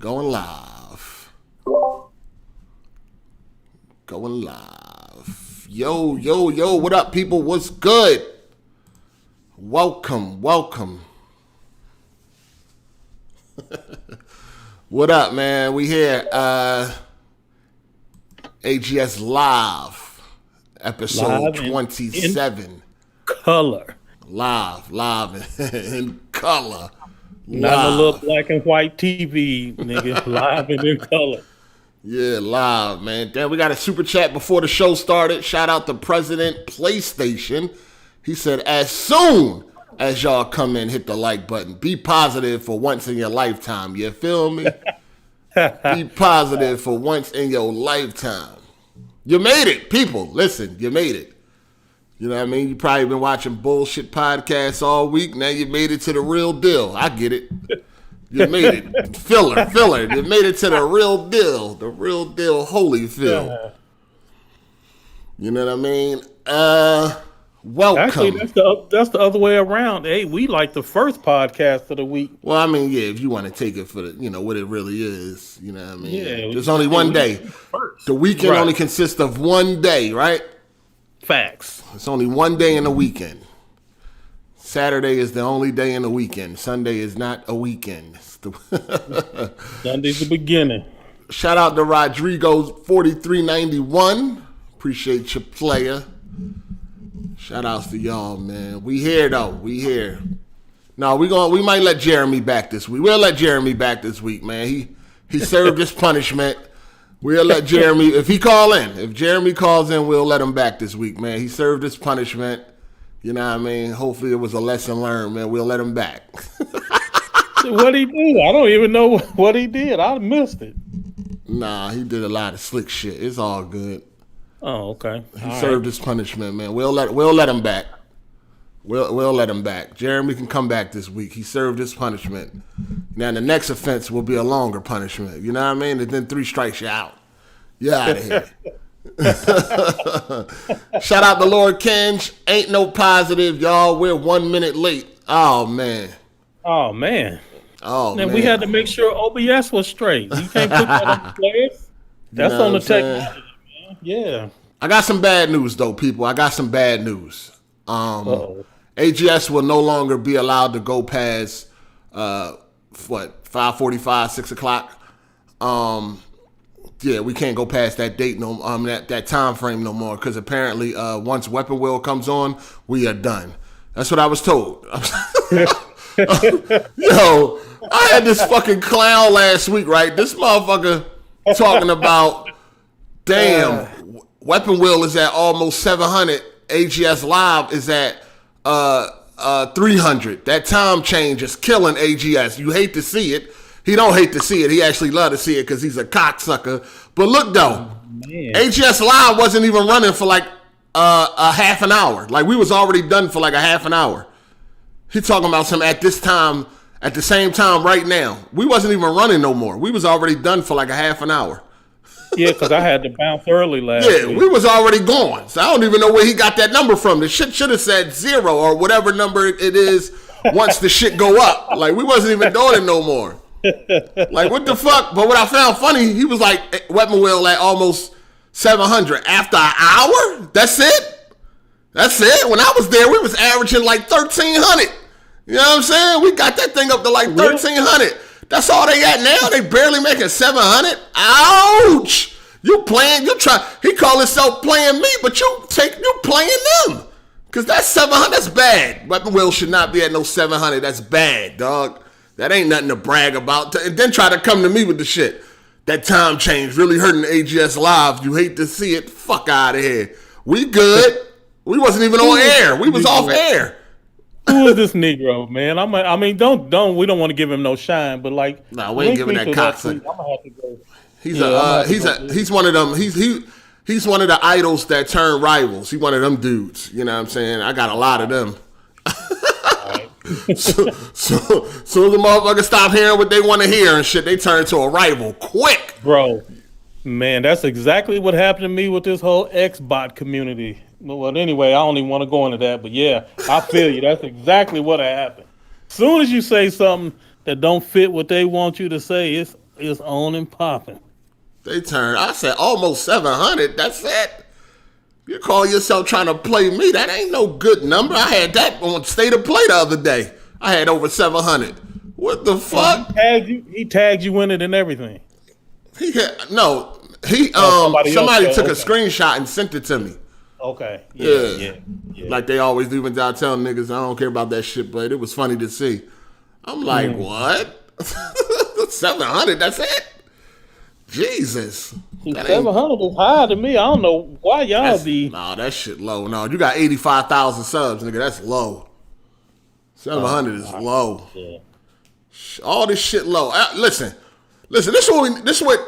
Going live. Going live. Yo, yo, yo, what up, people? What's good? Welcome. What up, man? We here. AGS Live. Episode 27. Color. Live in color. Not a little black and white TV, nigga. Live and in color. Yeah, live, man. Damn, we got a super chat before the show started. Shout out to President PlayStation. He said, as soon as y'all come in, hit the like button. Be positive for once in your lifetime. You feel me? Be positive for once in your lifetime. You made it, people. Listen, you made it. You know what I mean? You probably been watching bullshit podcasts all week. Now you made it to the real deal. I get it. You made it. Filler. You made it to the real deal. The real deal, Holyfield. You know what I mean? Welcome. Actually, that's the other way around. Hey, we like the first podcast of the week. Well, I mean, yeah, if you want to take it for the, what it really is. You know what I mean? Yeah. There's only one day. The weekend only consists of one day, right? Facts. It's only one day in the weekend. Saturday is the only day in the weekend. Sunday is not a weekend. Sunday's the beginning. Shout out to Rodrigo's 4391. Appreciate your player. Shout outs to y'all, man. We here though. We here. No, we might let Jeremy back this week. We'll let Jeremy back this week, man. He served his punishment. We'll let Jeremy, if Jeremy calls in, we'll let him back this week, man. He served his punishment. You know what I mean? Hopefully it was a lesson learned, man. We'll let him back. What'd he do? I don't even know what he did. I missed it. Nah, he did a lot of slick shit. It's all good. Oh, okay. He served his punishment, man. We'll let him back. We'll let him back. Jeremy can come back this week. He served his punishment. Now the next offense will be a longer punishment. You know what I mean? And then 3 strikes you out. You're out of here. Shout out to Lord Kenj. Ain't no positive, y'all. We're 1 minute late. Oh man. And we had to make sure OBS was straight. You can't put that on the players. That's on the technology, man. Yeah. I got some bad news though, people. I got some bad news. AGS will no longer be allowed to go past 5:45, 6 o'clock. Yeah, we can't go past that date that time frame no more, because apparently once Weapon Wheel comes on, we are done. That's what I was told. Yo, I had this fucking clown last week, right? This motherfucker talking about, damn, Weapon Wheel is at almost 700. AGS Live is at 300. That time change is killing AGS. You hate to see it. He don't hate to see it. He actually love to see it because he's a cocksucker. But look though, AGS Live wasn't even running for like a half an hour. Like we was already done for like a half an hour. He talking about some at this time, at the same time right now. We wasn't even running no more. We was already done for like a half an hour. Yeah, because I had to bounce early last week. We was already going. So I don't even know where he got that number from. The shit should have said 0 or whatever number it is once the shit go up. Like we wasn't even doing it no more. Like what the fuck? But what I found funny, he was like Weapon Wheel at almost 700 after an hour. That's it. When I was there, we was averaging like 1,300. You know what I'm saying? We got that thing up to like 1,300. That's all they at now. They barely making 700. Ouch! He call himself playing me, but you playing them. Cause that's 700. That's bad. Weapon Wheel should not be at no 700. That's bad, dog. That ain't nothing to brag about. And then try to come to me with the shit. That time change really hurting AGS Live. You hate to see it. Fuck out of here. We good. We wasn't even on air. We was off air. Who is this Negro, man? We don't want to give him no shine, but like, nah, we ain't giving that cocksucker. I'm gonna have to go. He's one of them. He's one of the idols that turn rivals. He one of them dudes. You know what I'm saying? I got a lot of them. so the motherfuckers stop hearing what they want to hear and shit, they turn to a rival quick. Bro, man, that's exactly what happened to me with this whole X-Bot community. Well, anyway, I don't even want to go into that, but yeah, I feel you. That's exactly what happened. As soon as you say something that don't fit what they want you to say, it's It's on and popping. They turned. I said almost 700. That's it. You call yourself trying to play me? That ain't no good number. I had that on State of Play the other day. I had over 700. What the fuck? He tagged you in it and everything. Somebody took a screenshot and sent it to me. Okay. Yeah. Like they always do when y'all tell niggas, I don't care about that shit, but it was funny to see. I'm like, what? 700, that's it? Jesus. 700 is high to me. I don't know why y'all be. Nah, that shit low. No, you got 85,000 subs, nigga. That's low. 700 is low. Yeah. All this shit low. Listen. This is what.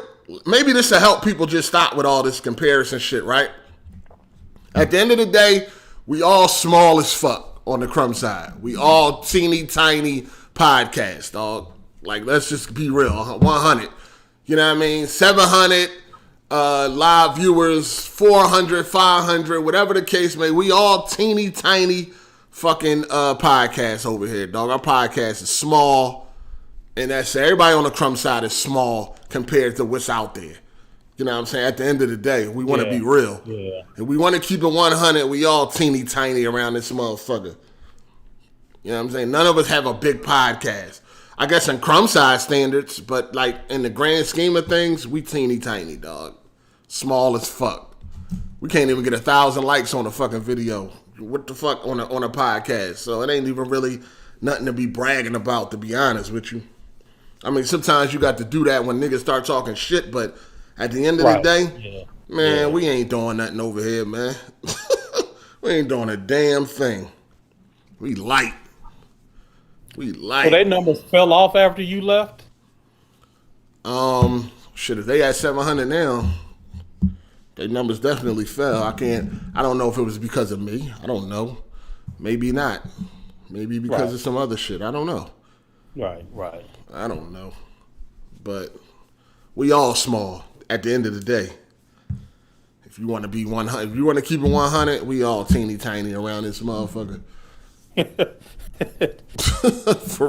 Maybe this will help people just stop with all this comparison shit, right? At the end of the day, we all small as fuck on the Crumb side. We all teeny tiny podcast, dog. Like, let's just be real. 100. You know what I mean? 700 live viewers, 400, 500, whatever the case may be. We all teeny tiny fucking podcasts over here, dog. Our podcast is small. And that's everybody on the Crumb side is small compared to what's out there. You know what I'm saying? At the end of the day, we want to be real. Yeah. And we want to keep it 100. We all teeny tiny around this motherfucker. You know what I'm saying? None of us have a big podcast. I guess in Crumb side standards, but like in the grand scheme of things, we teeny tiny, dog. Small as fuck. We can't even get 1,000 likes on a fucking video. What the fuck on a podcast? So it ain't even really nothing to be bragging about, to be honest with you. I mean, sometimes you got to do that when niggas start talking shit, but at the end of the day, we ain't doing nothing over here, man. We ain't doing a damn thing. We light. So their numbers fell off after you left? Shit, if they at 700 now, their numbers definitely fell. I don't know if it was because of me. I don't know. Maybe not. Maybe because of some other shit. I don't know. Right. I don't know. But we all small at the end of the day. If you want to be 100, if you want to keep it 100, we all teeny tiny around this motherfucker.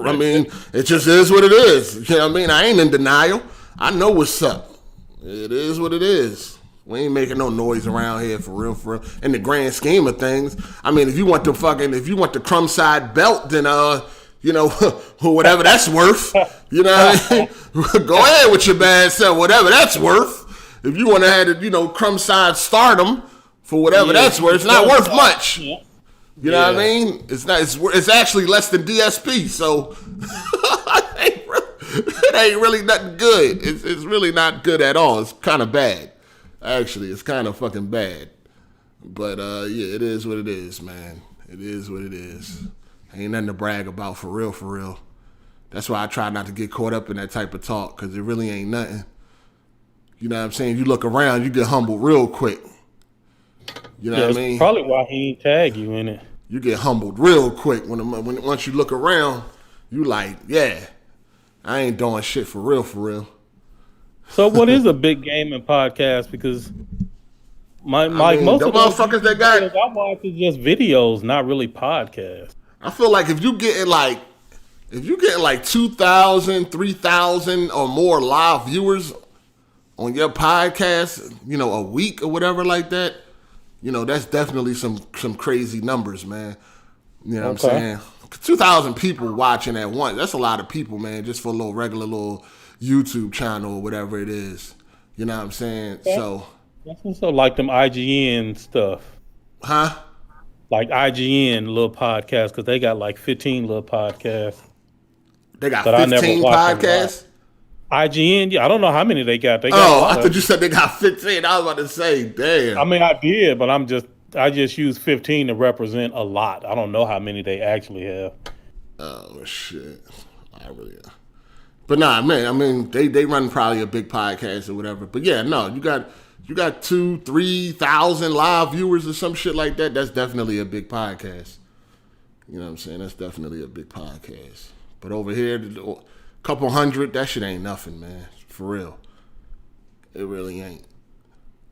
I mean, it just is what it is. You know what I mean? I ain't in denial. I know what's up. It is what it is. We ain't making no noise around here for real. In the grand scheme of things, I mean, if you want the Crumb side belt, then whatever that's worth, you know what I mean? Go ahead with your bad self, whatever that's worth. If you want to have the Crumb side stardom for whatever that's worth, it's not worth much. Yeah. You know what I mean? It's not. It's actually less than DSP, so it ain't really nothing good. It's really not good at all. It's kind of bad. Actually, it's kind of fucking bad. But it is what it is, man. It is what it is. Ain't nothing to brag about for real. That's why I try not to get caught up in that type of talk, because it really ain't nothing. You know what I'm saying? You look around, you get humbled real quick. You know what I mean? Probably why he ain't tag you in it. You get humbled real quick when once you look around. You like, I ain't doing shit for real. So what is a big gaming podcast? Because most the of motherfuckers that got I watch is just videos, not really podcasts. I feel like if you getting like 2,000, 3,000 or more live viewers on your podcast, a week or whatever like that, that's definitely some crazy numbers, man. You know what I'm saying? 2,000 people watching at once. That's a lot of people, man, just for a little regular little YouTube channel or whatever it is. You know what I'm saying? Okay. So that's also like them IGN stuff. Huh? Like IGN little podcasts, because they got like 15 little podcasts. They got 15 podcasts? IGN, I don't know how many they got. I thought you said they got 15. I was about to say, damn. I mean, I did, but I just use 15 to represent a lot. I don't know how many they actually have. Oh shit! But nah, man. I mean, they run probably a big podcast or whatever. But yeah, no, you got 2,000-3,000 live viewers or some shit like that. That's definitely a big podcast. You know what I'm saying? That's definitely a big podcast. But over here, a couple hundred, that shit ain't nothing, man. For real. It really ain't.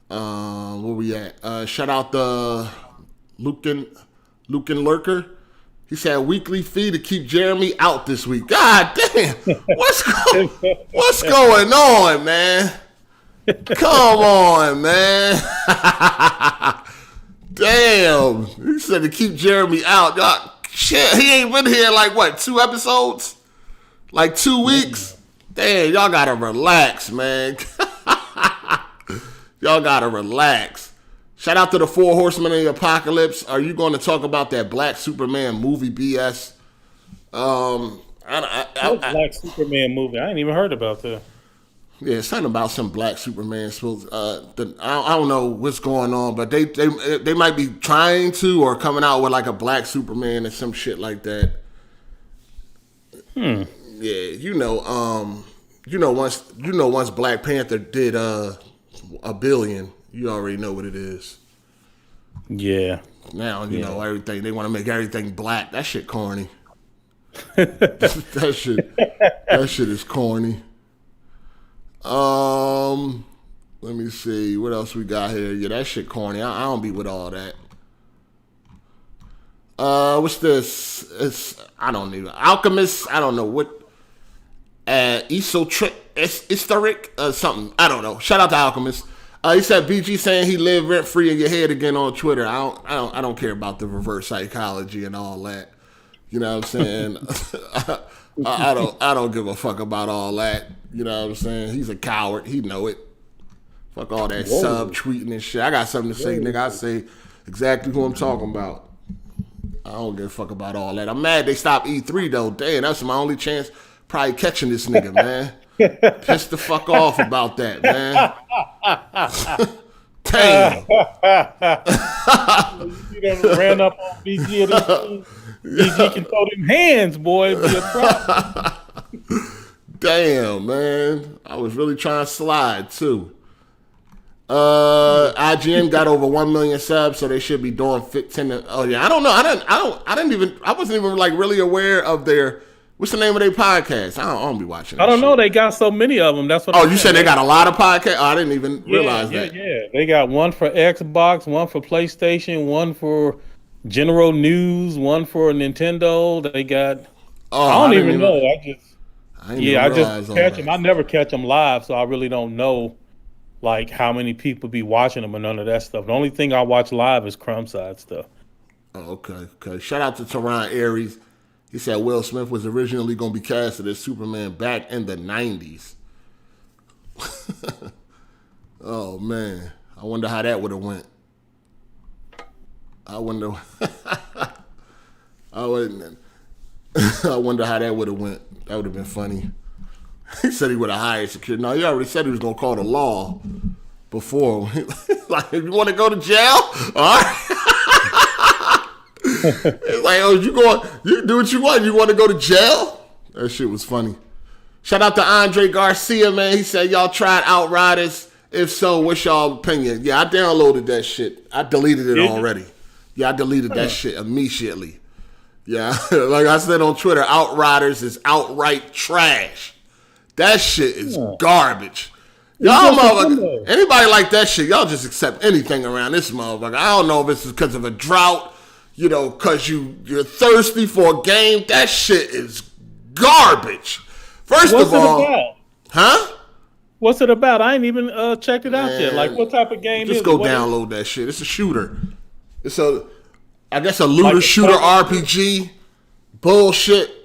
Where we at? Shout out the Lucan Lurker. He said weekly fee to keep Jeremy out this week. God damn. What's going on, man? Come on, man. Damn. He said to keep Jeremy out. Y'all, shit, he ain't been here like, what, 2 episodes? Like 2 weeks? Damn, y'all gotta relax, man. Y'all gotta relax. Shout out to the 4 Horsemen of the Apocalypse. Are you going to talk about that Black Superman movie BS? Black Superman movie? I ain't even heard about that. Yeah, it's something about some Black Superman. I don't know what's going on, but they might be trying to or coming out with like a Black Superman or some shit like that. Yeah, once Black Panther did $1 billion, you already know what it is. Yeah. Now you know everything. They want to make everything black. That shit corny. that shit is corny. Let me see what else we got here. Yeah, that shit corny. I don't be with all that. What's this? I don't know. Alchemist. I don't know what. Historic something. I don't know. Shout out to Alchemist. He said BG saying he lived rent free in your head again on Twitter. I don't care about the reverse psychology and all that. You know what I'm saying? I don't give a fuck about all that. You know what I'm saying? He's a coward. He know it. Fuck all that sub-tweeting and shit. I got something to say, nigga. I say exactly who I'm talking about. I don't give a fuck about all that. I'm mad they stopped E3, though. Damn, that's my only chance probably catching this nigga, man. Pissed the fuck off about that, man. Damn. You done ran up on BG at this thing. BG can throw them hands, boy. It'd be a problem. Damn, man. I was really trying to slide, too. IGN got over 1 million subs, so they should be doing 10. Oh yeah, I don't know. I wasn't even like really aware of their. What's the name of their podcast? I don't be watching. I don't know. They got so many of them. That's what. Oh, you said they got a lot of podcasts. Oh, I didn't even realize that. Yeah. They got one for Xbox, one for PlayStation, one for general news, one for Nintendo. They got. Oh, I don't even know. I just catch them. I never catch them live, so I really don't know. Like how many people be watching them and none of that stuff. The only thing I watch live is crumb side stuff. Oh, okay. Shout out to Teron Aries. He said Will Smith was originally going to be casted as Superman back in the 90s. Oh, man. I wonder how that would have went. I wonder how that would have went. That would have been funny. He said he would have hired security. No, he already said he was going to call the law before. Like, if you want to go to jail, all right. It's like, oh, you do what you want. You want to go to jail? That shit was funny. Shout out to Andre Garcia, man. He said, y'all tried Outriders. If so, what's y'all opinion? Yeah, I downloaded that shit. I deleted it already. Yeah, I deleted that shit immediately. Yeah, like I said on Twitter, Outriders is outright trash. That shit is garbage. Y'all motherfucker, anybody like that shit, y'all just accept anything around this motherfucker. I don't know if it's because of a drought, because you're thirsty for a game. That shit is garbage. What's it about? Huh? What's it about? I ain't even checked it out yet. Like, what type of game is it? Just go download that shit. It's a shooter. It's I guess a looter shooter RPG. Bullshit.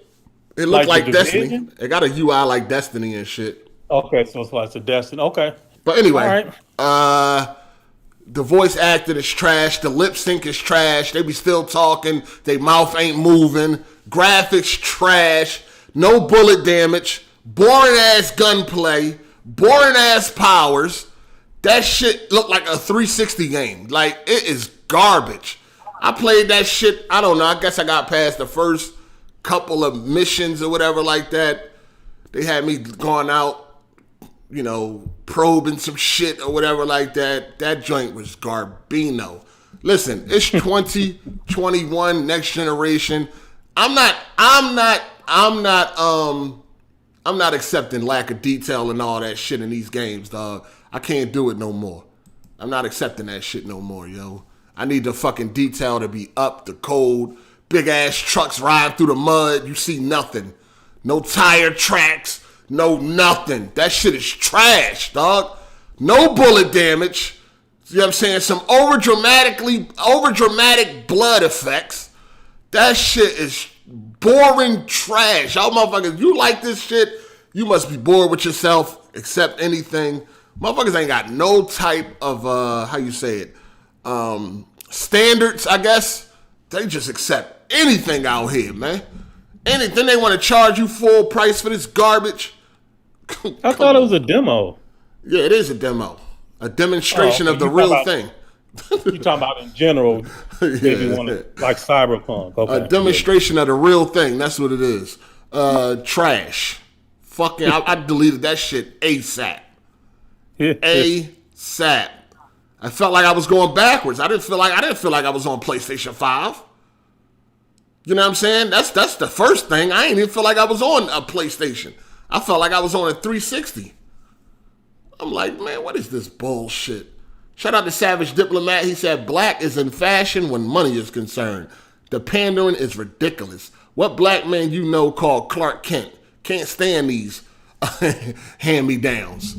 It looked like Destiny. It got a UI like Destiny and shit. Okay, so it's like a Destiny. Okay. But anyway, the voice acting is trash. The lip sync is trash. They be still talking. They mouth ain't moving. Graphics trash. No bullet damage. Boring ass gunplay. Boring ass powers. That shit looked like a 360 game. Like, it is garbage. I played that shit. I don't know. I guess I got past the first couple of missions or whatever like that. They had me going out, probing some shit or whatever like that. That joint was garbino. Listen, it's 2021, next generation. I'm not accepting lack of detail and all that shit in these games, dog. I can't do it no more. I'm not accepting that shit no more, yo. I need the fucking detail to be up, the code, big ass trucks riding through the mud. You see nothing. No tire tracks. No nothing. That shit is trash, dog. No bullet damage. You know what I'm saying? Some over dramatic blood effects. That shit is boring trash. Y'all motherfuckers, you like this shit, you must be bored with yourself, accept anything. Motherfuckers ain't got no type of, standards, I guess. They just accept anything out here, man. Anything. They want to charge you full price for this garbage. I thought it was a demo. Yeah, it is a demo. A demonstration of the real thing. You talking about in general, maybe like Cyberpunk. Okay. A demonstration of the real thing. That's what it is. Trash. Fucking, I deleted that shit ASAP. ASAP. I felt like I was going backwards. I didn't feel like I was on PlayStation 5. You know what I'm saying? That's the first thing. I ain't even feel like I was on a PlayStation. I felt like I was on a 360. I'm like, man, what is this bullshit? Shout out to Savage Diplomat. He said, black is in fashion when money is concerned. The pandering is ridiculous. What black man you know called Clark Kent can't stand these hand-me-downs?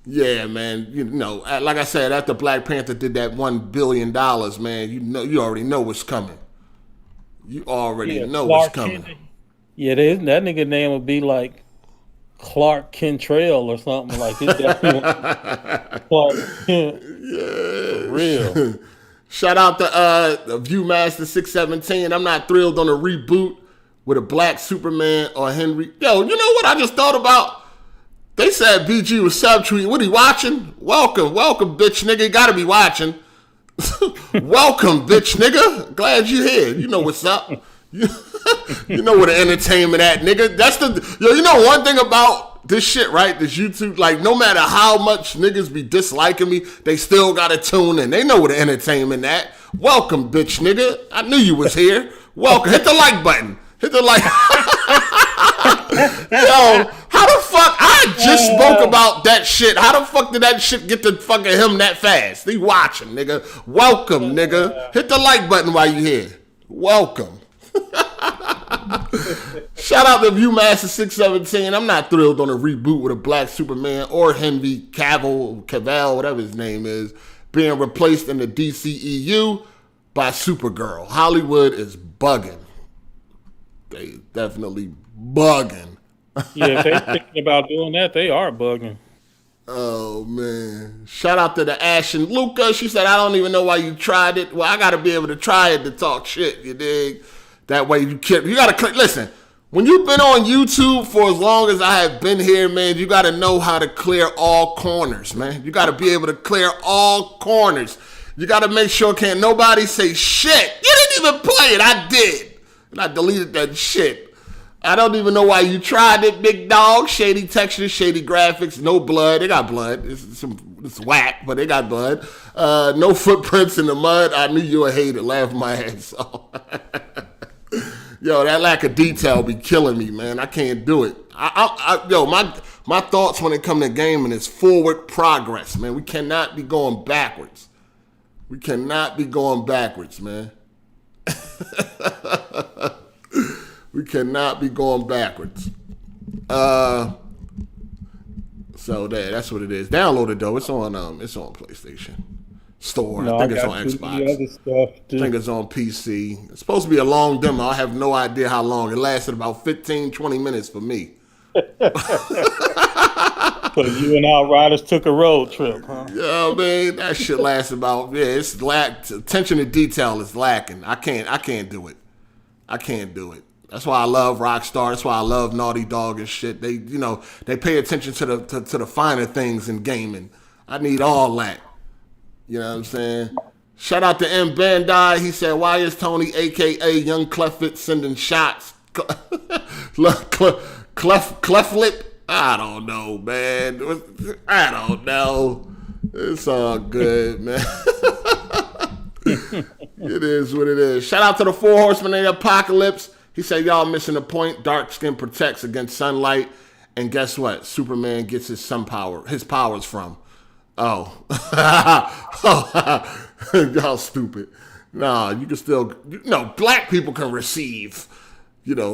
Yeah, man. You know, like I said, after Black Panther did that $1 billion, man, you already know what's coming. You already know what's coming. Yeah, that nigga name would be like Clark Kentrail or something like that. Clark Kent. Yeah. For real. Shout out to Viewmaster617. I'm not thrilled on a reboot with a black Superman or Henry. Yo, you know what I just thought about? They said BG was subtweeting. What, he watching? Welcome, bitch nigga. You gotta be watching. Welcome, bitch nigga. Glad you here. You know what's up. You know where the entertainment at, nigga. You know one thing about this shit, right? This YouTube, like, no matter how much niggas be disliking me, they still gotta tune in. They know where the entertainment at. Welcome, bitch nigga. I knew you was here. Welcome. Hit the like button. Hit the like. Yo, how the fuck? I just spoke about that shit. How the fuck did that shit get to fucking him that fast? He watching, nigga. Welcome, nigga. Hit the like button while you here. Welcome. Shout out to Viewmaster617. I'm not thrilled on a reboot with a black Superman or Henry Cavill, whatever his name is, being replaced in the DCEU by Supergirl. Hollywood is bugging. They definitely bugging. Yeah, if they're thinking about doing that, they are bugging. Oh, man. Shout out to the Ashen Luca. She said, I don't even know why you tried it. Well, I got to be able to try it to talk shit, you dig? That way you got to click. Listen, when you've been on YouTube for as long as I have been here, man, you got to know how to clear all corners, man. You got to be able to clear all corners. You got to make sure can't nobody say shit. You didn't even play it. I did. And I deleted that shit. I don't even know why you tried it, big dog. Shady textures, shady graphics, no blood. They got blood. It's whack, but they got blood. No footprints in the mud. I knew you would hate it. Laugh my ass off. Yo, that lack of detail be killing me, man. I can't do it. My thoughts when it comes to gaming is forward progress, man. We cannot be going backwards. We cannot be going backwards, man. We cannot be going backwards. So that's what it is. Download it though. It's on PlayStation Store. No, I think it's on Xbox. Other stuff too. I think it's on PC. It's supposed to be a long demo. I have no idea how long. It lasted about 15, 20 minutes for me. So you and Outriders took a road trip, huh? Yeah, man, that shit lasts about, it's attention to detail is lacking. I can't do it. I can't do it. That's why I love Rockstar. That's why I love Naughty Dog and shit. They pay attention to the finer things in gaming. I need all that. You know what I'm saying? Shout out to M. Bandai. He said, why is Tony, a.k.a. Young Cleflit, sending shots? Cleflip? I don't know, man. I don't know. It's all good, man. It is what it is. Shout out to the 4 Horsemen of the Apocalypse. He said, y'all missing the point. Dark skin protects against sunlight. And guess what? Superman gets his powers from. Oh. Y'all stupid. Nah, you can still, black people can receive,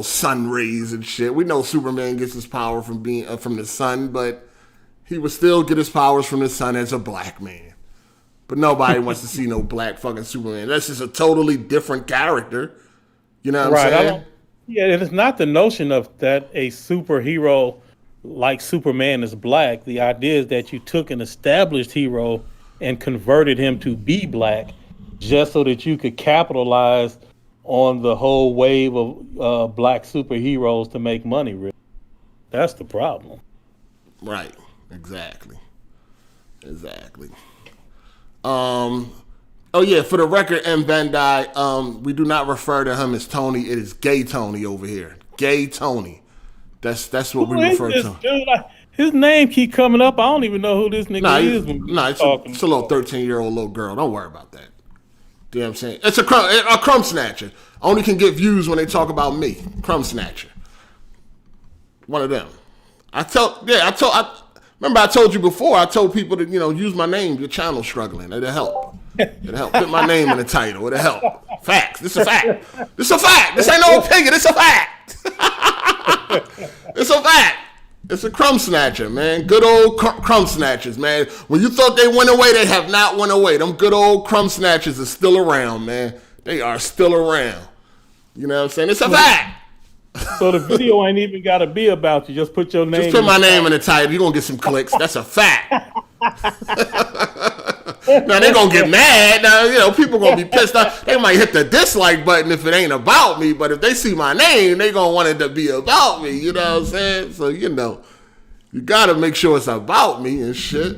sun rays and shit. We know Superman gets his power from being from the sun, but he would still get his powers from the sun as a black man. But nobody wants to see no black fucking Superman. That's just a totally different character. You know what I'm saying? It's not the notion of that a superhero like Superman is black. The idea is that you took an established hero and converted him to be black just so that you could capitalize on the whole wave of black superheroes to make money. Really. That's the problem. Right. Exactly. Oh yeah, for the record, M. Bandai, we do not refer to him as Tony. It is Gay Tony over here. Gay Tony. That's what we refer to. Dude, his name keep coming up. I don't even know who this nigga is. It's a little 13-year-old little girl. Don't worry about that. You know what I'm saying? It's a crumb snatcher. Only can get views when they talk about me. Crumb snatcher. One of them. Remember I told you before, I told people to, use my name. Your channel's struggling. It'll help. Put my name in the title. It'll help. Facts. This is a fact. This ain't no opinion. It's a fact. It's a fact. It's a crumb snatcher, man. Good old crumb snatchers, man. When you thought they went away, they have not went away. Them good old crumb snatchers are still around, man. They are still around. You know what I'm saying? It's a fact. So the video ain't even got to be about you. Just put your name. Just put my name in the title. You're going to get some clicks. That's a fact. Now, they're going to get mad. Now, people going to be pissed off. They might hit the dislike button if it ain't about me. But if they see my name, they going to want it to be about me. You know what I'm saying? So, you got to make sure it's about me and shit.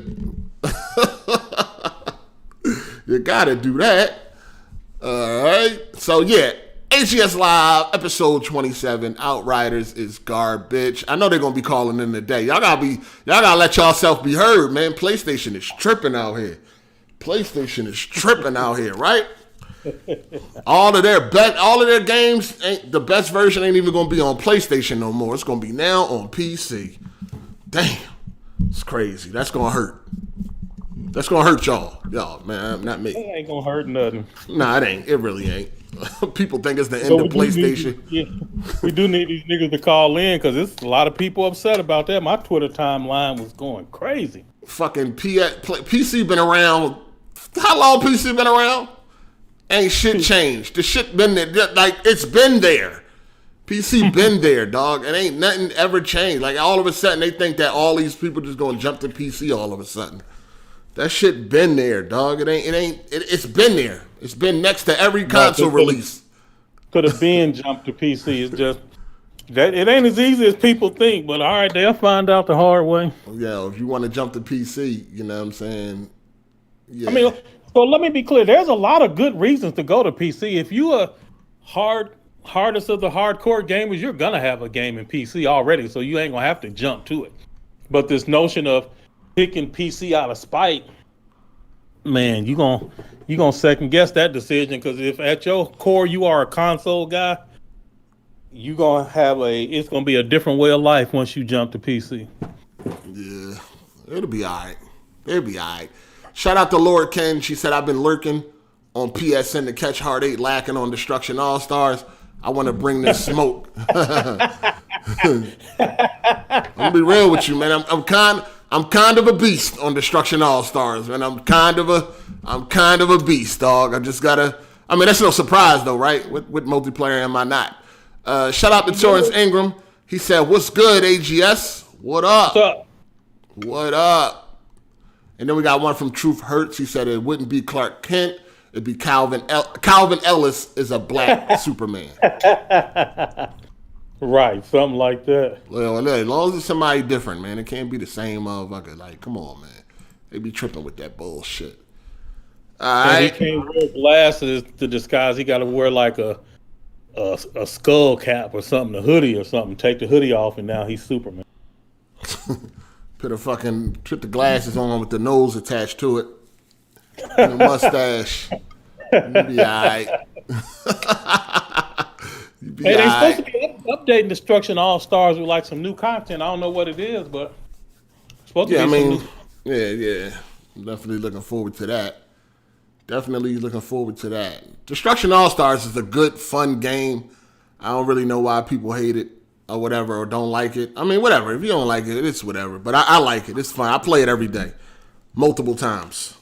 You got to do that. All right. So, yeah. AGS Live, episode 27, Outriders is garbage. I know they're going to be calling in today. Y'all got to let y'allself be heard, man. PlayStation is tripping out here. Right? All of their games, the best version ain't even going to be on PlayStation no more. It's going to be now on PC. Damn. It's crazy. That's going to hurt. That's going to hurt y'all, man, not me. It ain't going to hurt nothing. Nah, it ain't. It really ain't. People think it's the end of PlayStation. We do need these niggas to call in because there's a lot of people upset about that. My Twitter timeline was going crazy. Fucking PC been around. How long PC been around? Ain't shit changed. The shit been there. Like, it's been there. PC been there, dog. It ain't nothing ever changed. Like, all of a sudden, they think that all these people just gonna jump to PC all of a sudden. That shit been there, dog. It's been there. It's been next to every console release. Could have been jumped to PC. It's just that it ain't as easy as people think. But all right, they'll find out the hard way. Yeah, if you want to jump to PC, you know what I'm saying? Yeah. I mean, so let me be clear. There's a lot of good reasons to go to PC. If you are hardest of the hardcore gamers, you're gonna have a game in PC already, so you ain't gonna have to jump to it. But this notion of picking PC out of spite, man, you gonna second guess that decision, because if at your core you are a console guy, it's gonna be a different way of life once you jump to PC. Yeah, it'll be all right. Shout out to Lord Ken. She said, I've been lurking on PSN to catch Hard 8 lacking on Destruction All-Stars. I want to bring this smoke. I'm gonna be real with you, man. I'm kind of a beast on Destruction All-Stars, man. I'm kind of a beast, dog. That's no surprise though, right? What multiplayer am I not? Shout out to Torrance Ingram. He said, what's good, AGS? What up? What up? And then we got one from Truth Hurts. He said it wouldn't be Clark Kent. It'd be Calvin Ellis is a black Superman. Right, something like that. Well, as long as it's somebody different, man. It can't be the same motherfucker. Like, come on, man. They be tripping with that bullshit. All right. He can't wear glasses to disguise. He got to wear like a skull cap or something, a hoodie or something. Take the hoodie off, and now he's Superman. Put the glasses on with the nose attached to it. And a mustache. You be all right. They supposed to be updating Destruction All-Stars with like some new content. I don't know what it is, but it's supposed to be yeah. I'm definitely looking forward to that. Definitely looking forward to that. Destruction All-Stars is a good, fun game. I don't really know why people hate it or whatever, or don't like it. I mean, whatever. If you don't like it, it's whatever. But I like it. It's fun. I play it every day. Multiple times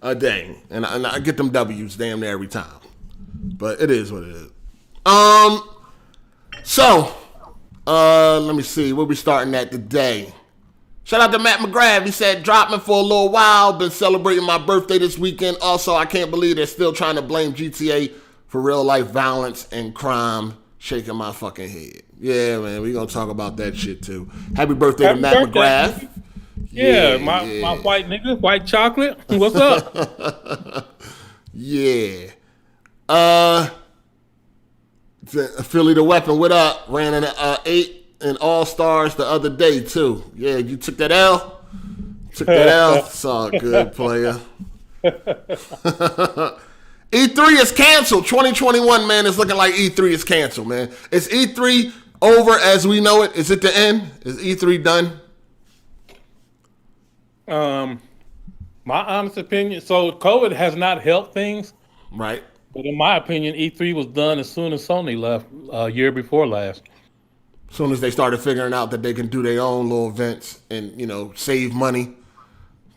a day. And I get them W's damn near every time. But it is what it is. So, let me see. Where we starting at today? Shout out to Matt McGrath. He said, drop me for a little while. Been celebrating my birthday this weekend. Also, I can't believe they're still trying to blame GTA for real life violence and crime. Shaking my fucking head. Yeah, man, we gonna talk about that shit too. Happy birthday to Matt McGrath. Yeah, my white nigga, white chocolate. What's up? Yeah. Philly the Weapon, what up? Ran an 8 in All-Stars the other day too. Yeah, you took that L? Took that L? It's all good, player. E3 is canceled. 2021, man, is looking like E3 is canceled, man. Is E3 over as we know it? Is it the end? Is E3 done? My honest opinion, so COVID has not helped things. Right. But in my opinion, E3 was done as soon as Sony left a year before last. As soon as they started figuring out that they can do their own little events and, save money.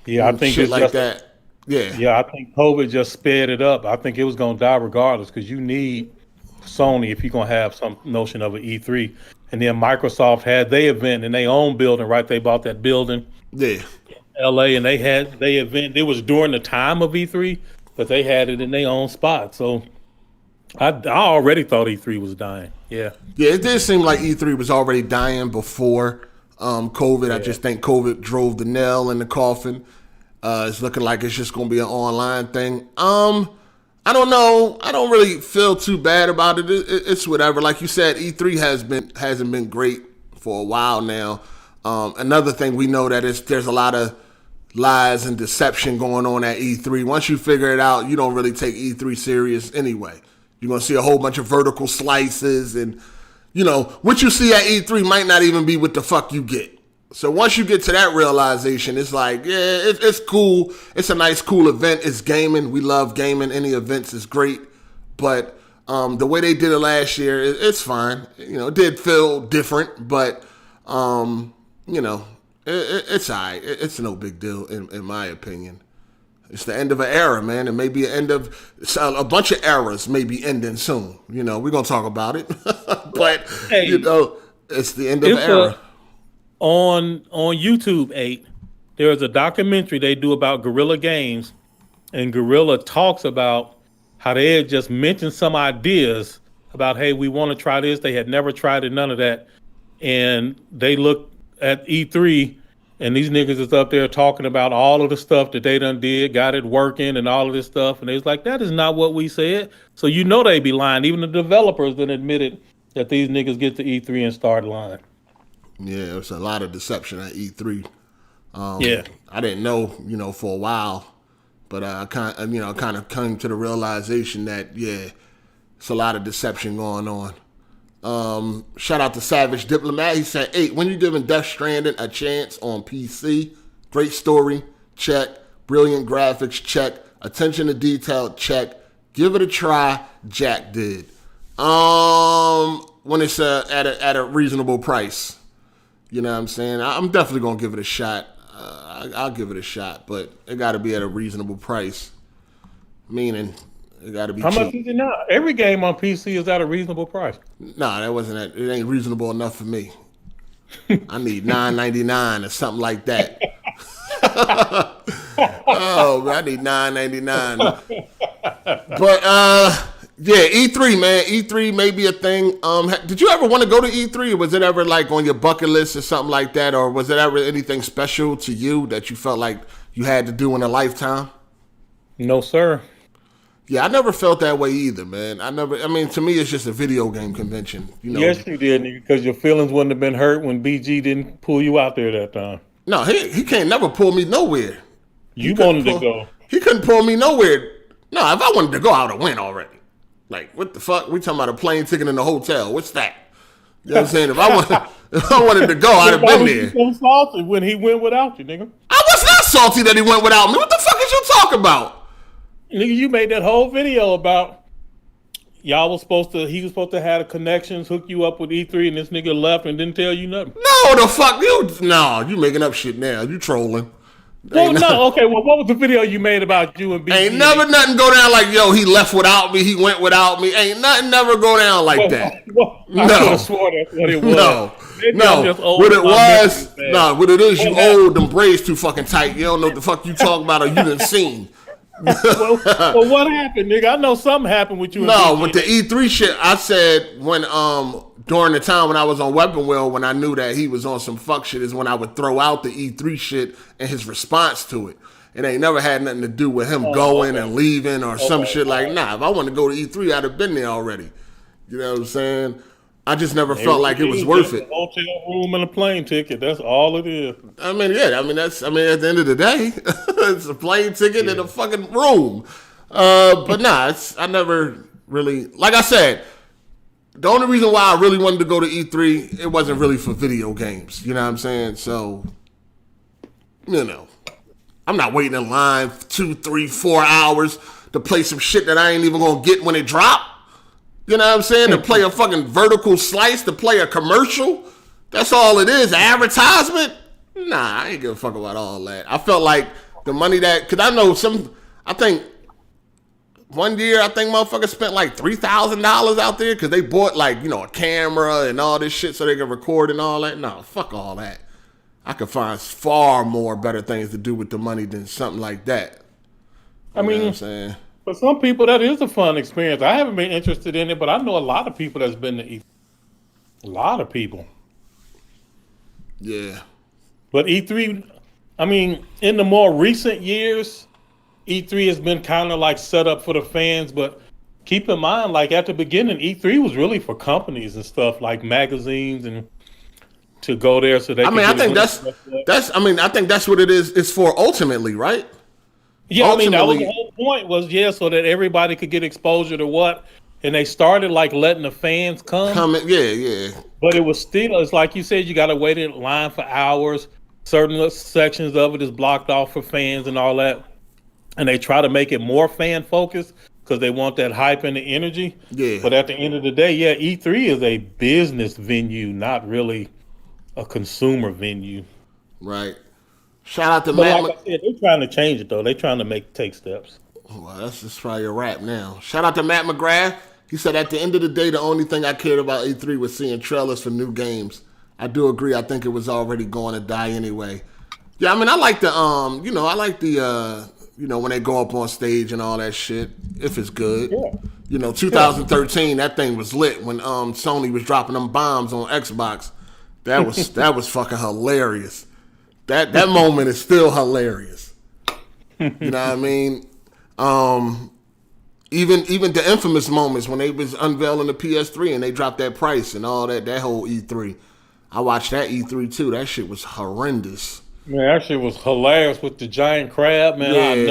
Yeah, I think shit it's like just, that. Yeah. Yeah, I think COVID just sped it up. I think it was going to die regardless because you need Sony if you're going to have some notion of an E3. And then Microsoft had their event in their own building, right? They bought that building. Yeah. LA, and they had their event. It was during the time of E3, but they had it in their own spot. So I already thought E3 was dying. Yeah. Yeah, it did seem like E3 was already dying before COVID. Yeah. I just think COVID drove the nail in the coffin. It's looking like it's just going to be an online thing. I don't know. I don't really feel too bad about it. It's whatever. Like you said, E3 hasn't been great for a while now. Another thing we know that there's a lot of lies and deception going on at E3. Once you figure it out, you don't really take E3 serious anyway. You're going to see a whole bunch of vertical slices and, what you see at E3 might not even be what the fuck you get. So once you get to that realization, it's like, yeah, it's cool. It's a nice, cool event. It's gaming. We love gaming. Any events is great. But the way they did it last year, it's fine. It did feel different, but, it's all right. It's no big deal, in my opinion. It's the end of an era, man. It may be an end of a bunch of eras may be ending soon. We're going to talk about it. But, it's the end of an era. On YouTube 8, there's a documentary they do about Guerrilla Games, and Guerrilla talks about how they had just mentioned some ideas about, hey, we want to try this. They had never tried it, none of that. And they looked at E3, and these niggas is up there talking about all of the stuff that they done did, got it working and all of this stuff. And they was like, that is not what we said. So they be lying. Even the developers then admitted that these niggas get to E3 and start lying. Yeah, there's a lot of deception at E3. Yeah, I didn't know, for a while, but I kind of came to the realization that it's a lot of deception going on. Shout out to Savage Diplomat. He said, 8, when you giving Death Stranding a chance on PC? Great story, check. Brilliant graphics, check. Attention to detail, check. Give it a try. Jack did. When it's at a reasonable price. You know what I'm saying? I'm definitely going to give it a shot. I'll give it a shot, but it got to be at a reasonable price. Meaning, it got to be cheap. How much is it now? Every game on PC is at a reasonable price. Nah, that wasn't it. It ain't reasonable enough for me. I need $9.99 or something like that. I need $9.99. But, yeah, E3, man. E3 may be a thing. Did you ever want to go to E3? Or was it ever like on your bucket list or something like that? Or was it ever anything special to you that you felt like you had to do in a lifetime? No, sir. Yeah, I never felt that way either, man. To me, it's just a video game convention. Yes, you did, because your feelings wouldn't have been hurt when BG didn't pull you out there that time. No, he can't never pull me nowhere. You wanted to go. He couldn't pull me nowhere. No, if I wanted to go, I would have went already. Like, what the fuck? We talking about a plane ticket in the hotel. What's that? You know what I'm saying? If I wanted to go, I'd have been there. So salty when he went without you, nigga. I was not salty that he went without me. What the fuck is you talking about? Nigga, you made that whole video about he was supposed to have the connections, hook you up with E3, and this nigga left and didn't tell you nothing. No, the fuck you making up shit now. You trolling. Well, no, okay. Well, what was the video you made about you and BG? Ain't never nothing go down like, yo, he left without me, he went without me. Ain't nothing never go down like that. I could have sworn that's what it was. No. What it was, what it is, you old, them braids too fucking tight. You don't know what the fuck you talking about or you done seen. well, what happened, nigga? I know something happened with you. No, with the E3 shit, I said when during the time when I was on Weapon Wheel, when I knew that he was on some fuck shit, is when I would throw out the E3 shit and his response to it. It ain't never had nothing to do with him going and leaving or some shit like. Nah, if I wanted to go to E3, I'd have been there already. You know what I'm saying? I just never felt like it was worth it. A hotel room and a plane ticket. That's all it is. I mean, yeah. At the end of the day, it's a plane ticket and a fucking room. But nah, I never really, like I said, the only reason why I really wanted to go to E3, it wasn't really for video games. You know what I'm saying? So, you know, I'm not waiting in line for 2, 3, 4 hours to play some shit that I ain't even gonna get when it drop. You know what I'm saying? To play a fucking vertical slice, to play a commercial. That's all it is. Advertisement? Nah, I ain't give a fuck about all that. I felt like the money that, because I know I think one year, motherfuckers spent like $3,000 out there because they bought like, you know, a camera and all this shit so they can record and all that. No, fuck all that. I could find far more better things to do with the money than something like that. I mean, what I'm saying? For some people, that is a fun experience. I haven't been interested in it, but I know a lot of people that's been to E3. A lot of people. Yeah. But E3, I mean, in the more recent years, E3 has been kind of like set up for the fans, but keep in mind, like at the beginning, E3 was really for companies and stuff, like magazines and to go there so they can I think that's what it is. It's for ultimately, right? Yeah, ultimately, that was the whole point was, so that everybody could get exposure to what, and they started like letting the fans come. Yeah. But it was still, it's like you said, you got to wait in line for hours. Certain sections of it is blocked off for fans and all that. And they try to make it more fan focused because they want that hype and the energy. Yeah. But at the end of the day, E3 is a business venue, not really a consumer venue. Right. Shout out to Matt. Like I said, they're trying to change it though. They're trying to take steps. Well, that's just probably a wrap now. Shout out to Matt McGrath. He said at the end of the day, the only thing I cared about E3 was seeing trailers for new games. I do agree. I think it was already going to die anyway. Yeah, I mean, I like the when they go up on stage and all that shit, if it's good. Yeah. 2013, that thing was lit when Sony was dropping them bombs on Xbox. That was fucking hilarious. That moment is still hilarious. You know what I mean? Even the infamous moments when they was unveiling the PS3 and they dropped that price and all that whole E3. I watched that E3 too. That shit was horrendous. Man, that shit was hilarious with the giant crab, man.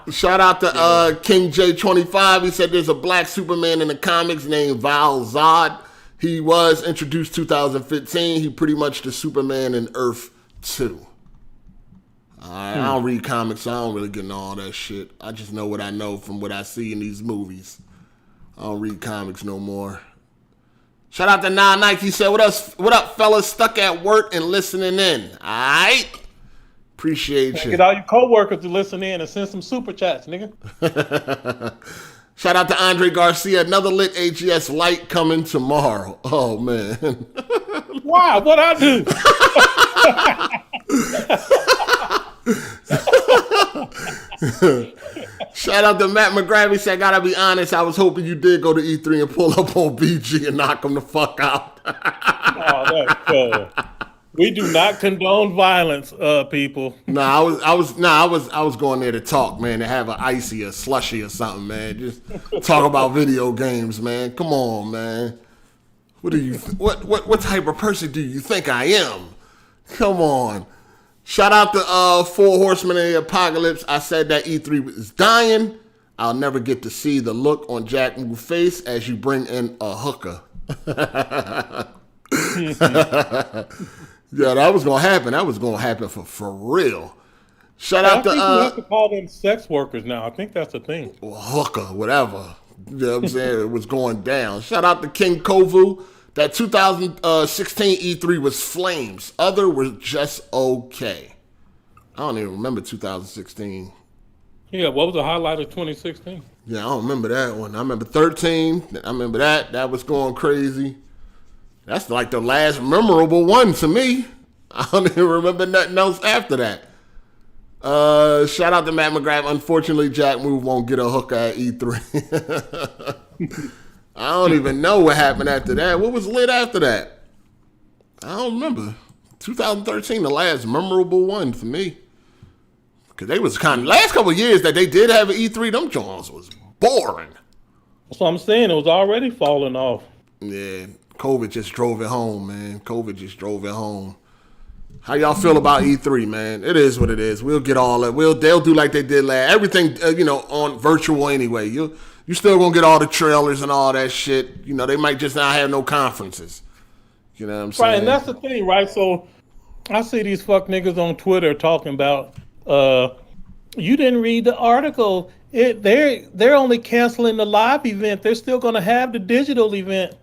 Shout out to King J25. He said there's a black Superman in the comics named Val Zod. He was introduced 2015. He pretty much the Superman in Earth 2. I don't read comics, so I don't really get into all that shit. I just know what I know from what I see in these movies. I don't read comics no more. Shout out to Nah Nike. He said, what up, fellas? Stuck at work and listening in. All right? Appreciate you. Get all your coworkers to listen in and send some super chats, nigga. Shout out to Andre Garcia. Another lit AGS light coming tomorrow. Oh, man. Wow, what I do? Shout out to Matt McGrath. He said, gotta be honest, I was hoping you did go to E3 and pull up on BG and knock him the fuck out. Oh, that's cool. We do not condone violence, people. I was going there to talk, man, to have an icy or slushy or something, man. Just talk about video games, man. Come on, man. What type of person do you think I am? Come on. Shout out to Four Horsemen of the Apocalypse. I said that E3 is dying. I'll never get to see the look on Jack Moo's face as you bring in a hooker. Yeah, that was gonna happen. That was gonna happen for real. Shout out to you have to call them sex workers now. I think that's the thing. Hooker, whatever. You know what I'm saying? It was going down. Shout out to King Kovu. That 2016 E3 was flames. Other was just okay. I don't even remember 2016. Yeah, what was the highlight of 2016? Yeah, I don't remember that one. I remember 13. I remember that. That was going crazy. That's like the last memorable one to me. I don't even remember nothing else after that. Shout out to Matt McGrath. Unfortunately, Jack Move won't get a hooker at E3. I don't even know what happened after that. What was lit after that? I don't remember. 2013, the last memorable one for me. Because they was kind of, last couple of years that they did have an E3, them Jones was boring. That's what I'm saying. It was already falling off. Yeah, COVID just drove it home, man. COVID just drove it home. How y'all feel about E3, man? It is what it is. We'll get all that. They'll do like they did last. Everything, on virtual anyway. You still gonna get all the trailers and all that shit. They might just not have no conferences. You know what I'm saying? Right, and that's the thing, right? So I see these fuck niggas on Twitter talking about, you didn't read the article. They're only canceling the live event. They're still gonna have the digital event.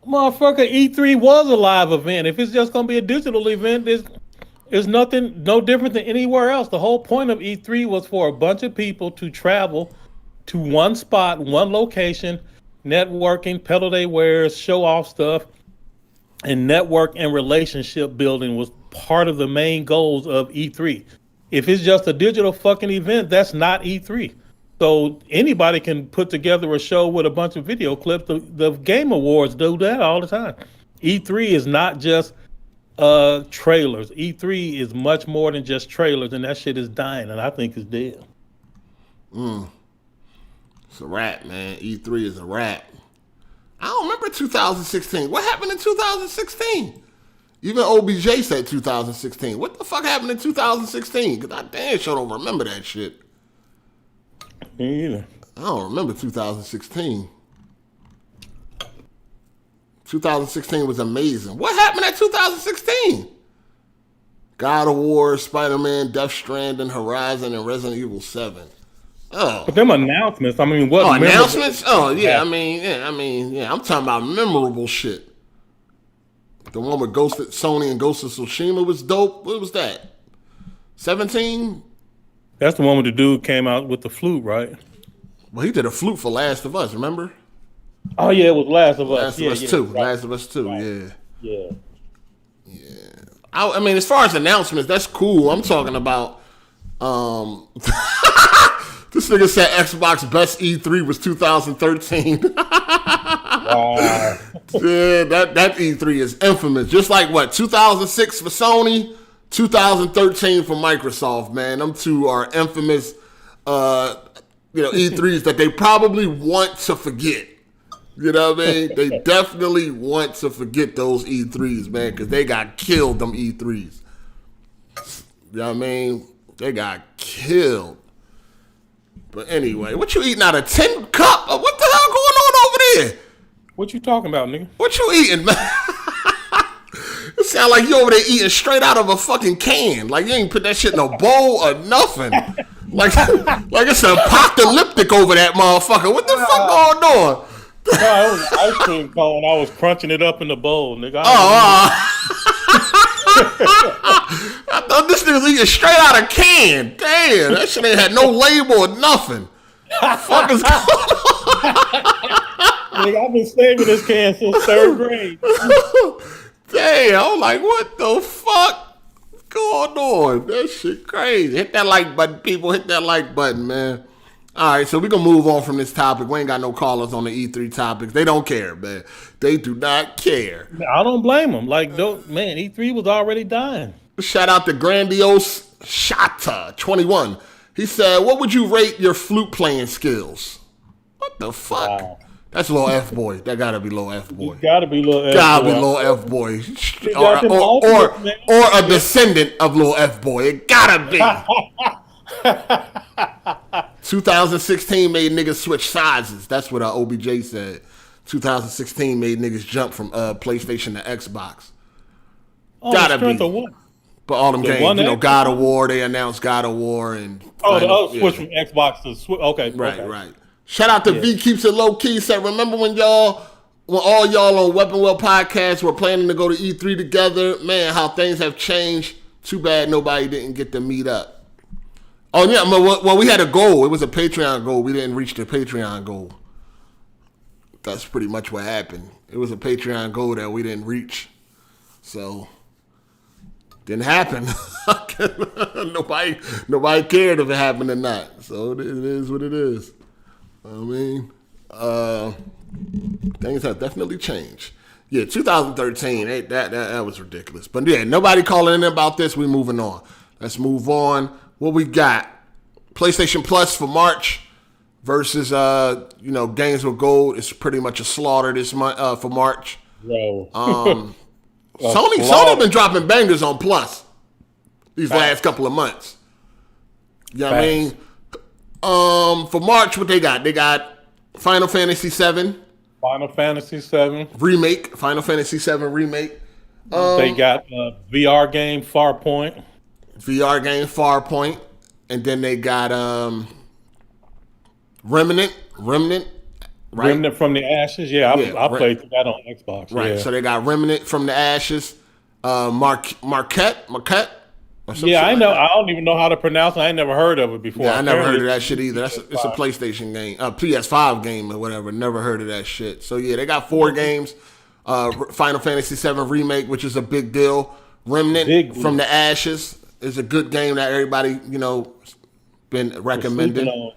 Motherfucker, E3 was a live event. If it's just going to be a digital event, there's nothing, no different than anywhere else. The whole point of E3 was for a bunch of people to travel to one spot, one location, networking, peddle their wares, show off stuff, and network and relationship building was part of the main goals of E3. If it's just a digital fucking event, that's not E3. So anybody can put together a show with a bunch of video clips. The Game Awards do that all the time. E3 is not just trailers. E3 is much more than just trailers, and that shit is dying, and I think it's dead. It's a wrap, man. E3 is a wrap. I don't remember 2016. What happened in 2016? Even OBJ said 2016. What the fuck happened in 2016? Because I damn sure don't remember that shit. Me either. I don't remember 2016. 2016 was amazing. What happened at 2016? God of War, Spider-Man, Death Stranding, Horizon, and Resident Evil 7. Oh. But them announcements, what? Oh, announcements? Oh, yeah. I'm talking about memorable shit. The one with Sony and Ghost of Tsushima was dope. What was that? 17? That's the one where the dude came out with the flute, right? Well, he did a flute for Last of Us, remember? Oh, yeah, it was Last of Us. Last of Us 2. Right. Last of Us 2, right. Yeah. I mean, as far as announcements, that's cool. I'm talking about... This nigga said Xbox best E3 was 2013. Wow. Yeah, that E3 is infamous. Just like 2006 for Sony, 2013 for Microsoft, man. Them two are infamous E3s that they probably want to forget. You know what I mean? They definitely want to forget those E3s, man, because they got killed, them E3s. You know what I mean? They got killed. But anyway, what you eating out of tin cup? What the hell going on over there? What you talking about, nigga? What you eating, man? It sound like you over there eating straight out of a fucking can. Like you ain't put that shit in a bowl or nothing. Like it's apocalyptic over that motherfucker. What the fuck going on? No, it was an ice cream cone. I was crunching it up in the bowl, nigga. I thought this nigga was eating straight out of can. Damn, that shit ain't had no label or nothing. What the fuck is going on? Nigga, I've been saving this can since 3rd grade. Damn, I'm like, what the fuck is going on? That shit crazy. Hit that like button, people. Hit that like button, man. All right, so we're going to move on from this topic. We ain't got no callers on the E3 topics. They don't care, man. They do not care. I don't blame them. Like, man, E3 was already dying. Shout out to Grandiose Shata 21. He said, what would you rate your flute playing skills? What the fuck? Wow. That's Lil F-Boy. That got to be Lil F-Boy. Got to be Lil F-Boy. Got to be Lil F-Boy. Or a descendant of Lil F-Boy. It got to be. 2016 made niggas switch sizes. That's what OBJ said. 2016 made niggas jump from PlayStation to Xbox. On the strength of what? But all them games, God of War, they announced God of War and the switch from Xbox to Switch. Okay, right. Shout out to V Keeps It Low Key. Said, remember when all y'all on Weapon Well podcast were planning to go to E3 together? Man, how things have changed. Too bad nobody didn't get to meet up. Oh yeah, well we had a goal. It was a Patreon goal. We didn't reach the Patreon goal. That's pretty much what happened. It was a Patreon goal that we didn't reach. So didn't happen. Nobody cared if it happened or not. So it is what it is. I mean, things have definitely changed. Yeah, 2013, that was ridiculous. But yeah, nobody calling in about this. We moving on. Let's move on. What we got? PlayStation Plus for March versus Games with Gold. It's pretty much a slaughter this month for March. Bro. Sony been dropping bangers on Plus these last couple of months. You know what I mean? For March, what they got? They got Final Fantasy VII. Final Fantasy VII. Remake. Final Fantasy VII Remake. They got VR game Farpoint. VR game Farpoint. And then they got Remnant. Right? Remnant from the Ashes. Yeah, I played that on Xbox. Right. Yeah. So they got Remnant from the Ashes. Marquette. Yeah, I know. I don't even know how to pronounce it. I ain't never heard of it before. Yeah, I never heard of that shit either. It's a PlayStation game, PS5 game or whatever. Never heard of that shit. So yeah, they got 4 games. Final Fantasy VII Remake, which is a big deal. Remnant from the Ashes is a good game that everybody been recommending.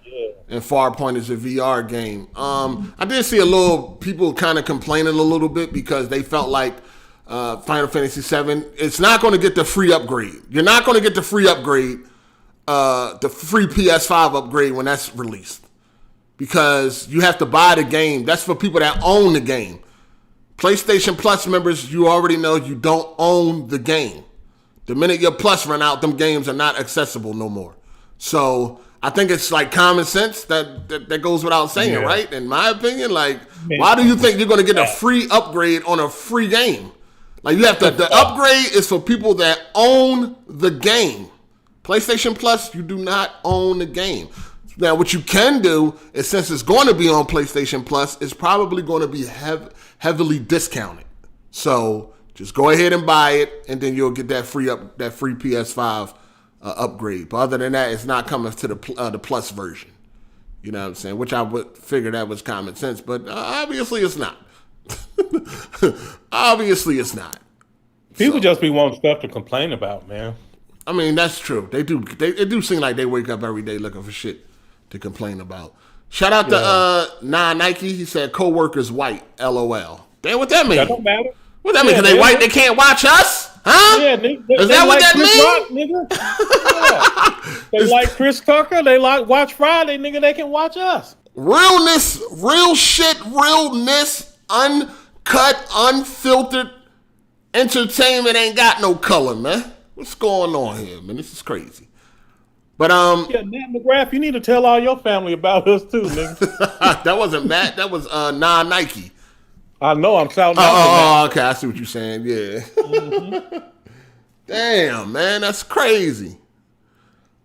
And Farpoint is a VR game. I did see a little people kind of complaining a little bit because they felt like Final Fantasy VII, it's not going to get the free upgrade. You're not going to get the free upgrade, the free PS5 upgrade when that's released. Because you have to buy the game. That's for people that own the game. PlayStation Plus members, you already know you don't own the game. The minute your Plus run out, them games are not accessible no more. So I think it's like common sense that goes without saying, right? In my opinion, why do you think you're going to get a free upgrade on a free game? Like, you have to, the upgrade is for people that own the game. PlayStation Plus, you do not own the game. Now, what you can do is, since it's going to be on PlayStation Plus, it's probably going to be heavily discounted. So just go ahead and buy it, and then you'll get that free PS5 upgrade. But other than that, it's not coming to the Plus version. You know what I'm saying? Which I would figure that was common sense, but obviously it's not. Obviously it's not. People just be wanting stuff to complain about, man. I mean, that's true. They do seem like they wake up every day looking for shit to complain about. Shout out to Nike. He said co-workers white, LOL. Damn, what that mean? That don't matter. What that mean? Because they white, they can't watch us? Huh? Yeah, is that what that means? Yeah. They like Chris Tucker. They like Watch Friday, nigga. They can watch us. Realness, real shit, realness, uncut, unfiltered entertainment ain't got no color, man. What's going on here, man? This is crazy. But yeah, Matt McGrath, you need to tell all your family about us too, nigga. That wasn't Matt. That was Nike. I know. I'm shouting out. Oh, okay. I see what you're saying. Yeah. Mm-hmm. Damn, man, that's crazy.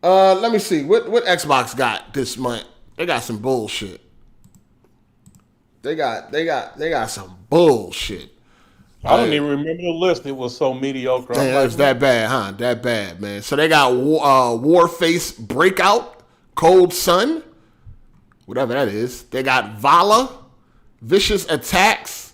Let me see what Xbox got this month. They got some bullshit. They got some bullshit. I don't even remember the list. It was so mediocre. Damn, it was that bad, huh? That bad, man. So they got Warface Breakout, Cold Sun, whatever that is. They got Vala, Vicious Attacks,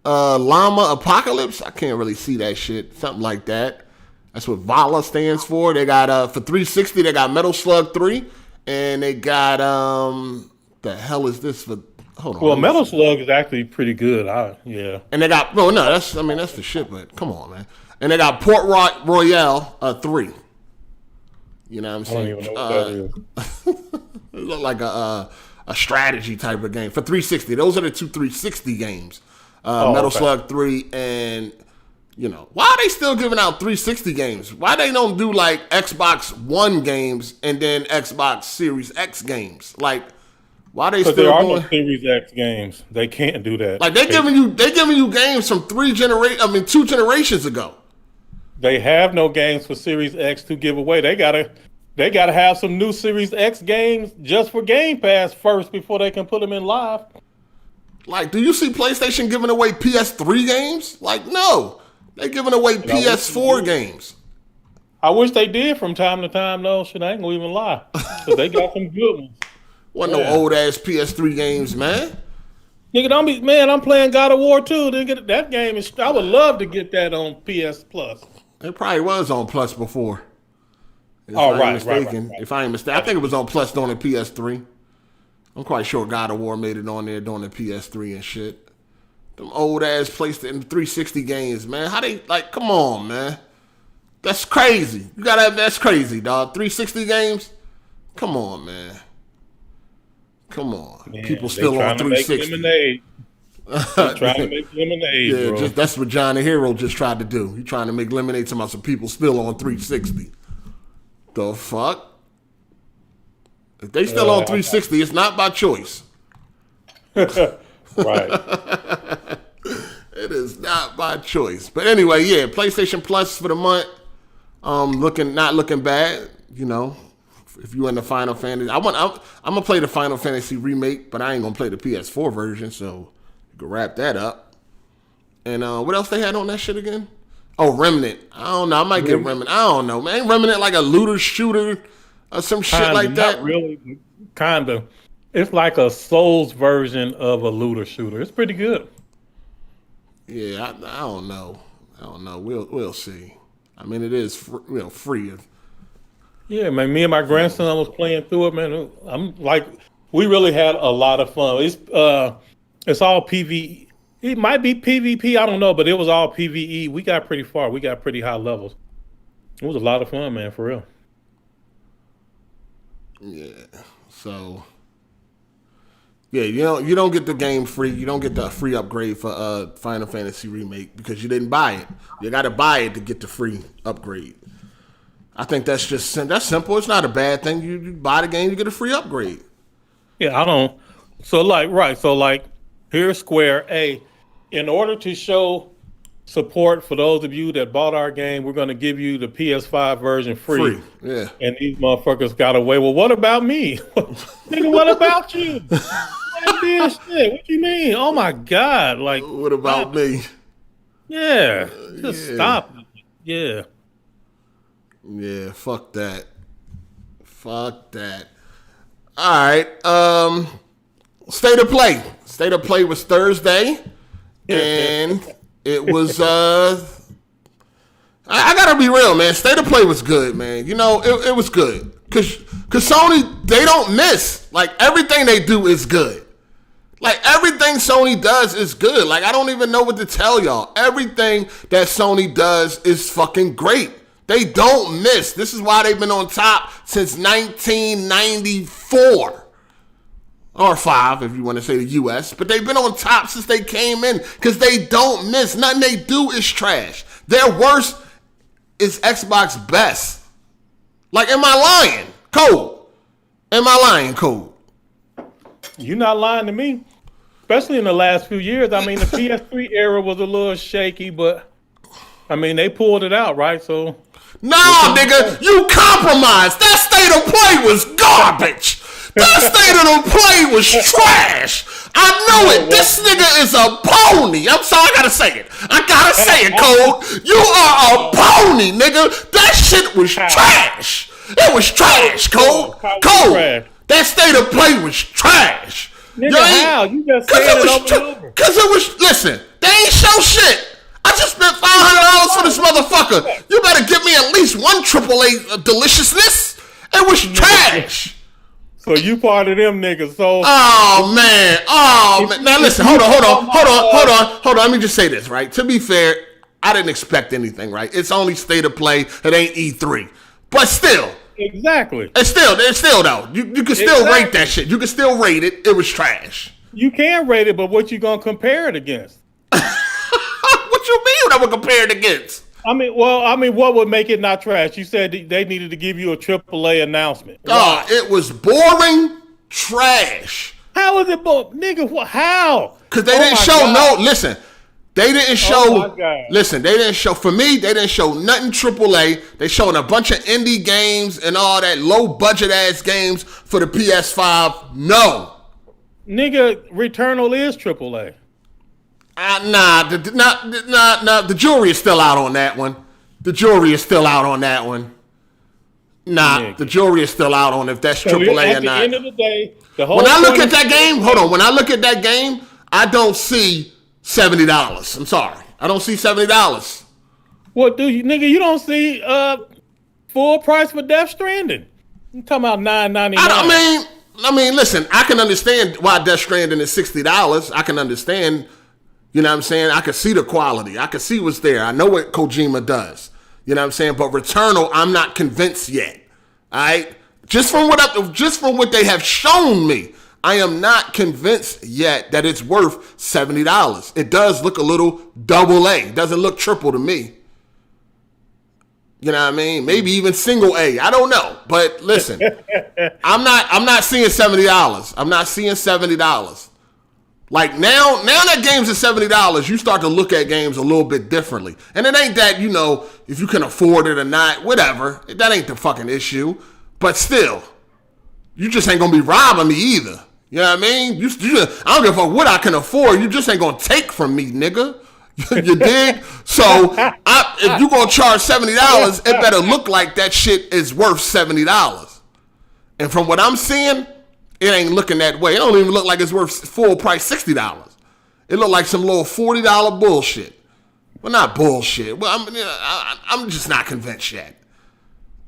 Llama Apocalypse. I can't really see that shit. Something like that. That's what Vala stands for. They got for 360. They got Metal Slug 3, and they got the hell is this for? Hold on. Well, Metal Slug is actually pretty good. Yeah. And they got that's the shit. But come on, man. And they got Port Royale 3. You know what I'm saying? I don't even know what that is. It looked like a strategy type of game for 360. Those are the two 360 games. Metal Slug 3 and why are they still giving out 360 games? Why they don't do like Xbox One games and then Xbox Series X games? Like, why they still there are doing no Series X games? They can't do that. Like, they giving you games from 2 generations ago. They have no games for Series X to give away. They gotta have some new Series X games just for Game Pass first before they can put them in live. Like, do you see PlayStation giving away PS3 games? Like, no. They're giving away PS4 games. I wish they did from time to time, though. Shit, I ain't gonna even lie. Because they got some good ones. Wasn't no old-ass PS3 games, man. Nigga, I'm playing God of War 2. That game is... I would love to get that on PS Plus. It probably was on Plus before. If I ain't mistaken. I think it was on Plus during the PS3. I'm quite sure God of War made it on there during the PS3 and shit. Them old-ass PlayStation 360 games, man. How they... Like, come on, man. That's crazy. That's crazy, dog. 360 games? Come on, man. Come on. Man, people still on 360. Trying to make lemonade, yeah, bro. that's what Johnny Hero just tried to do. He trying to make lemonade to some people still on 360. The fuck? If they still on 360, it's not by choice. Right. It is not by choice. But anyway, yeah, PlayStation Plus for the month. Not looking bad, you know. If you in the Final Fantasy, I'm gonna play the Final Fantasy remake, but I ain't gonna play the PS4 version, so you can wrap that up. And what else they had on that shit again? Oh, Remnant. I don't know. I might get Remnant. I don't know, man. Ain't Remnant like a looter shooter or some shit like that? Not really. Kinda. It's like a Souls version of a looter shooter. It's pretty good. Yeah, I don't know. We'll see. I mean, it is free. Yeah, man. Me and my grandson was playing through it, man. I'm like, we really had a lot of fun. It's all PvE. It might be PvP, I don't know, but it was all PvE. We got pretty far. We got pretty high levels. It was a lot of fun, man, for real. Yeah. So, yeah, you don't get the game free. You don't get the free upgrade for Final Fantasy Remake because you didn't buy it. You got to buy it to get the free upgrade. I think that's simple. It's not a bad thing. You buy the game, you get a free upgrade. Yeah, I don't. So here's Square. In order to show support for those of you that bought our game, we're going to give you the PS5 version free. Yeah. And these motherfuckers got away. Well, what about me? Nigga, what about you? Shit. What you mean? Oh my God! Like, what about me? Yeah, just stop. Yeah. Yeah, fuck that. All right. State of Play. State of Play was Thursday, and it was. I gotta be real, man. State of Play was good, man. You know, it was good because Sony, they don't miss. Like, everything they do is good. Like, everything Sony does is good. Like, I don't even know what to tell y'all. Everything that Sony does is fucking great. They don't miss. This is why they've been on top since 1994. Or 5, if you want to say the U.S. But they've been on top since they came in because they don't miss. Nothing they do is trash. Their worst is Xbox best. Like, am I lying? Code. Am I lying, Code? You're not lying to me. Especially in the last few years. I mean, the PS3 era was a little shaky, but, I mean, they pulled it out, right? So... Nah, nigga, you compromised. That State of Play was garbage. That State of the Play was trash. I know it. This nigga is a pony. I'm sorry, I gotta say it. Code. You are a pony, nigga. That shit was trash. It was trash, Code. Code. That State of Play was trash. Nigga, how? You just said it over. Because it was, listen, they ain't show shit. I just spent $500 for this motherfucker. You better give me at least one AAA deliciousness. It was trash. So you part of them niggas. So Oh man. Now listen, hold on. Let me just say this, right? To be fair, I didn't expect anything, right? It's only State of Play. It ain't E3. But still. Exactly. It's still though. You can still rate that shit. You can still rate it. It was trash. You can rate it, but what you gonna compare it against? What you mean that would compare it against? I mean, what would make it not trash? You said they needed to give you a AAA announcement. Wow. It was boring trash. How is it boring? Nigga, how? Because they didn't show God. Listen, They didn't show. Listen, they didn't show. For me, they didn't show nothing AAA. They showing a bunch of indie games and all that low budget ass games for the PS5. No, nigga, Returnal is AAA. Nah. The jury is still out on that one. The jury is still out on that one. Nah, nigga. The jury is still out on if that's AAA or not. At the end of the day, when I look at that game, hold on. When I look at that game, I don't see $70. I'm sorry, I don't see $70. What do you, nigga? You don't see full price for Death Stranding? You talking about $9.99? I mean, listen. I can understand why Death Stranding is $60. I can understand. You know what I'm saying? I can see the quality. I can see what's there. I know what Kojima does. You know what I'm saying? But Returnal, I'm not convinced yet. All right, just from what they have shown me. I am not convinced yet that it's worth $70. It does look a little AA. It doesn't look triple to me. You know what I mean? Maybe even single A. I don't know. But listen, I'm not seeing $70. I'm not seeing $70. Like now that games are $70, you start to look at games a little bit differently. And it ain't that, if you can afford it or not, whatever. That ain't the fucking issue. But still, you just ain't gonna be robbing me either. You know what I mean? You I don't give a fuck what I can afford. You just ain't gonna take from me, nigga. You dig? So if you gonna charge $70, it better look like that shit is worth $70. And from what I'm seeing, it ain't looking that way. It don't even look like it's worth full price $60. It look like some little $40 bullshit. Well, not bullshit. Well, I'm just not convinced yet.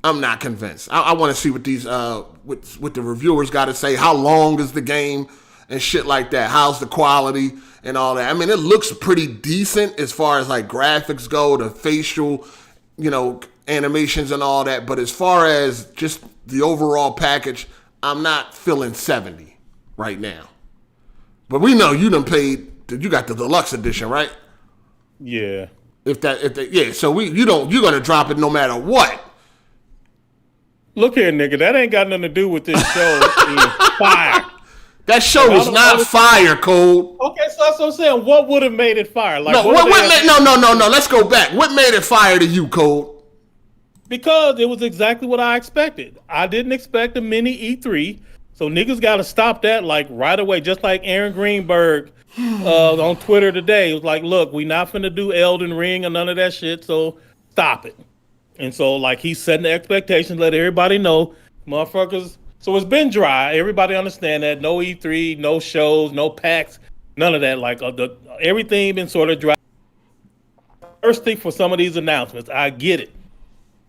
I'm not convinced. I want to see what these what the reviewers got to say. How long is the game and shit like that? How's the quality and all that? I mean, it looks pretty decent as far as like graphics go, the facial, animations and all that. But as far as just the overall package, I'm not feeling 70 right now. But we know you done paid. You got the deluxe edition, right? Yeah. So you're gonna drop it no matter what. Look here, nigga. That ain't got nothing to do with this show. Fire. That show was not fire, Cole. Okay, so that's what I'm saying. What would have made it fire? Like, no. Let's go back. What made it fire to you, Cole? Because it was exactly what I expected. I didn't expect a mini E3, so niggas got to stop that like right away. Just like Aaron Greenberg on Twitter today, it was like, "Look, we not finna do Elden Ring or none of that shit, so stop it." And so, like, he's setting the expectations, let everybody know, motherfuckers. So it's been dry. Everybody understand that. No E3, no shows, no packs, none of that. Like, everything been sort of dry. Thirsty for some of these announcements. I get it.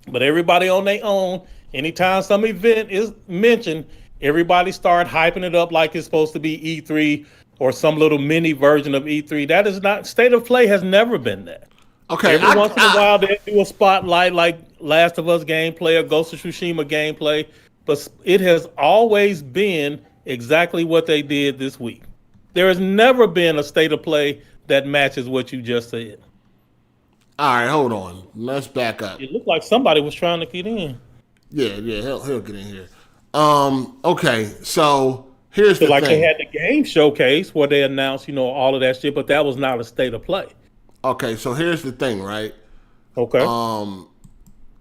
But everybody on their own, anytime some event is mentioned, everybody start hyping it up like it's supposed to be E3 or some little mini version of E3. That is not, State of Play has never been that. Okay. Every once in a while they do a spotlight like Last of Us gameplay or Ghost of Tsushima gameplay, but it has always been exactly what they did this week. There has never been a State of Play that matches what you just said. All right, hold on. Let's back up. It looked like somebody was trying to get in. Yeah, he'll get in here. Okay, so here's the thing. They had the game showcase where they announced, all of that shit, but that was not a State of Play. Okay, so here's the thing, right? Okay.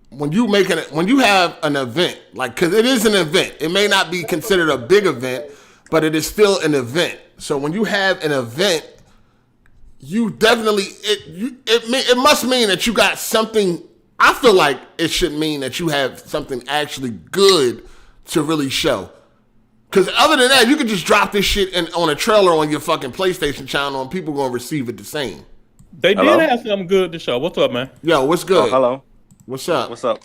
When you have an event, like, because it is an event, it may not be considered a big event, but it is still an event. So when you have an event, you definitely it must mean that you got something. I feel like it should mean that you have something actually good to really show. Because other than that, you could just drop this shit on a trailer on your fucking PlayStation channel and people gonna receive it the same. They did have something good to show. What's up, man? Yo, what's good? Oh, hello. What's up? What's up?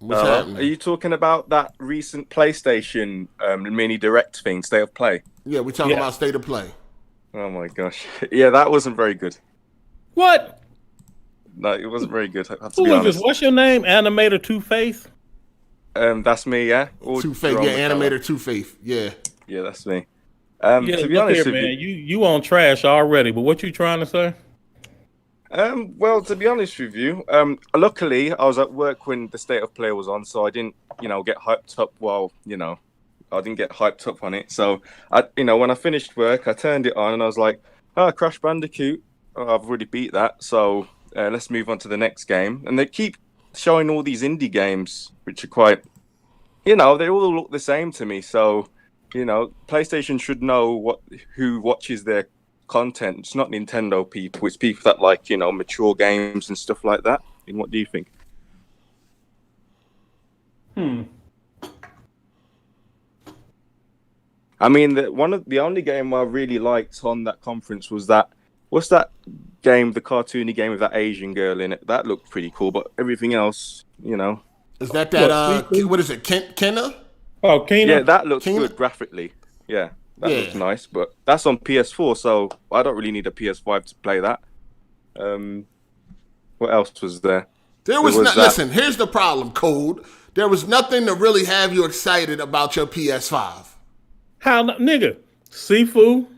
What's happening? Are you talking about that recent PlayStation mini direct thing, State of Play? Yeah, we're talking about State of Play. Oh my gosh. Yeah, that wasn't very good. What? No, it wasn't very good. I have to Who be is honest. this? What's your name? Animator Two-Face? That's me, yeah. Two-Face, yeah, Animator Two-Face, yeah. Yeah, that's me. To be honest with man, you on trash already, but what you trying to say? Well, to be honest with you, luckily I was at work when the State of Play was on, so I didn't, get hyped up I didn't get hyped up on it. So, when I finished work, I turned it on and I was like, Crash Bandicoot. I've already beat that. So let's move on to the next game. And they keep showing all these indie games, which are quite, they all look the same to me. So, PlayStation should know who watches their content. It's not Nintendo people. It's people that like, mature games and stuff like that. And what do you think? I mean, the only game I really liked on that conference was what's that game, the cartoony game with that Asian girl in it? That looked pretty cool, but everything else, Is that what is it, Kenna? Oh, Kenna? Yeah, that looks good graphically. Yeah, that looks nice, but that's on PS4, so I don't really need a PS5 to play that. What else was there? Listen, here's the problem, Code. There was nothing to really have you excited about your PS5. How, nigga? Sifu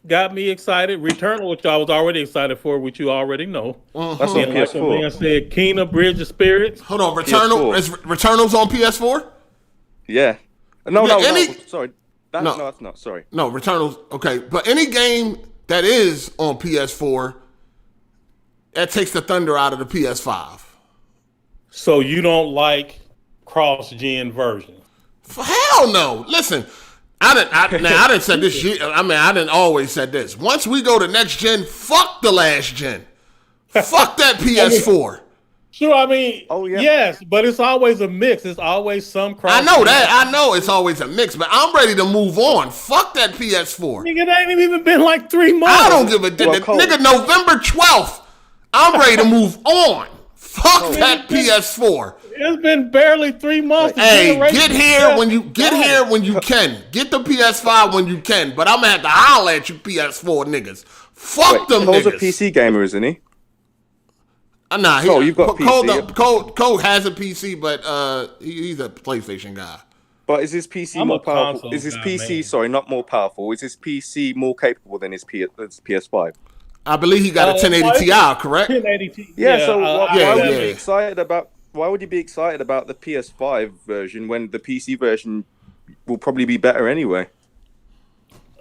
got me excited. Returnal, which I was already excited for, which you already know. That's on PS4. Like the man said, Kena, Bridge of Spirits. Hold on, Returnal's on PS4? Yeah. No, sorry. That's not. Sorry. No, Returnal's okay. But any game that is on PS4, that takes the thunder out of the PS5. So you don't like cross-gen versions? Hell no. Listen, I didn't say this shit. I mean, I didn't always said this. Once we go to next gen, fuck the last gen. Fuck that PS4. Sure, I mean, yes, but it's always a mix. It's always some cross. I know that. I know it's always a mix, but I'm ready to move on. Fuck that PS4. Nigga, it ain't even been like 3 months. I don't give a damn. Nigga, November 12th, I'm ready to move on. Fuck that PS4. It's been barely 3 months. Hey, get here when you can. Get the PS5 when you can. But I'm gonna have to holler at you PS4 niggas. Fuck them niggas. Cole's a PC gamer, isn't he? Nah, you've got PC. Cole has a PC, but he's a PlayStation guy. But is his PC more powerful? Is his PC, sorry, not more powerful? Is his PC more capable than his PS5? I believe he got a 1080 Ti, correct? 1080 Ti. Yeah. So why would you be excited about? Why would you be excited about the PS5 version when the PC version will probably be better anyway?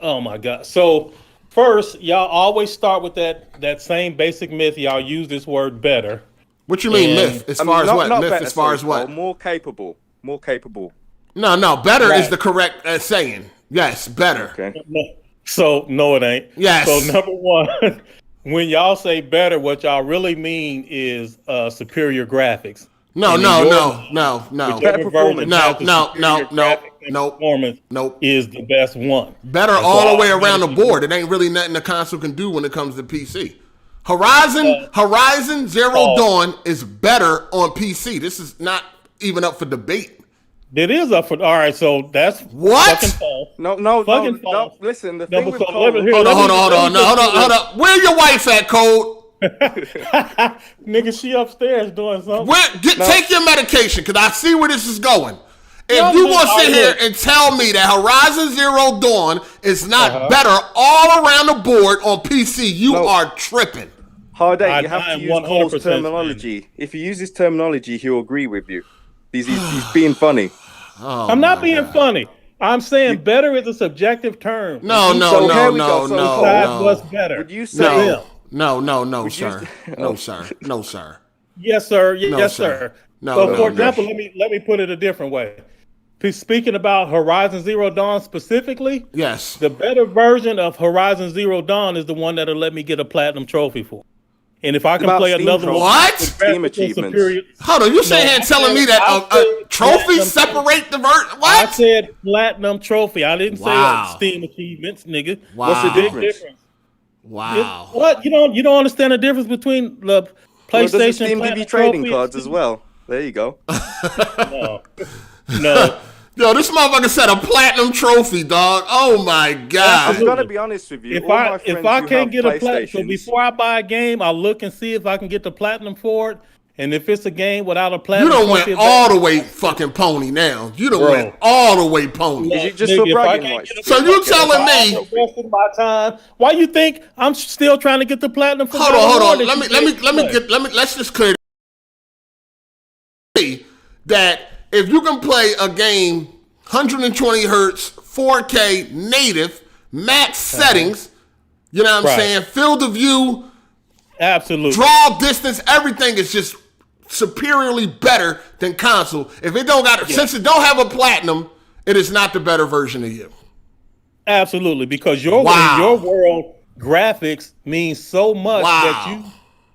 Oh my God! So first, y'all always start with that same basic myth. Y'all use this word "better." What you mean myth? As far as what? Myth as far as what? More capable. More capable. No. Better is the correct saying. Yes, better. Okay. So no, it ain't. Yes. So number one, when y'all say better, what y'all really mean is superior graphics. No. Better performance. No. Performance is the best one. Better all the way around the board. It ain't really nothing the console can do when it comes to PC. Horizon Zero Dawn is better on PC. This is not even up for debate. It is up for. All right, so that's what? Fucking false. No. False. Listen, the thing with Cole. Hold on. Where your wife at, Cole? Nigga, she upstairs doing something. Take your medication, because I see where this is going. If you want to sit here and tell me that Horizon Zero Dawn is not better all around the board on PC, you are tripping. Hard8, you have to use Cole's terminology. If you use his terminology, he'll agree with you. He's being funny. I'm not being funny. I'm saying better is a subjective term. No. What's better? Would you say No, sir. No, sir. No, sir. Yes, sir. Yes, sir. No, for example, let me put it a different way. Speaking about Horizon Zero Dawn specifically, yes, the better version of Horizon Zero Dawn is the one that'll let me get a platinum trophy for. And if I can play another one, what? Steam achievements. Hold on, you sitting here telling me that trophies separate the What? I said platinum trophy. I didn't say Steam achievements, nigga. Wow. What's the difference? Wow. What? You don't understand the difference between the PlayStation does Steam give you trading cards as well? There you go. No. Yo, this motherfucker said a platinum trophy, dog. Oh my God. I'm gonna be honest with you. If I can't get a platinum, so before I buy a game, I'll look and see if I can get the platinum for it. And if it's a game without a platinum, you done went all the way fucking pony now. You done went all the way pony. Is it just for bragging rights? So you telling me? The rest of my time. Why you think I'm still trying to get the platinum? For hold on. Let's just clear that if you can play a game 120 hertz, 4K native, max settings, you know what I'm saying? Field of view, Absolutely. Draw distance, everything is just superiorly better than console. If it don't got, since it don't have a platinum, it is not the better version of you. Absolutely, because in your world, graphics means so much that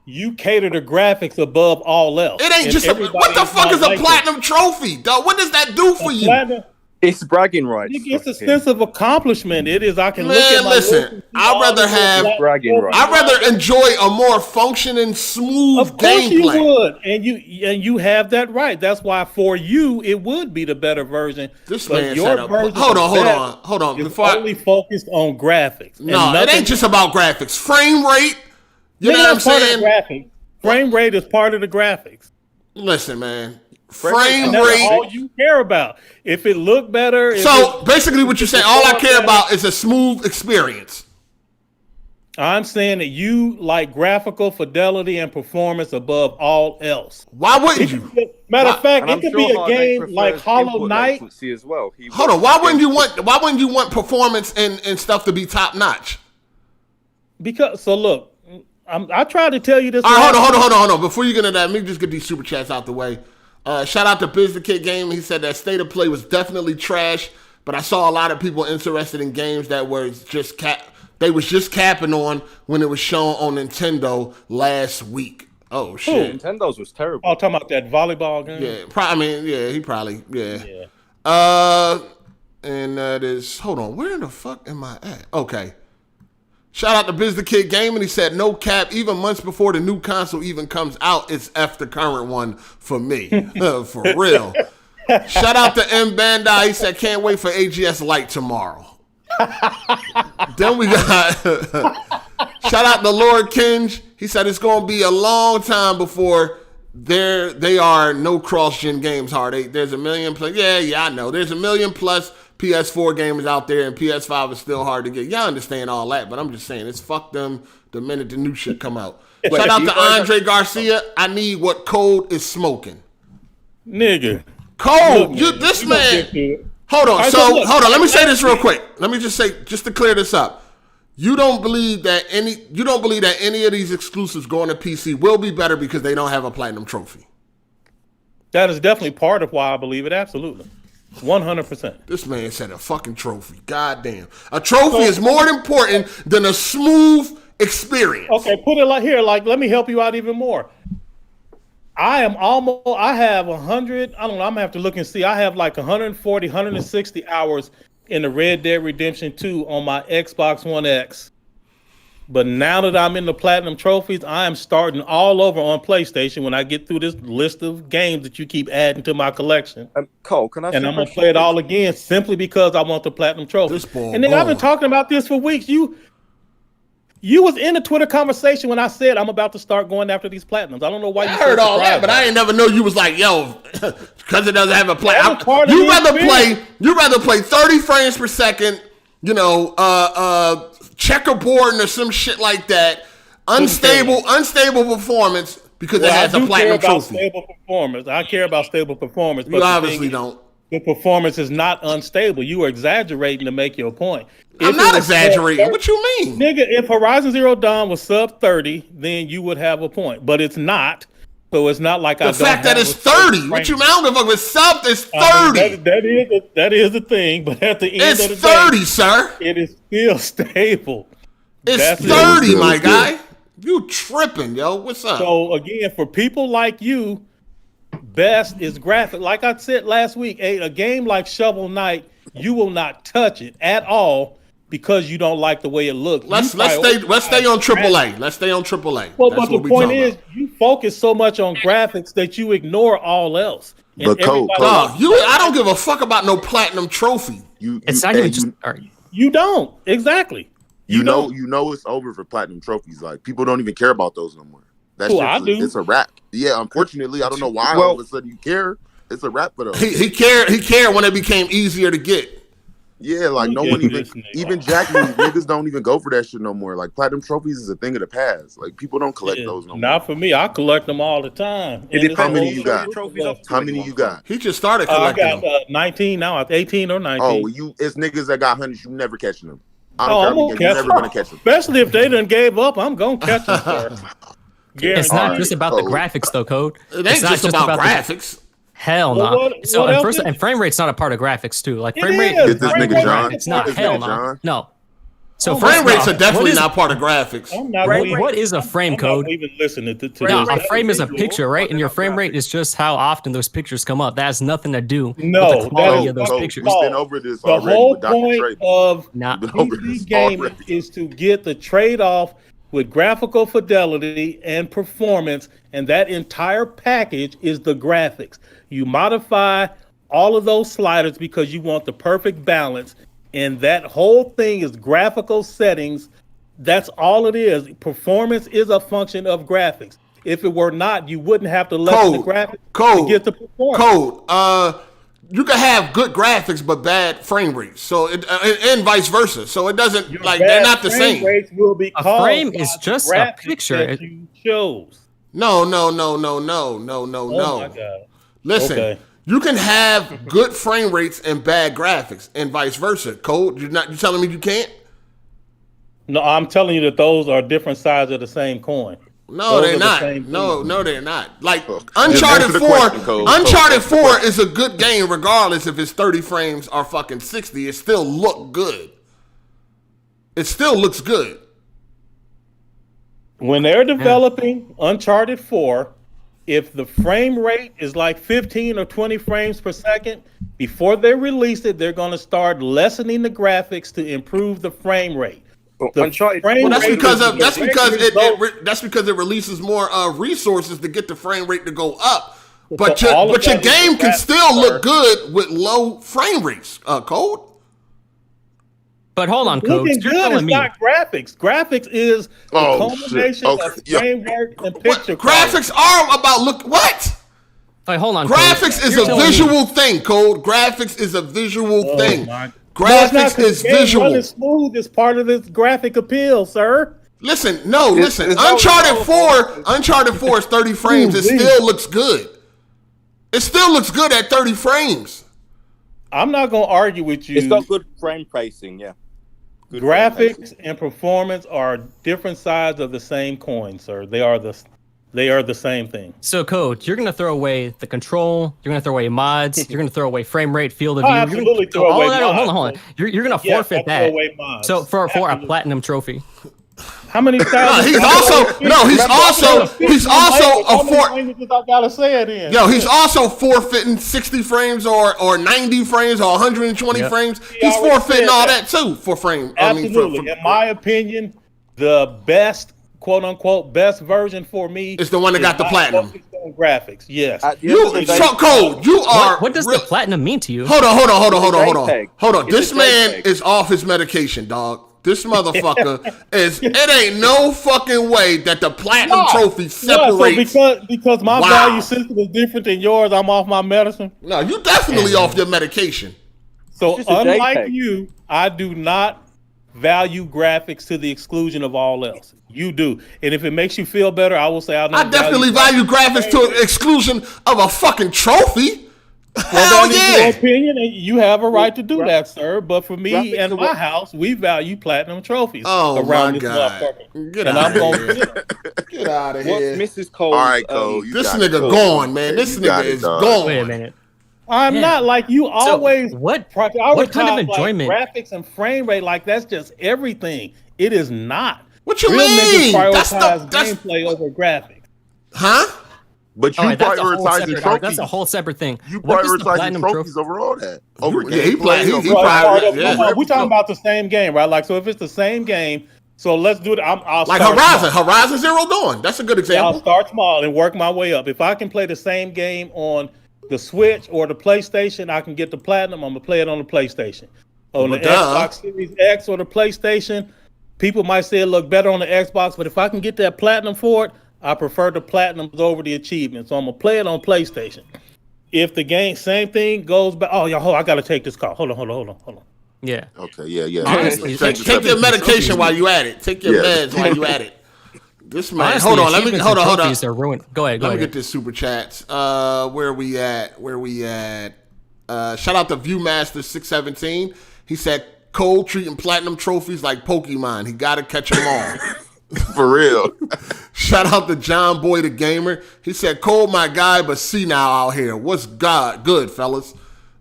you cater to graphics above all else. It ain't just what the fuck is a platinum trophy, dogg? What does that do for you? It's bragging rights. It's a sense of accomplishment. It is. I can look at my listen. I'd rather enjoy a more functioning, smooth gameplay. Of course you would, and you have that right. That's why for you it would be the better version. This man said, hold on. It's only focused on graphics. No, it ain't just about graphics. Frame rate. You know what I'm saying? Frame rate is part of the graphics. Listen, man. Frame rate. All you care about. If it look better. So basically, what you're saying, all I care about is a smooth experience. I'm saying that you like graphical fidelity and performance above all else. Why wouldn't you? Matter of fact, it could be a game like Hollow Knight. As well. Hold on. Why wouldn't you want performance and stuff to be top notch? Because look. I tried to tell you this. Hold on. Before you get into that, let me just get these super chats out the way. Shout out to Biz the Kid Game. He said that State of Play was definitely trash, but I saw a lot of people interested in games that were just they was just capping on when it was shown on Nintendo last week. Oh shit! Nintendo's was terrible. Oh, talking about that volleyball game. Yeah, he probably. And that is. Hold on, where in the fuck am I at? Okay. Shout out to Biz the Kid Game, and he said, no cap, even months before the new console even comes out, it's F the current one for me. For real. Shout out to M Bandai, he said, can't wait for AGS Lite tomorrow. Then we got, shout out to Lord Kinge, he said, it's going to be a long time before they are no cross-gen games, Hard 8. There's a million plus, yeah, I know. There's a million plus PS4 gamers out there, and PS5 is still hard to get. Y'all understand all that, but I'm just saying, it's fuck them the minute the new shit come out. Shout out to Andre Garcia. I need what Code is smoking. Nigga. Code, this man. Hold on. Hold on. Let me say this real quick. Let me just say, just to clear this up. You don't believe that any of these exclusives going to PC will be better because they don't have a platinum trophy. That is definitely part of why I believe it. Absolutely. 100%. This man said a fucking trophy. God damn. A trophy is more important than a smooth experience. Okay, put it like here. Like, let me help you out even more. I have 100, I don't know, I'm going to have to look and see. I have like 140, 160 hours in the Red Dead Redemption 2 on my Xbox One X. But now that I'm in the platinum trophies, I am starting all over on PlayStation when I get through this list of games that you keep adding to my collection. Cole, can I? And I'm gonna play it all again simply because I want the platinum trophy. And then I've been talking about this for weeks. You was in a Twitter conversation when I said I'm about to start going after these platinums. I don't know why you heard all that, but I ain't never know you was like, yo, because it doesn't have a platinum. You rather play 30 frames per second, checkerboard or some shit like that. Unstable performance because it has a platinum trophy. Stable performance. I care about stable performance. But you obviously don't. The performance is not unstable. You are exaggerating to make your point. I'm not exaggerating. What you mean? Nigga, if Horizon Zero Dawn was sub 30, then you would have a point. But it's not. So it's not like the fact that it's 30. What you mean? I don't give a fuck. It's sub. It's 30. That is the thing. But at the end of the day, it's 30, sir. It is still stable. It's 30, my guy. You tripping, yo. What's up? So again, for people like you, best is graphic. Like I said last week, a game like Shovel Knight, you will not touch it at all because you don't like the way it looks. Let's stay on AAA. Let's stay on AAA. Well, but the point is, you focus so much on graphics that you ignore all else. But Cole, I don't give a fuck about no platinum trophy. It's not even just. You don't exactly. You know it's over for platinum trophies. Like people don't even care about those no more. I do. It's a wrap. Yeah, unfortunately, I don't know why all of a sudden you care. It's a wrap for those. He cared when it became easier to get. Yeah, like no one even Jack niggas don't even go for that shit no more. Like platinum trophies is a thing of the past. Like people don't collect those no more. Not for me. I collect them all the time. How many you got? How many you got? He just started collecting. I got 19 now. 18 or 19. Oh, it's niggas that got hundreds. You never catching them. I'm gonna catch them. Never gonna catch them. Especially if they done gave up, I'm gonna catch them. Sir. It's not just about the graphics, though, Code. It ain't just about graphics. Hell no. So and frame rate's not a part of graphics too. Like frame rate, Get this nigga John. it's not. Hell no. No. So frame rates are definitely not part of graphics. What is a frame, Code? Even listening to a frame is a picture, right? And your frame rate is just how often those pictures come up. That has nothing to do with the quality of those pictures. We've been over this already. The whole point of PC gaming is to get the trade-off with graphical fidelity and performance, and that entire package is the graphics. You modify all of those sliders because you want the perfect balance. And that whole thing is graphical settings. That's all it is. Performance is a function of graphics. If it were not, you wouldn't have to lessen the graphics to get the performance. You can have good graphics but bad frame rates. So and vice versa. So it doesn't they're not the same. A frame is just a picture. You chose. No. Oh my God. Listen. Okay. You can have good frame rates and bad graphics, and vice versa. Code, you telling me you can't? No, I'm telling you that those are different sides of the same coin. No, they're not. No, they're not. Like Uncharted 4 is a good game regardless if it's 30 frames or fucking 60. It still look good. It still looks good. When they're developing Uncharted 4, if the frame rate is like 15 or 20 frames per second, before they release it, they're going to start lessening the graphics to improve the frame rate. That's because it releases more resources to get the frame rate to go up. But your game can still look good with low frame rates. Code. But hold on, Code. Looking good is not graphics. Graphics is the culmination of framework and picture. Graphics are about what? Wait, hold on. Graphics is a visual thing, Code. Graphics is a visual thing. Graphics is visual. Running smooth is part of this graphic appeal, sir. Listen. Uncharted 4 is 30 frames. It still looks good. It still looks good at 30 frames. I'm not going to argue with you. It's got good frame pacing, yeah. Good graphics and performance are different sides of the same coin, sir. They are the same thing. So, Code, you're going to throw away the control. You're going to throw away mods. You're going to throw away frame rate, field of view. Absolutely throw away mods. Hold on. You're going to forfeit that. So for a platinum trophy. How many times? He's also forfeiting 60 frames or 90 frames or 120 frames. He's forfeiting all that too for frame. Absolutely. In my opinion, the best, quote unquote, best version for me is the one that got the platinum. Graphics, yes. Code, you are. What does the platinum mean to you? Hold on. This man is off his medication, dog. This motherfucker it ain't no fucking way that the platinum trophy separates. So because my value system is different than yours, I'm off my medicine. No, you definitely off your medication. So unlike you, I do not value graphics to the exclusion of all else. You do. And if it makes you feel better, I will say I definitely value graphics to the exclusion of a fucking trophy. Well, that is your opinion, and you have a right to do that, sir. But for me and my house, we value platinum trophies around this motherfucker. Get out of here. Mrs. Cole. All right, Cole. This nigga gone, man. This nigga is gone. Wait a minute. I'm not like you always. So what kind of enjoyment? Graphics and frame rate, like that's just everything. It is not. What you Real mean? Niggas prioritize gameplay over graphics. Huh? But you prioritize the trophies. That's a whole separate thing. You prioritize the trophies over all that. We talking about the same game, right? Like, so if it's the same game, so let's do it. I'll like Horizon Zero Dawn. That's a good example. I'll start small and work my way up. If I can play the same game on the Switch or the PlayStation, I can get the platinum. I'm gonna play it on the PlayStation. On the Xbox Series X or the PlayStation, people might say it look better on the Xbox, but if I can get that platinum for it, I prefer the platinums over the achievements. So I'm gonna play it on PlayStation. If the game, same thing goes back. Oh, I gotta take this call. Hold on. Yeah. Okay. Yeah. Honestly, take your medication while you at it. Take your meds while you at it. This man. Honestly, hold on. Let me Go ahead. Let me get this super chats. Where we at? Shout out to Viewmaster617. He said Cole treating platinum trophies like Pokemon. He gotta catch them all. For real. Shout out to John Boy the Gamer. He said, Cole, my guy, but see now out here. What's good, fellas?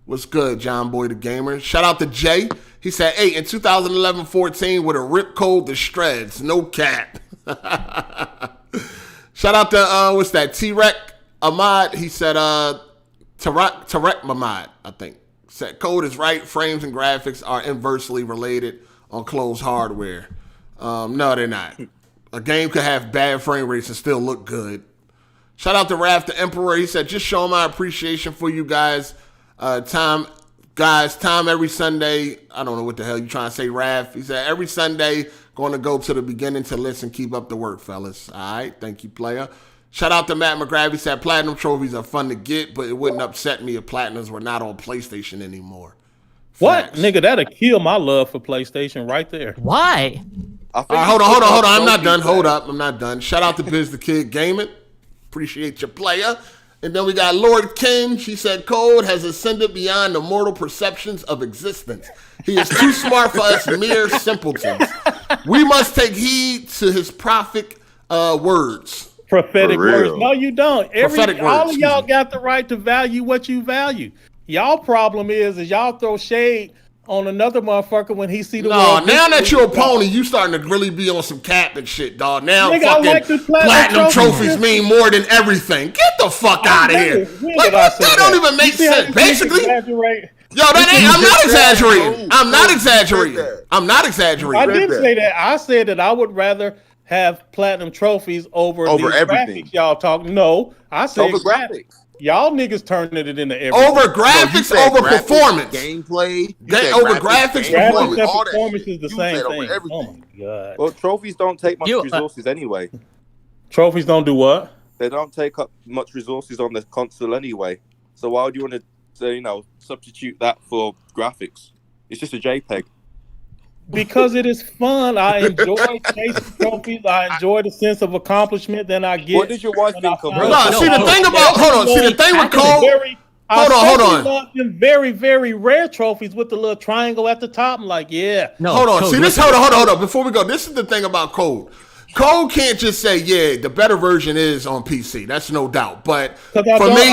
What's good, John Boy the Gamer? Shout out to Jay. He said, hey, in 2011-14 with a rip code to shreds. No cap. Shout out to, what's that, T-Rec Ahmad. He said, Tarek Mahmad, I think. Said, code is right. Frames and graphics are inversely related on closed hardware. No, they're not. A game could have bad frame rates and still look good. Shout out to Raph the Emperor. He said, just showing my appreciation for you guys. Time every Sunday. I don't know what the hell you trying to say, Raph. He said, every Sunday, going to go to the beginning to listen. Keep up the work, fellas. All right. Thank you, player. Shout out to Matt McGrath. He said, platinum trophies are fun to get, but it wouldn't upset me if platinums were not on PlayStation anymore. What? Nigga, that'll kill my love for PlayStation right there. Why? All right, hold on. I'm not done. Hold up. I'm not done. Shout out to Biz the Kid Gaming. Appreciate your player. And then we got Lord King. She said, Code has ascended beyond the mortal perceptions of existence. He is too smart for us mere simpletons. We must take heed to his prophetic words. Prophetic words. No, you don't. All of y'all me. got the right to value what you value. Y'all problem is y'all throw shade on another motherfucker when he see the world. Now that you're a pony, you starting to really be on some cap and shit, dog. Now nigga, fucking platinum trophies mean more than everything. Get the fuck out of here. Like, that don't even make sense. Basically, yo, I'm not exaggerating. I'm not exaggerating. I didn't say that. I said that I would rather have platinum trophies over everything. Graphics y'all talk. No, I said over graphics. Y'all niggas turning it into everything. Over graphics, over performance. Gameplay. Over graphics, performance. And performance is the same thing. Oh my God. Well, trophies don't take much resources anyway. Trophies don't do what? They don't take up much resources on the console anyway. So why would you want to, substitute that for graphics? It's just a JPEG. Because it is fun. I enjoy chasing trophies. I enjoy the sense of accomplishment that I get. What did your wife think of it? The thing with Cole. Hold on. Very, very rare trophies with the little triangle at the top. I'm like, yeah. No, hold on. Hold on. Before we go, this is the thing about Code. Code can't just say, yeah, the better version is on PC. That's no doubt. But for me,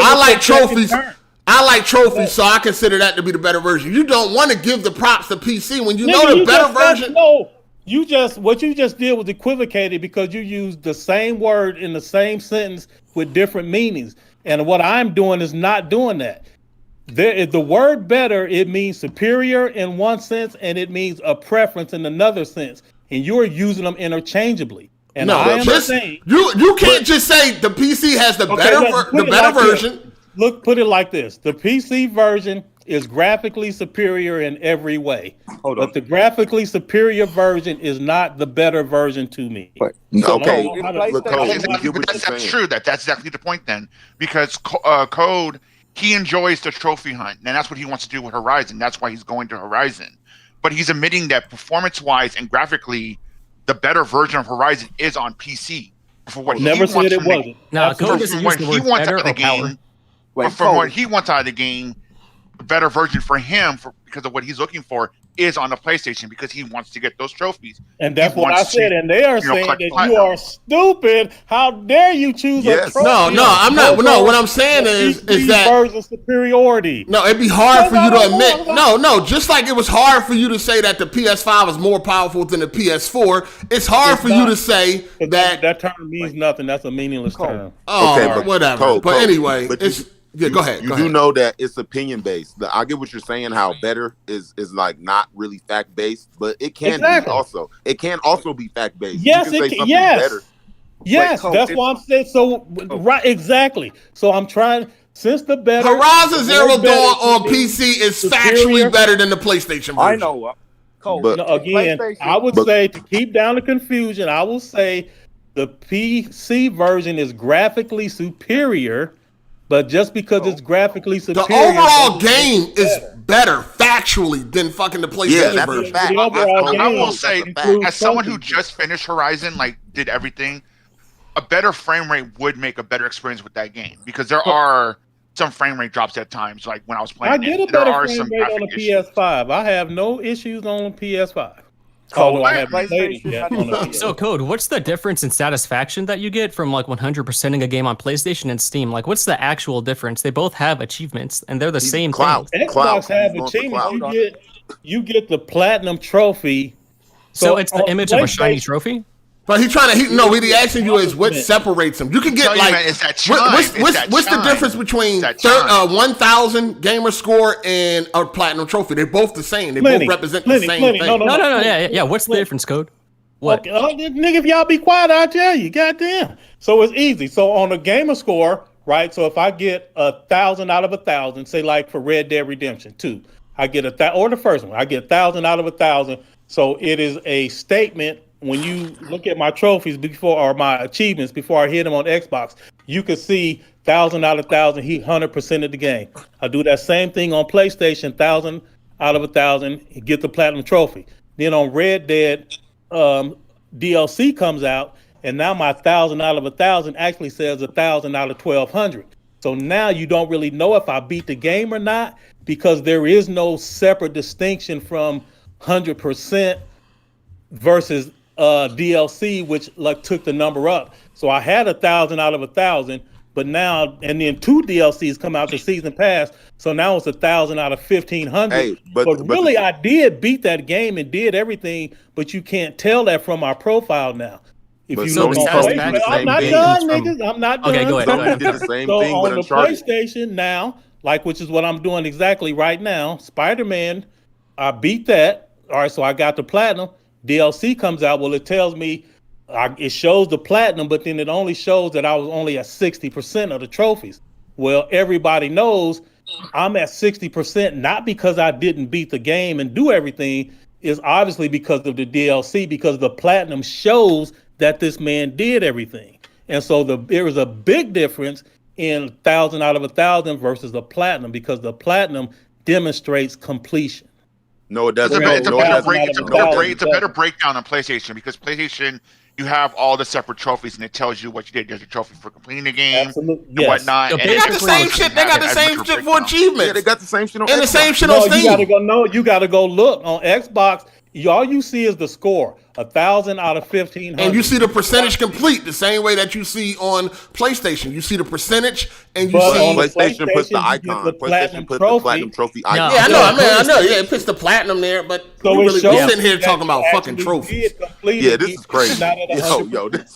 I like trophies. I like trophies, so I consider that to be the better version. You don't want to give the props to PC when you know the better version. No, what you just did was equivocated because you used the same word in the same sentence with different meanings. And what I'm doing is not doing that. The word better, it means superior in one sense, and it means a preference in another sense. And you're using them interchangeably. And you can't just say the PC has the better version. Look, put it like this. The PC version is graphically superior in every way. But the graphically superior version is not the better version to me. Okay. That's true. That's exactly the point then. Because Code, he enjoys the trophy hunt. And that's what he wants to do with Horizon. That's why he's going to Horizon. But he's admitting that performance-wise and graphically, the better version of Horizon is on PC. For what never said it wasn't. No, Code doesn't use the word better or power. But from what he wants out of the game, the better version for him, because of what he's looking for, is on the PlayStation because he wants to get those trophies. And that's what I said. And they are saying that you are stupid. How dare you choose a trophy? No, I'm not. No, what I'm saying is that version superiority. No, it'd be hard for you to admit. No. Just like it was hard for you to say that the PS5 is more powerful than the PS4, it's hard for you to say that term means nothing. That's a meaningless term. Oh, whatever. But anyway, yeah, go ahead. You do know that it's opinion based. I get what you're saying. How better is like not really fact based, but it can be also. It can also be fact based. Yes, it can. Yes, that's why I'm saying. So right, exactly. So I'm trying. Since the better Horizon Zero Dawn on PC is factually better than the PlayStation version. I know. I would say to keep down the confusion, I will say the PC version is graphically superior. But just because it's graphically superior, the overall game is better factually than fucking the PlayStation version. Fact. I will say, as someone who just finished Horizon, did everything, a better frame rate would make a better experience with that game because there are some frame rate drops at times. Like when I was playing, I get a better frame rate on the PS5. I have no issues on the PS5. Although I haven't played it yet. So, Code, what's the difference in satisfaction that you get from like 100%ing a game on PlayStation and Steam? Like, what's the actual difference? They both have achievements, and they're the same thing. Xbox have achievements. You get the platinum trophy. So it's the image of a shiny trophy? But he's trying to. He asking you is what separates them. You can get what's the difference between 1,000 gamer score and a platinum trophy? They're both the same. They both represent the same thing. No. Yeah. What's the difference, Code? What? Okay, nigga, if y'all be quiet, I'll tell you. Goddamn. So it's easy. So on a gamer score, right? So if I get 1,000 out of 1,000, say like for Red Dead Redemption 2, I get or the first one, I get 1,000 out of 1,000. So it is a statement. When you look at my trophies or my achievements before I hit them on Xbox, you can see 1,000 out of 1,000. He 100% of the game. I do that same thing on PlayStation. 1,000 out of 1,000, get the platinum trophy. Then on Red Dead, DLC comes out, and now my 1,000 out of 1,000 actually says 1,000 out of 1,200. So now you don't really know if I beat the game or not, because there is no separate distinction from 100% versus DLC, which like took the number up. So I had 1,000 out of 1,000, but now, and then 2 DLCs come out the season pass, so now it's 1,000 out of 1,500. Hey, but really, I did beat that game and did everything, but you can't tell that from our profile now. If you look on PlayStation, I'm not done, niggas. I'm not done. Okay, go ahead. Did the same so thing on with the PlayStation now, like which is what I'm doing exactly right now. Spider-Man, I beat that. All right, so I got the platinum. DLC comes out. Well, it tells me it shows the platinum, but then it only shows that I was only at 60% of the trophies. Well, everybody knows I'm at 60%, not because I didn't beat the game and do everything. It's obviously because of the DLC, because the platinum shows that this man did everything. And so there is a big difference in 1,000 out of 1,000 versus the platinum, because the platinum demonstrates completion. No, it doesn't. It's a better breakdown on PlayStation, because PlayStation, you have all the separate trophies, and it tells you what you did. There's a trophy for completing the game and whatnot. So they got the same shit. They got the same shit for achievements. Yeah, they got the same shit on Xbox. And the same shit on Steam. You gotta go look on Xbox. All you see is the score, 1,000 out of 1,500. And you see the percentage complete the same way that you see on PlayStation. You see the percentage, and you see PlayStation puts the icon. PlayStation puts the platinum trophy icon. Yeah, I know. Yeah, it puts the platinum there, but we're sitting here talking about fucking trophies. Yeah, this is crazy.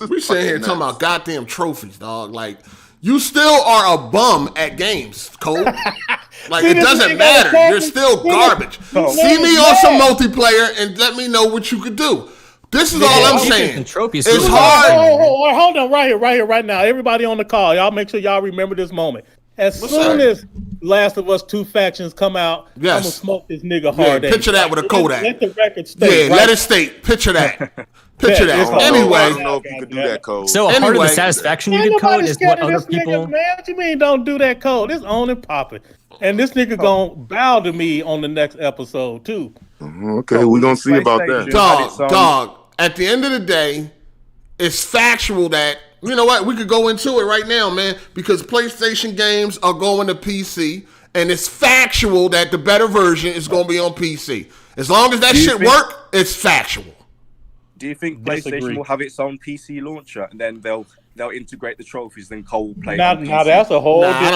We sitting here talking about goddamn trophies, dog. Like, you still are a bum at games, Cole. Like, it doesn't matter. You're still garbage. See me on some multiplayer and let me know what you could do. This is all I'm saying. It's hard. Hold on, right now. Everybody on the call, y'all make sure y'all remember this moment. As soon as Last of Us 2 factions come out, I'm gonna smoke this nigga hard. Picture that with a Kodak. Let the record state. Yeah, let it state. Picture that. Picture that. Anyway, I don't know if you could do that, Code. So a part of the satisfaction you get, Code, is what other people. Nigga, man, what you mean don't do that, Code? It's on and popping. And this nigga gonna bow to me on the next episode too. Okay, we're gonna see about that. Dog. At the end of the day, it's factual that, you know what, we could go into it right now, man, because PlayStation games are going to PC, and it's factual that the better version is going to be on PC. As long as that shit work, it's factual. Do you think PlayStation will have its own PC launcher, and then they'll integrate the trophies, then Cole will play? Now that's a whole. I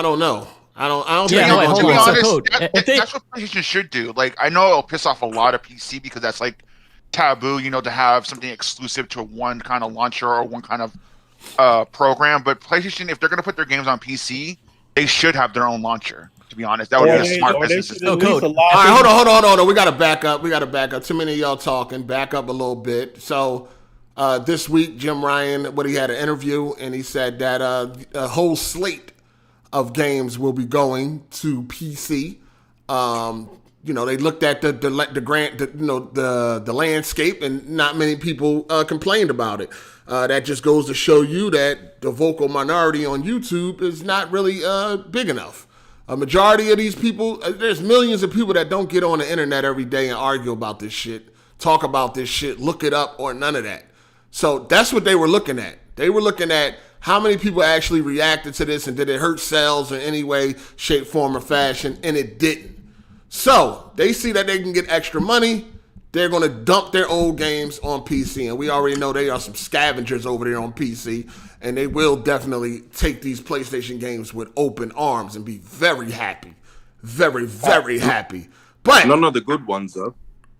don't know. I don't think to be honest, that's what PlayStation should do. Like, I know it'll piss off a lot of PC, because that's like taboo, to have something exclusive to one kind of launcher or one kind of program. But PlayStation, if they're going to put their games on PC, they should have their own launcher. To be honest, that would be a smart business system. All right, hold on. We got to back up. Too many of y'all talking. Back up a little bit. So this week, Jim Ryan, he had an interview, and he said that a whole slate of games will be going to PC. They looked at the landscape, and not many people complained about it. That just goes to show you that the vocal minority on YouTube is not really big enough. A majority of these people, there's millions of people that don't get on the internet every day and argue about this shit, talk about this shit, look it up, or none of that. So that's what they were looking at. They were looking at how many people actually reacted to this, and did it hurt sales in any way, shape, form, or fashion, and it didn't. So they see that they can get extra money. they're going to dump their old games on PC. And we already know they are some scavengers over there on PC. And they will definitely take these PlayStation games with open arms and be very happy. Very, very happy. But none of the good ones, though.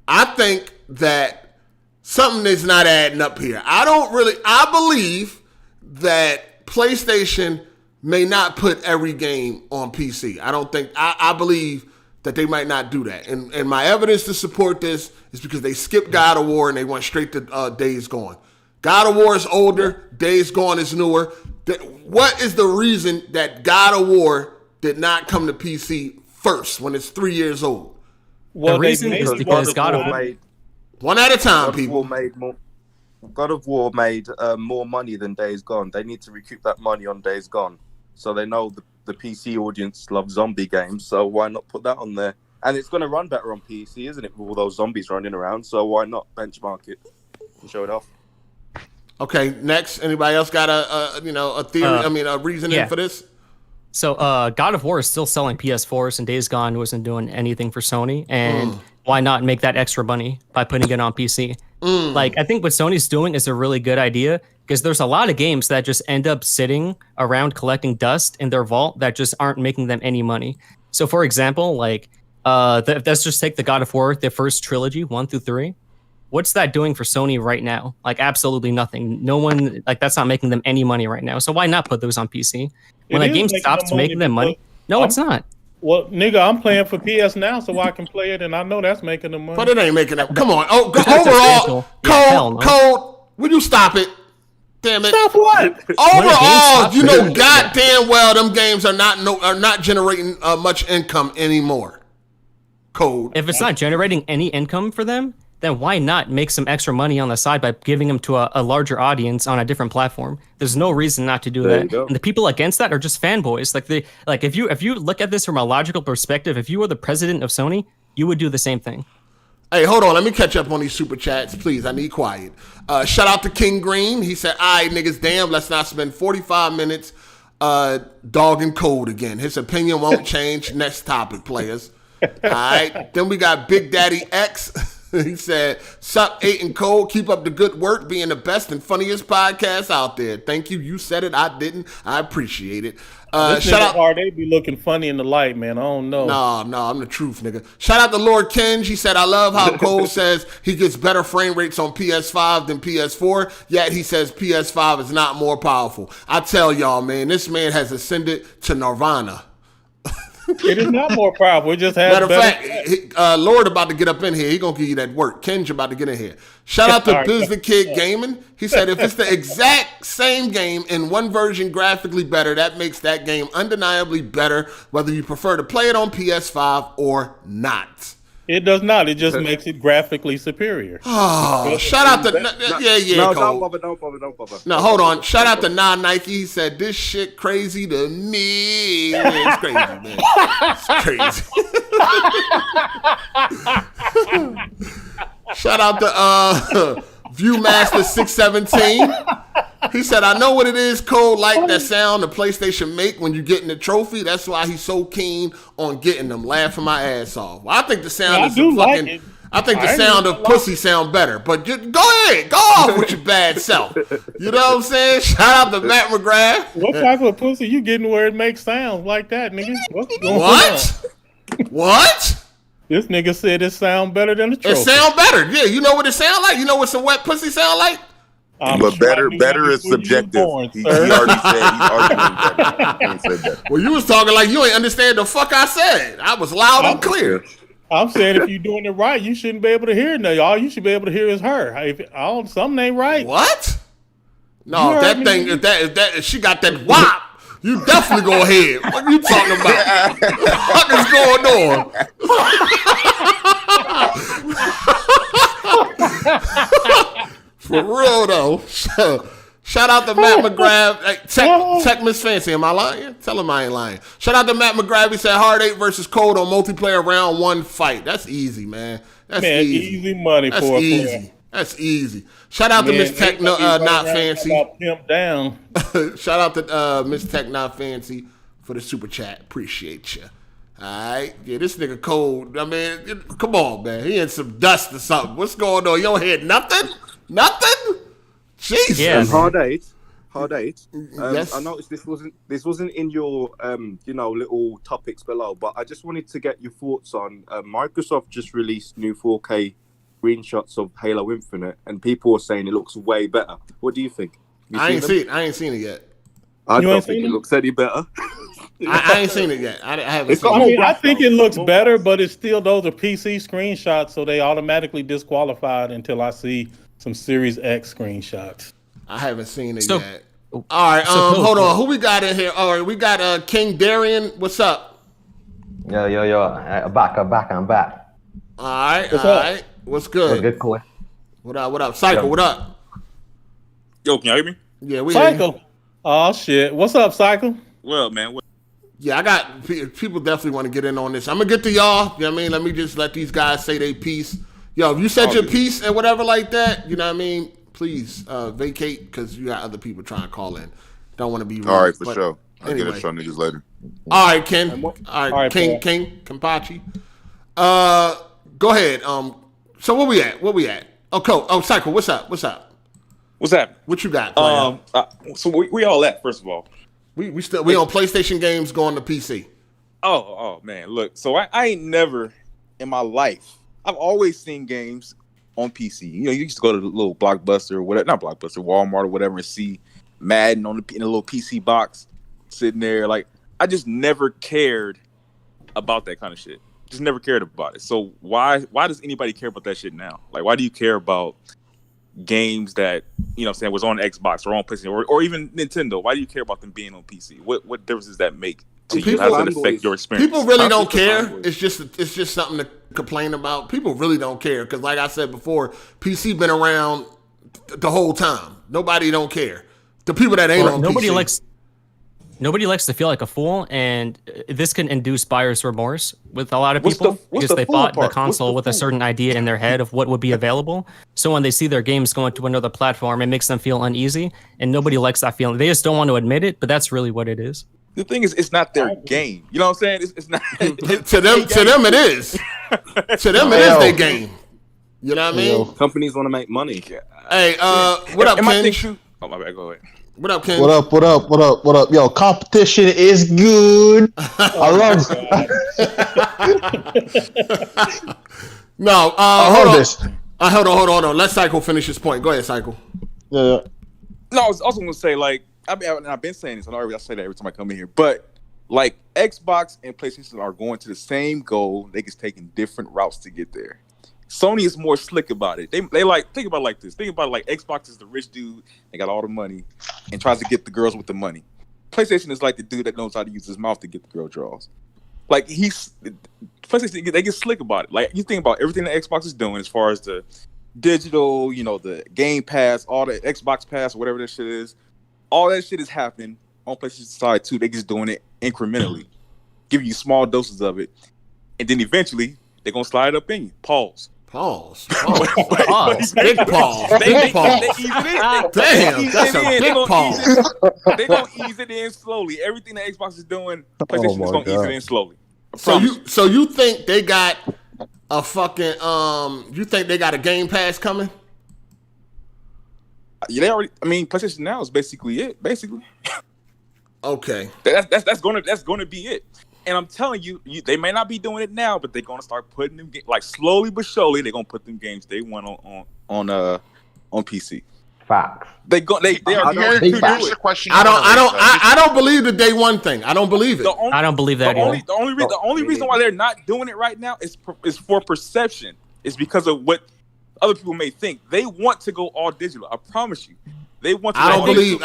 I think that something is not adding up here. I believe that PlayStation may not put every game on PC. I believe that they might not do that. And my evidence to support this is because they skipped God of War and they went straight to Days Gone. God of War is older, Days Gone is newer. What is the reason that God of War did not come to PC first when it's 3 years old? Well, the reason is because God of War made one at a time, people. God of War made more money than Days Gone. They need to recoup that money on Days Gone. So they know the PC audience loves zombie games, so why not put that on there? And it's going to run better on PC, isn't it, with all those zombies running around? So why not benchmark it and show it off? Okay, next. Anybody else got a theory? A reasoning for this? So God of War is still selling PS4s, and Days Gone wasn't doing anything for Sony. And why not make that extra money by putting it on PC? Like, I think what Sony's doing is a really good idea, because there's a lot of games that just end up sitting around collecting dust in their vault that just aren't making them any money. So, for example, like, let's just take the God of War, the first trilogy, 1 through 3. What's that doing for Sony right now? Like, absolutely nothing. No one, like, that's not making them any money right now. So why not put those on PC? When a game stops making them money, no, it's not. Well, nigga, I'm playing for PS now, so I can play it, and I know that's making them money. But it ain't making that. Come on. Oh, overall, Code, will you stop it? Damn it. Stop what? Overall, you know goddamn well them games are not generating much income anymore. Code. If it's not generating any income for them, then why not make some extra money on the side by giving them to a larger audience on a different platform? There's no reason not to do that. And the people against that are just fanboys. If you look at this from a logical perspective, if you were the president of Sony, you would do the same thing. Hey, hold on. Let me catch up on these super chats, please. I need quiet. Shout out to King Green. He said, "All right, niggas, damn, let's not spend 45 minutes dogging Code again. His opinion won't change. Next topic, players." All right. Then we got Big Daddy X. He said, "Sup, 8 and Code. Keep up the good work, being the best and funniest podcast out there." Thank you. You said it. I didn't. I appreciate it. Shout out. They be looking funny in the light, man. I don't know. No, I'm the truth, nigga. Shout out to Lord Kenj. He said, "I love how Cole says he gets better frame rates on PS5 than PS4, yet he says PS5 is not more powerful." I tell y'all, man, this man has ascended to Nirvana. It is not more powerful. It just has matter of fact, Lord about to get up in here. He gonna give you that work. Kenj about to get in here. Shout out to Biz the Kid Gaming. He said if it's the exact same game in one version graphically better, that makes that game undeniably better, whether you prefer to play it on PS5 or not. It does not. It just makes it graphically superior. Oh, shout out to No, Cole. don't bother. No, hold on. Shout out to Nike. He said this shit crazy to me. It's crazy, man. It's crazy. Shout out to Viewmaster 617. He said, "I know what it is, Cole, like that sound the PlayStation make when you getting the trophy. That's why he's so keen on getting them. Laughing my ass off." Well, I think the sound I think the sound of pussy sound better. But go ahead. Go off with your bad self. You know what I'm saying? Shout out to Matt McGrath. What type of pussy you getting where it makes sounds like that, nigga? What's going on? What? This nigga said it sound better than the trophy. It sound better. Yeah, you know what it sound like? You know what some wet pussy sound like? But better is subjective. He already said better. Well, you was talking like you ain't understand the fuck I said. I was loud and clear. I'm saying if you're doing it right, you shouldn't be able to hear it. Now, all you should be able to hear is her. Something ain't right. What? No, if she got that wop, you definitely go ahead. What are you talking about? What the fuck is going on? For real though. Shout out to Matt McGrath. Hey, check Miss Fancy. Am I lying? Tell him I ain't lying. Shout out to Matt McGrath. He said Hard 8 versus Code on multiplayer round 1 fight. That's easy, man. That's easy money. That's for easy. That's easy. Shout out to Miss Tech Not Fancy. Pimp down. Shout out to Miss Tech Not Fancy for the super chat. Appreciate you. Alright, yeah, this nigga cold. I mean, come on, man. He in some dust or something. What's going on? You don't hear nothing? Nothing? Jesus. Yeah. Hard8. Yes. I noticed this wasn't in your little topics below, but I just wanted to get your thoughts on Microsoft just released new 4K screenshots of Halo Infinite, and people are saying it looks way better. What do you think? I ain't seen it yet. I don't think it looks any better. I ain't seen it yet. I haven't seen it. I think it looks better, but it's still those are PC screenshots, so they automatically disqualified until I see some Series X screenshots. I haven't seen it yet. All right, hold on. Who we got in here? All right, we got King Darian. What's up? Yo. I'm back. All right. What's good? What's good, Coy? What up? Psycho, what up? Yo, can y'all hear me? Yeah, we Psycho. Oh, shit. What's up, Psycho? Well, man. Yeah, I got people definitely want to get in on this. I'm going to get to y'all. You know what I mean? Let me just let these guys say their piece. Yo, if you said your piece and whatever like that, you know what I mean? Please vacate because you got other people trying to call in. Don't want to be rude. All right, for sure. I'll anyway. get it show niggas later. All right, Ken. All right, King Kampachi. Go ahead. So where we at? Oh, Psycho, what's up? What's happening? What you got? So we all at, first of all. We on PlayStation games going to PC. Oh man, look. So I ain't never in my life. I've always seen games on PC. You know, you used to go to the little Blockbuster or whatever, not Blockbuster, Walmart or whatever, and see Madden in a little PC box sitting there. Like, I just never cared about that kind of shit. Just never cared about it. So why does anybody care about that shit now? Like, why do you care about games that, you know what I'm saying, was on Xbox or on PlayStation or even Nintendo? Why do you care about them being on PC? What difference does that make to you? How does it affect your experience? People really don't care. It's just something to complain about. People really don't care because, like I said before, PC been around the whole time. Nobody don't care. The people that ain't on PC. Nobody likes to feel like a fool, and this can induce buyer's remorse with a lot of people because they bought the console with a certain idea in their head of what would be available. So when they see their games going to another platform, it makes them feel uneasy, and nobody likes that feeling. They just don't want to admit it, but that's really what it is. The thing is, it's not their game. You know what I'm saying? It's not to them it is. To them it is their game. You know what I mean? Companies want to make money. Hey, what up, Ken? Oh, my bad. Go ahead. What up, Ken? What up? Yo, competition is good. I love it. No, hold on. Let Cycle finish his point. Go ahead, Cycle. Yeah. No, I was also going to say, like, I've been saying this, and I say that every time I come in here, but, like, Xbox and PlayStation are going to the same goal. They just taking different routes to get there. Sony is more slick about it. They like, think about it like this. Think about it like Xbox is the rich dude. They got all the money and tries to get the girls with the money. PlayStation is like the dude that knows how to use his mouth to get the girl draws. Like PlayStation, they get slick about it. Like you think about everything that Xbox is doing as far as the digital, you know, the Game Pass, all the Xbox Pass, whatever that shit is. All that shit is happening on PlayStation side too. They just doing it incrementally, giving you small doses of it, and then eventually they're gonna slide it up in you. Pause. Big pause. Big pause. Damn, that's a big pause. They're going to ease it in slowly. Everything that Xbox is doing, PlayStation is going to ease it in slowly. So you think they got a fucking you think they got a Game Pass coming? Yeah, they already. I mean, PlayStation Now is basically it. Basically. Okay. That's gonna be it. And I'm telling you, they may not be doing it now, but they're gonna start putting them like slowly but surely. They're gonna put them games they want on PC. Facts. They are going to do it. I don't believe the day one thing. I don't believe it. I don't believe that either. The only reason why they're not doing it right now is for perception. It's because of what other people may think. They want to go all digital. I promise you. They want to. I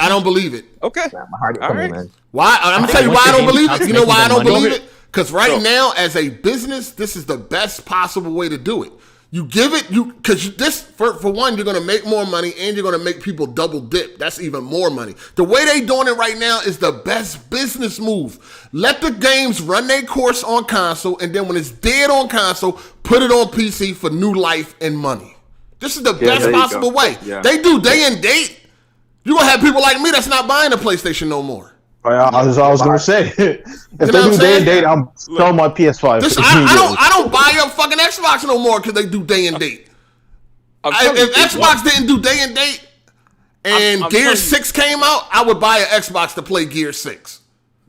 don't believe it. Okay. All right. Man. Why? I'm gonna tell you why I don't believe it. You know why I don't believe it? Because now, as a business, this is the best possible way to do it. You give it because this for one, you're gonna make more money and you're gonna make people double dip. That's even more money. The way they doing it right now is the best business move. Let the games run their course on console, and then when it's dead on console, put it on PC for new life and money. This is the best possible way. Yeah. They do day and date. You're going to have people like me that's not buying a PlayStation no more. I was gonna say, if they do day and date, I'm selling my PS5. I don't buy up fucking Xbox no more because they do day and date. If Xbox didn't do day and date and Gear 6 came out, I would buy an Xbox to play Gear 6.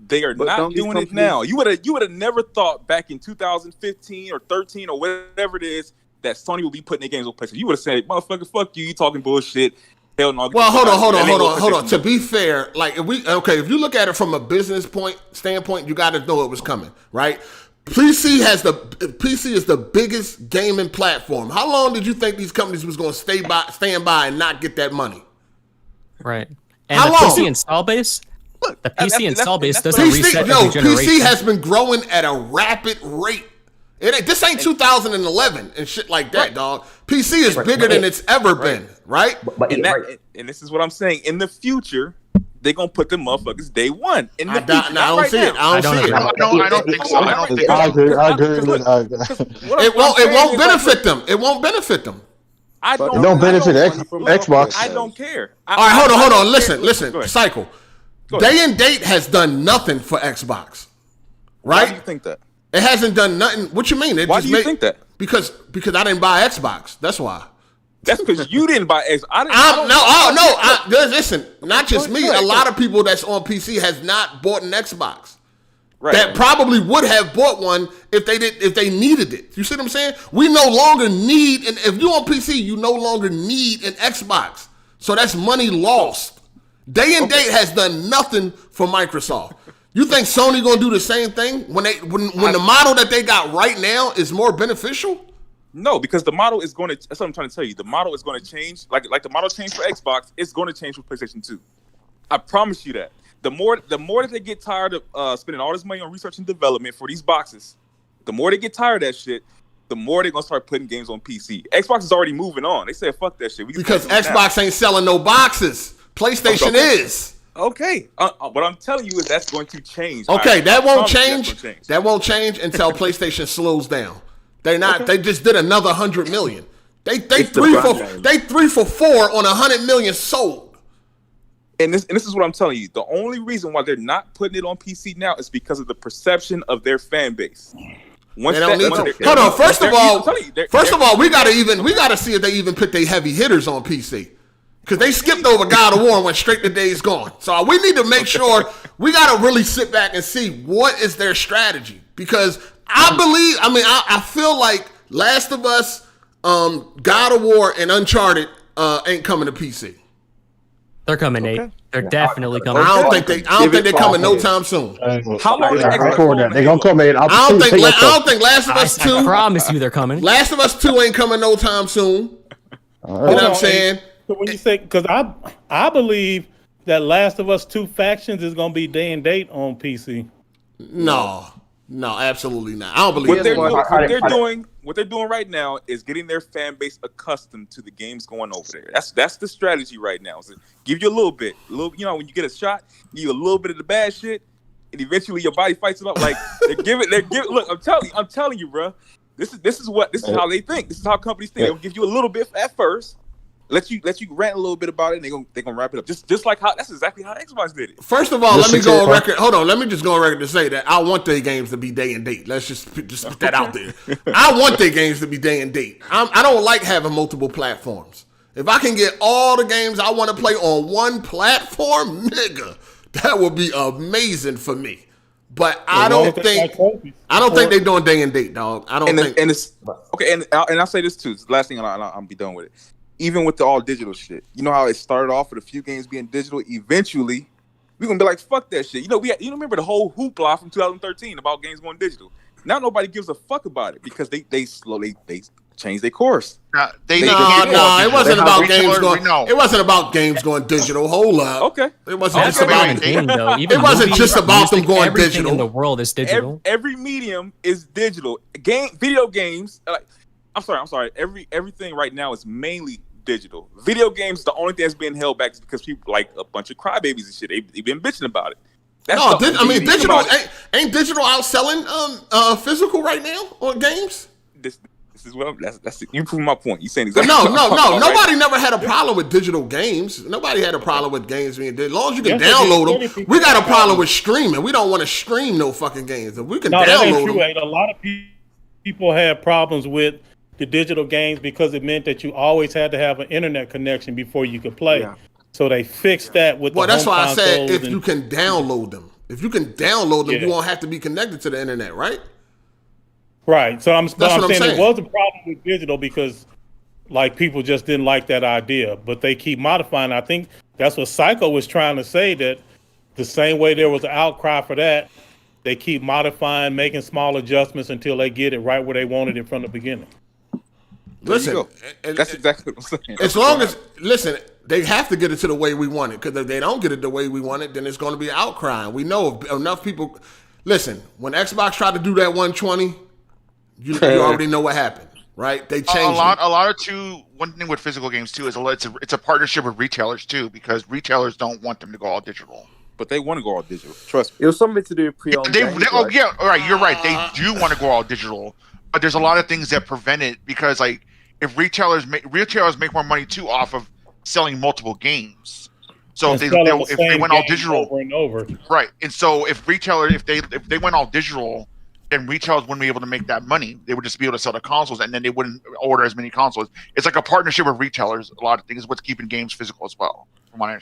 They are not doing it now. You would have never thought back in 2015 or 13 or whatever it is that Sony would be putting their games on PlayStation. You would have said, "Motherfucker, fuck you! You talking bullshit." Hell no. Well, hold on. To be fair, like if you look at it from a business standpoint, you got to know it was coming, right? PC is the biggest gaming platform. How long did you think these companies was going to stand by and not get that money? Right. And how the long? PC install base. The PC install base doesn't reset every generation. PC has been growing at a rapid rate. This ain't 2011 and shit like that, dog. PC is bigger than it's ever been, right? And this is what I'm saying. In the future, they're gonna put the motherfuckers day one. I don't see it. I don't think so. I agree. It won't benefit them. It won't benefit them. It don't benefit Xbox. I don't care. All right, hold on. Listen. Cycle. Day and date has done nothing for Xbox, right? Why do you think that? It hasn't done nothing. What you mean? Why do you think that? Because I didn't buy Xbox. That's why. That's because you didn't buy Xbox. Listen, not just me. A lot of people that's on PC has not bought an Xbox. Right. That probably would have bought one if they needed it. You see what I'm saying? We no longer need, and if you're on PC, you no longer need an Xbox. So that's money lost. Day and date has done nothing for Microsoft. You think Sony gonna do the same thing when the model that they got right now is more beneficial? No, because the model is going to. That's what I'm trying to tell you. The model is going to change. Like the model changed for Xbox, it's going to change for PlayStation 2. I promise you that. The more that they get tired of spending all this money on research and development for these boxes, the more they get tired of that shit, the more they're gonna start putting games on PC. Xbox is already moving on. They said fuck that shit. Because Xbox ain't selling no boxes. PlayStation is. Okay. What I'm telling you is that's going to change. Okay, that won't change. That won't change until PlayStation slows down. They're not. Okay. They just did another 100 million. They 3 for 4 on 100 million sold. And this is what I'm telling you. The only reason why they're not putting it on PC now is because of the perception of their fan base. Hold on. First of all, we gotta see if they even put their heavy hitters on PC. Because they skipped over God of War and went straight to Days Gone. So we need to make sure we got to really sit back and see what is their strategy. Because I feel like Last of Us, God of War, and Uncharted ain't coming to PC. They're coming, Nate. They're definitely coming. I don't think they're coming no time soon. How long they're gonna come in? I don't think Last of Us 2. I promise you they're coming. Last of Us 2 ain't coming no time soon. You know what I'm saying? So when you say, because I believe that Last of Us 2 Factions is going to be day and date on PC. No, absolutely not. I don't believe what they're doing right now is getting their fan base accustomed to the games going over there. That's the strategy right now. So give you a little bit, when you get a shot, give you a little bit of the bad shit, and eventually your body fights it up. Like they're giving. Look, I'm telling you, bro. This is how they think. This is how companies think. They'll give you a little bit at first. Let you rant a little bit about it, and they're gonna wrap it up. Just like that's exactly how Xbox did it. First of all, let me go on record. Hold on, let me just go on record to say that I want their games to be day and date. Let's just put that out there. I want their games to be day and date. I don't like having multiple platforms. If I can get all the games I want to play on one platform, nigga, that would be amazing for me. But I don't think they're doing day and date, dog. I don't think. And it's okay. And I'll say this too. It's the last thing, and I'll be done with it. Even with the all digital shit, you know how it started off with a few games being digital. Eventually, we're gonna be like, fuck that shit. You remember the whole hoopla from 2013 about games going digital. Now nobody gives a fuck about it because they slowly changed their course. It wasn't about games going. It wasn't about games going digital. Hold up. Okay. It wasn't just about it wasn't just about them going digital. Everything in the world is digital. Every medium is digital. Video games. I'm sorry. Everything right now is mainly digital. Video games, the only thing that's being held back is because people like a bunch of crybabies and shit. They've been bitching about it. Digital ain't digital outselling physical right now on games. This is what that's you proving my point. You saying exactly? No. Nobody never had a problem with digital games. Nobody had a problem with games being digital. As long as you can download them. We got a problem with streaming. We don't want to stream no fucking games. If we can download that ain't true. them. A lot of people had problems with the digital games because it meant that you always had to have an internet connection before you could play. Yeah. So they fixed that with that's why I said if you can download them. If you can download them, you won't have to be connected to the internet, right? Right. So I'm saying it was a problem with digital because like people just didn't like that idea, but they keep modifying. I think that's what Psycho was trying to say, that the same way there was an outcry for that, they keep modifying, making small adjustments until they get it right where they wanted it from the beginning. Listen, that's exactly what I'm saying. As long as they have to get it to the way we want it, because if they don't get it the way we want it, then it's going to be an outcry. We know enough people. Listen, when Xbox tried to do that 120, you already know what happened, right? They changed one thing with physical games too is it's a partnership with retailers too, because retailers don't want them to go all digital. But they want to go all digital. Trust me. It was something to do with pre-owned games, all right. You're right. They do want to go all digital, but there's a lot of things that prevent it because, like, if retailers make more money too off of selling multiple games. So if they went all digital over and over, right? And so if they went all digital, then retailers wouldn't be able to make that money. They would just be able to sell the consoles, and then they wouldn't order as many consoles. It's like a partnership with retailers. A lot of things is what's keeping games physical as well.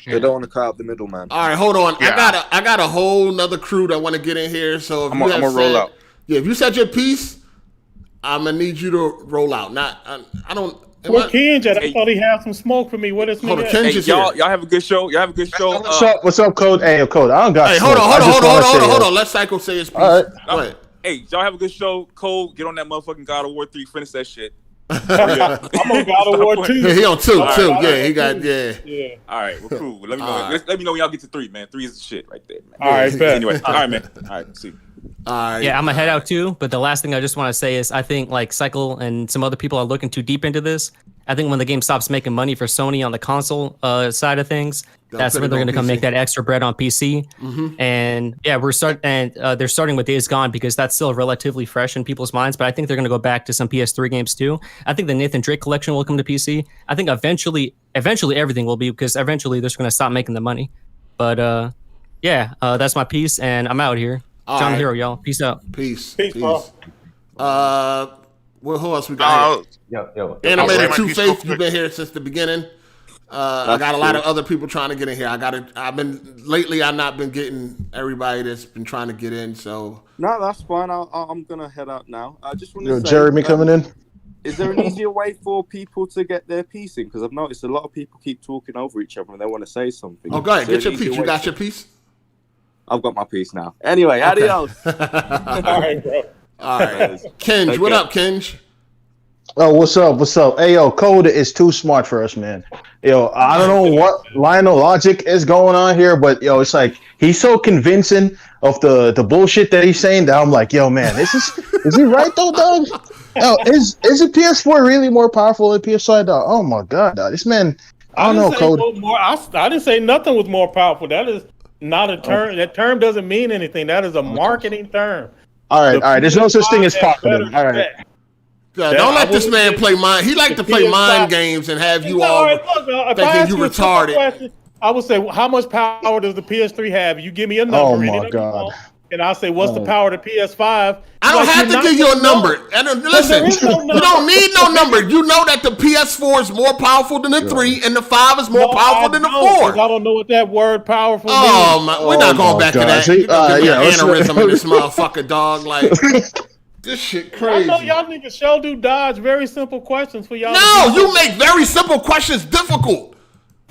They don't want to cut out the middleman. All right, hold on. Yeah. I got a whole nother crew that want to get in here. So if I'm gonna roll out. Yeah, if you said your piece, I'm gonna need you to roll out. I don't. Well, Kenj, I thought he had some smoke for me. What is me? Hey, y'all have a good show. Y'all have a good show. What's up, Code? Hey, Code. I don't got. Hey, hold on. Let Psycho say his piece. All right. Go ahead. Hey, y'all have a good show. Code, get on that motherfucking God of War 3. Finish that shit. I'm on God of War 2. Yeah, he on 2 too. Yeah, he got Yeah. All right, well, cool. Let me know. Let me know when y'all get to 3, man. 3 is the shit right there, man. All right, anyway. All right, man. All right, see. Yeah, I'm gonna head out too. But the last thing I just want to say is I think like Cycle and some other people are looking too deep into this. I think when the game stops making money for Sony on the console side of things, that's when they're going to come make that extra bread on PC. Mm-hmm. And yeah, they're starting with Days Gone because that's still relatively fresh in people's minds. But I think they're going to go back to some PS3 games too. I think the Nathan Drake collection will come to PC. I think eventually everything will be, because eventually they're just going to stop making the money. But that's my piece, and I'm out here. John Hero, y'all. Peace out. Peace. Well, who else we got here? Yo. Animated True Faith, you've been here since the beginning. I got a lot of other people trying to get in here. I've not been getting everybody that's been trying to get in. So no, that's fine. I'm gonna head out now. I just want to say, Jeremy coming in. Is there an easier way for people to get their piece in? Because I've noticed a lot of people keep talking over each other and they want to say something. Oh, go ahead, get your piece. You got your piece? I've got my piece now. Anyway, adios. All right, bro. All right, Kenj, what up, Kenj? Oh, what's up? Hey, yo, Code is too smart for us, man. Yo, I don't know what line of logic is going on here, but yo, it's like he's so convincing of the bullshit that he's saying that I'm like, yo, man, is he right though, dog? Yo, is a PS4 really more powerful than PS5, dog? Oh my god, dog. This man, I don't know, Code. I didn't say nothing was more powerful. That is not a term. Okay. That term doesn't mean anything. That is a marketing term. All right. There's no such thing as popular. All right. Yeah, don't let this man play mind. He like to play mind games and have you all thinking you retarded. I would say, how much power does the PS3 have? You give me a number. Oh my god. And I'll say, what's the power of the PS5? I don't have to give you a number. Listen, you don't need no number. You know that the PS4 is more powerful than the 3, and the 5 is more powerful than the 4. I don't know what that word powerful means. We're not going back to that. You're going to give me an aneurysm in this motherfucker, dog. Like, this shit crazy. I know y'all niggas sure do dodge very simple questions for y'all. No, you make very simple questions difficult.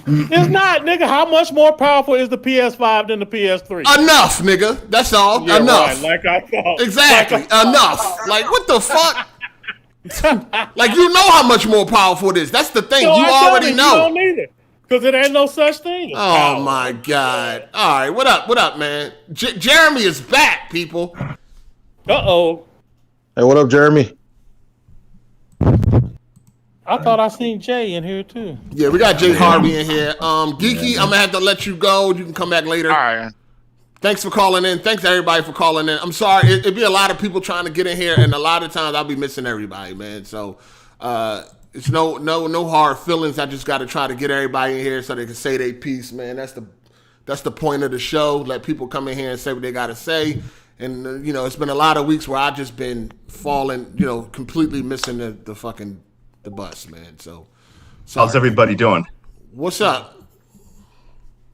It's not, nigga. How much more powerful is the PS5 than the PS3? Enough, nigga. That's all. Yeah, enough. Right. Like I thought. Exactly. Enough. Like, what the fuck? Like, you know how much more powerful it is. That's the thing. You already know. You don't need it. Because it ain't no such thing. Oh, my God. All right. What up, man? Jeremy is back, people. Uh-oh. Hey, what up, Jeremy? I thought I seen Jay in here too. Yeah, we got Jay Harvey in here. Geeky, I'm gonna have to let you go. You can come back later. All right. Thanks for calling in. Thanks everybody for calling in. I'm sorry, it'd be a lot of people trying to get in here, and a lot of times I'll be missing everybody, man. So it's no hard feelings. I just got to try to get everybody in here so they can say their piece, man. That's the point of the show. Let people come in here and say what they got to say. And it's been a lot of weeks where I just been falling, completely missing the bus, man. So sorry. How's everybody doing? What's up?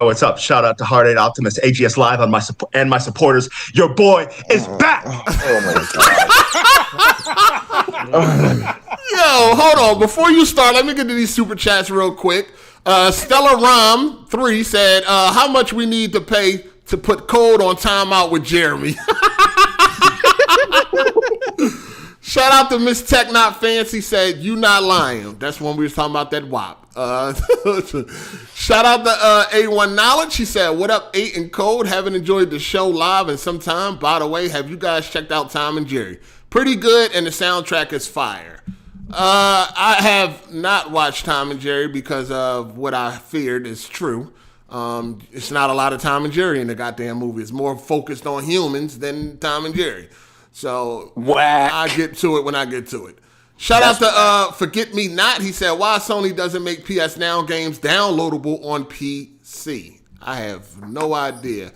Oh, what's up? Shout out to Hard8times, AGS Live on my supporters. Your boy is back. Yo, hold on. Before you start, let me get to these super chats real quick. Stella Rom 3 said, how much we need to pay to put Code on timeout with Jeremy. Shout out to Miss Tech Not Fancy said, you not lying. That's when we was talking about that WAP. Shout out to A1 Knowledge. She said, what up, 8 and Code? Haven't enjoyed the show live in some time. By the way, have you guys checked out Tom and Jerry? Pretty good, and the soundtrack is fire. I have not watched Tom and Jerry because of what I feared is true. It's not a lot of Tom and Jerry in the goddamn movie. It's more focused on humans than Tom and Jerry. So I get to it when I get to it. Shout out to Forget Me Not. He said, why Sony doesn't make PS Now games downloadable on PC? I have no idea.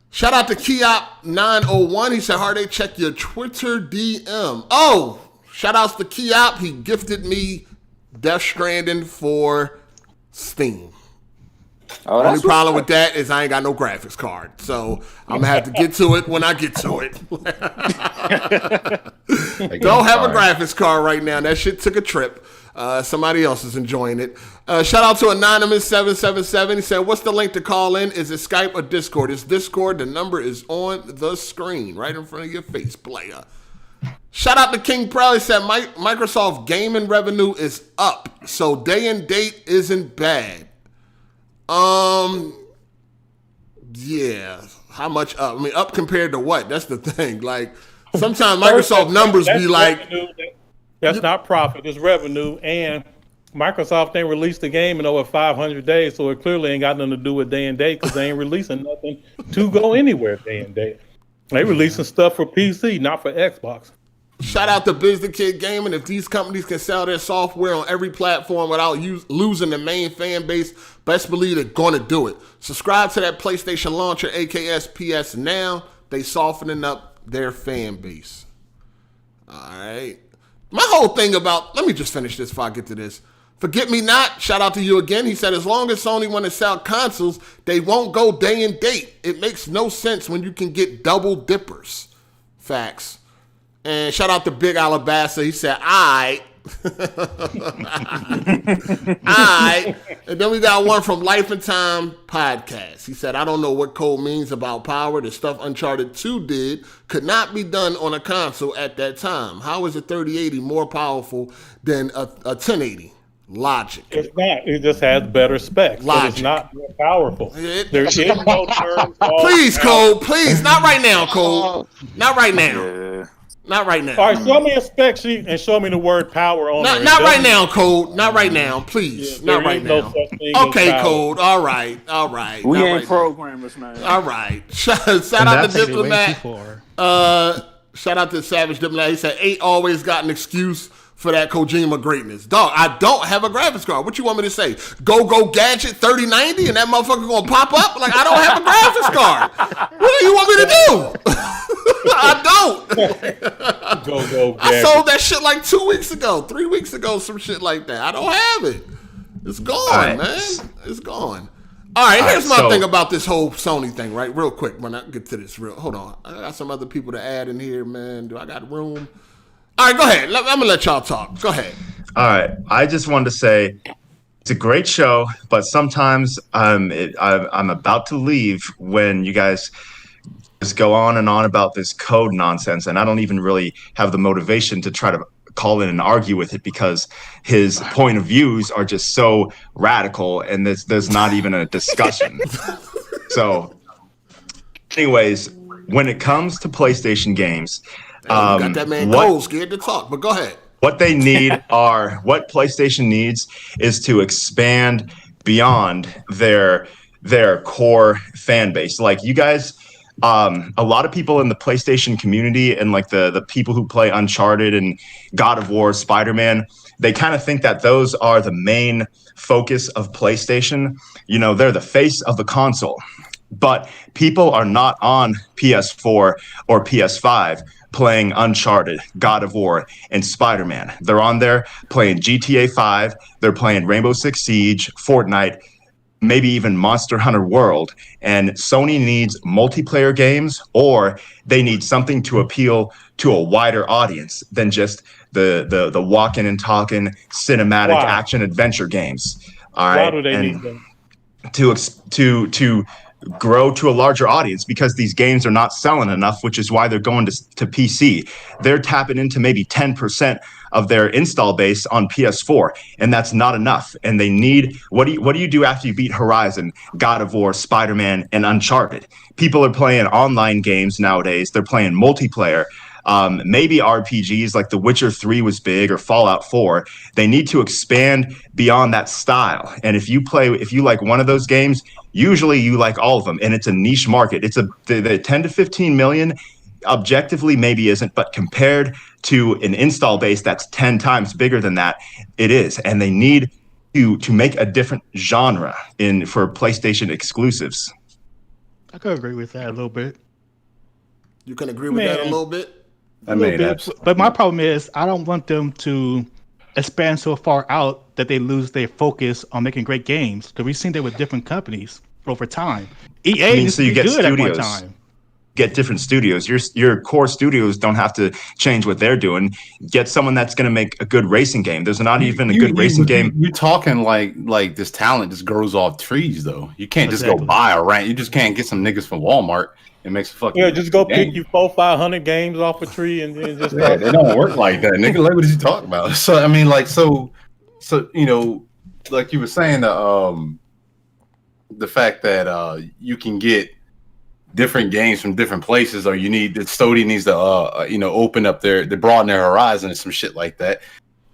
Shout out to Kiop901. He said, Hard8, check your Twitter DM. Oh, shout outs to Kiop. He gifted me Death Stranding for Steam. Oh, Only problem with that is I ain't got no graphics card. So I'm going to have to get to it when I get to it. Don't have a graphics card right now. That shit took a trip. Somebody else is enjoying it. Shout out to Anonymous777. He said, what's the link to call in? Is it Skype or Discord? It's Discord. The number is on the screen right in front of your face, player. Shout out to King Proud. He said, Microsoft gaming revenue is up, so day and date isn't bad. Yeah. How much up? I mean, up compared to what? That's the thing. Like, sometimes Microsoft numbers be like... That's not profit, it's revenue, and Microsoft ain't released the game in over 500 days, so it clearly ain't got nothing to do with day and date because they ain't releasing nothing to go anywhere day and date. They releasing stuff for PC, not for Xbox. Shout out to Biz the Kid Gaming. If these companies can sell their software on every platform without losing the main fan base, best believe they're going to do it. Subscribe to that PlayStation launcher, AKS PS Now. They softening up their fan base. All right. My whole thing about, let me just finish this before I get to this. Forget Me Not, shout out to you again. He said, as long as Sony want to sell consoles, they won't go day and date. It makes no sense when you can get double dippers. Facts. And shout out to Big Alabasta. He said, I. And then we got one from Life and Time Podcast. He said, I don't know what Cole means about power. The stuff Uncharted 2 did could not be done on a console at that time. How is a 3080 more powerful than a 1080? Logic. It's not. It just has better specs. Logic. It's not more powerful. There is no term. Please, Cole. Please. Not right now, Cole. Not right now. Yeah. Not right now. All right, show me a spec sheet and show me the word power on it. Not right now, Code. Not right now, please. Not right now. Okay, Code. All right. We ain't programmers, man. All right. Shout out to Diplomat. Shout out to Savage Diplomat. He said 8 always got an excuse for that Kojima greatness. Dog, I don't have a graphics card. What you want me to say? Go Gadget 3090 and that motherfucker gonna pop up? Like, I don't have a graphics card. What do you want me to do? I don't. Go I sold that shit like 2 weeks ago, 3 weeks ago, some shit like that. I don't have it. It's gone, man. It's gone. All right, here's my thing about this whole Sony thing, right? Real quick, when I get to this, hold on. I got some other people to add in here, man. Do I got room? All right, go ahead. I'm going to let y'all talk. Go ahead. All right. I just wanted to say it's a great show, but sometimes I'm about to leave when you guys just go on and on about this code nonsense, and I don't even really have the motivation to try to call in and argue with it because his point of views are just so radical, and there's not even a discussion. So, anyways, when it comes to PlayStation games, you got that man Cole scared to talk, but go ahead. What they need what PlayStation needs is to expand beyond their their core fan base. Like you guys, a lot of people in the PlayStation community and like the people who play Uncharted and God of War, Spider-Man, they kind of think that those are the main focus of PlayStation. You know, they're the face of the console. But people are not on PS4 or PS5 playing Uncharted, God of War, and Spider-Man. They're on there playing GTA 5. They're playing Rainbow Six Siege, Fortnite, maybe even Monster Hunter World. And Sony needs multiplayer games, or they need something to appeal to a wider audience than just the walking and talking cinematic action adventure games. All right. Why do they need them? To grow to a larger audience, because these games are not selling enough, which is why they're going to PC. They're tapping into maybe 10% of their install base on PS4, and that's not enough. And they need, what do you do after you beat Horizon, God of War, Spider-Man, and Uncharted? People are playing online games nowadays. They're playing multiplayer. Maybe RPGs like The Witcher 3 was big, or Fallout 4. They need to expand beyond that style. And if you like one of those games, usually you like all of them, and it's a niche market. It's the 10 to 15 million objectively maybe isn't, but compared to an install base that's 10 times bigger than that, it is. And they need to make a different genre for PlayStation exclusives. I could agree with that a little bit. You can agree with that a little bit? But my problem is I don't want them to expand so far out that they lose their focus on making great games. Because we've seen that with different companies over time. EA used to be good at one time. Get different studios. Your core studios don't have to change what they're doing. Get someone that's going to make a good racing game. There's not even a good racing game. You're talking like this talent just grows off trees, though. You can't just go buy a rank. You just can't get some niggas from Walmart and make some fucking just go pick you 400-500 games off a tree and just it don't work like that, nigga. Like, what is you talking about? So I mean, like, so you know, like you were saying, the fact that you can get different games from different places, or Sony needs to open up they broaden their horizon and some shit like that.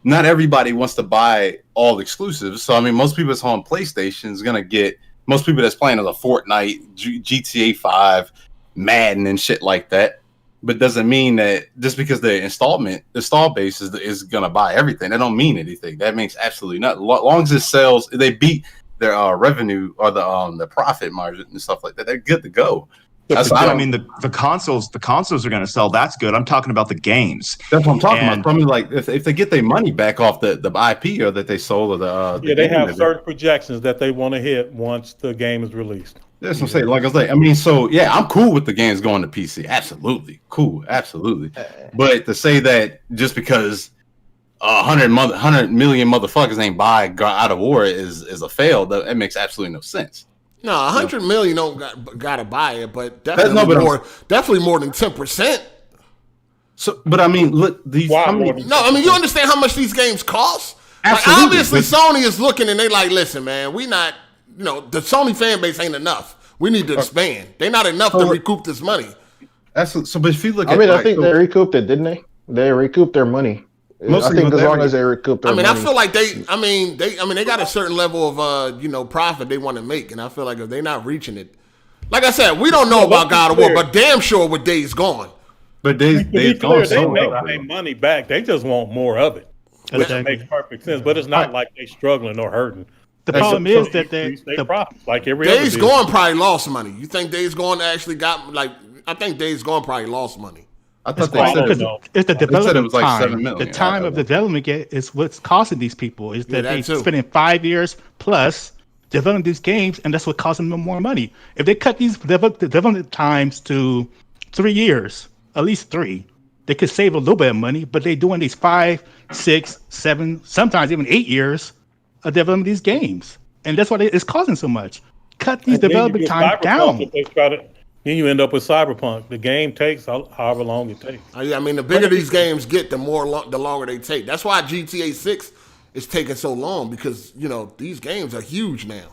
Not everybody wants to buy all exclusives, so I mean, most people that's on PlayStation is gonna get most people that's playing on the Fortnite, GTA 5, Madden, and shit like that. But doesn't mean that just because the install base is gonna buy everything, that don't mean anything. That means absolutely nothing. As long as it sells, they beat their revenue or the profit margin and stuff like that, they're good to go. I mean, the consoles are going to sell. That's good. I'm talking about the games. That's what I'm talking about. I mean, like if they get their money back off the IP or that they sold, or they have certain projections that they want to hit once the game is released. That's what I'm saying. Like I was like, I mean, so yeah, I'm cool with the games going to PC. Absolutely cool, absolutely. But to say that just because 100 million motherfuckers ain't buy God of War is a fail, that makes absolutely no sense. No, 100 million don't gotta buy it, but definitely more than 10%. So, but I mean, look, these. I mean, you understand how much these games cost? Like, obviously, Sony is looking and they like, listen, man, we not, the Sony fan base ain't enough. We need to expand. They're not enough to recoup this money. But if you look, I think they recouped it, didn't they? They recouped their money. I think as long as they recoup their money. I feel like they got a certain level of profit they want to make, and I feel like if they're not reaching it, like I said, we don't know about God of War, but damn sure with Days Gone. But Days Gone, they make their money back. They just want more of it, which makes perfect sense. But it's not like they're struggling or hurting. The problem is that they profit like every Days other Gone probably lost money. You think Days Gone actually got I think Days Gone probably lost money. I thought it's the development was like time. 7 million. The time of development is what's costing these people. Is that they spending 5 years plus developing these games, and that's what costing them more money. If they cut these development times to 3 years, at least 3, they could save a little bit of money. But they're doing these 5, 6, 7, sometimes even 8 years of developing these games, and that's why it's costing so much. Cut these development time down. Then you end up with Cyberpunk. The game takes however long it takes. I mean, the bigger these games get, the longer they take. That's why GTA 6 is taking so long, because these games are huge now.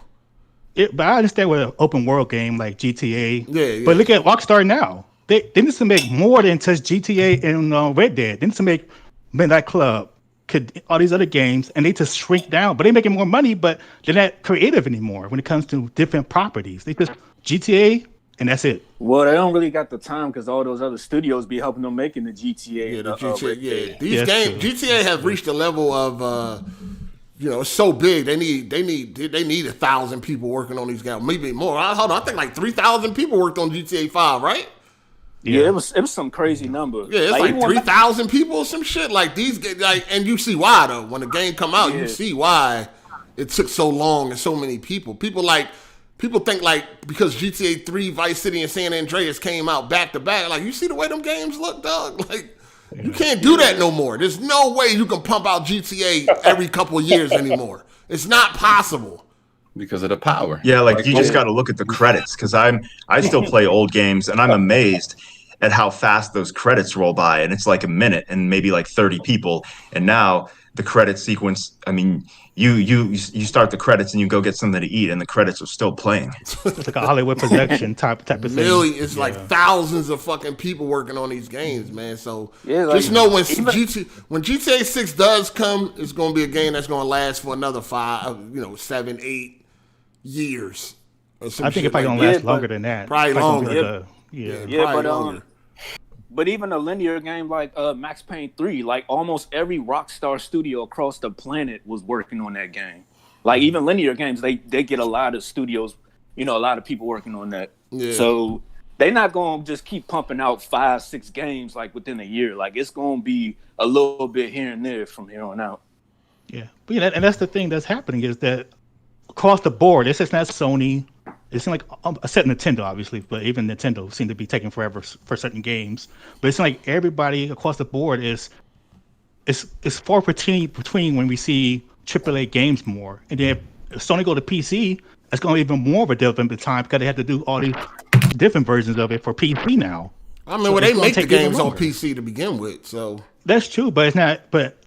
But I understand with an open world game like GTA. Yeah. But look at Rockstar now. They need to make more than just GTA and Red Dead. They need to make Midnight Club, all these other games, and they just shrink down. But they're making more money, but they're not creative anymore when it comes to different properties. They just GTA, and that's it. Well, they don't really got the time because all those other studios be helping them making the GTA. Yeah, the GTA. These games, GTA have reached a level of, it's so big. They need 1,000 people working on these games, maybe more. Hold on, I think like 3,000 people worked on GTA 5, right? Yeah, it was some crazy number. Yeah, it's like 3,000 people or some shit. Like these, and you see why though. When the game come out, you see why it took so long and so many people. People think like because GTA 3, Vice City, and San Andreas came out back to back. Like you see the way them games look, dog. Like you can't do that no more. There's no way you can pump out GTA every couple of years anymore. It's not possible. Because of the power. Yeah, like you just got to look at the credits because I still play old games and I'm amazed at how fast those credits roll by, and it's like a minute and maybe like 30 people. And now the credit sequence, I mean, you start the credits and you go get something to eat, and the credits are still playing. It's like a Hollywood production type of thing. It's like thousands of fucking people working on these games, man. So just know when GTA 6 does come, it's going to be a game that's going to last for another 7, 8 years. I think it's probably going to last longer than that. Probably longer. But even a linear game like Max Payne 3, like almost every Rockstar studio across the planet was working on that game. Like even linear games, they get a lot of studios, a lot of people working on that. Yeah. So they're not going to just keep pumping out 5-6 games like within a year. Like it's going to be a little bit here and there from here on out. Yeah, but and that's the thing that's happening is that across the board, it's just not Sony. It seems like except Nintendo, obviously, but even Nintendo seem to be taking forever for certain games. But it's like everybody across the board is far between when we see AAA games more. And then if Sony go to PC, it's going to be even more of a development time because they have to do all these different versions of it for PC now. I mean, they make the games on PC to begin with, so that's true. But it's not. But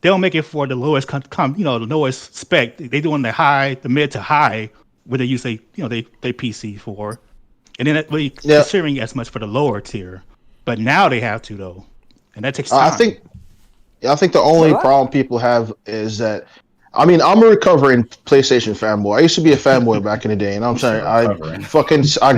they don't make it for the lowest, the lowest spec. They do on the mid to high. What they use they PC for, and then really considering as much for the lower tier, but now they have to though, and that takes time. I think the only problem people have is that, I mean, I'm a recovering PlayStation fanboy. I used to be a fanboy back in the day, and I'm saying I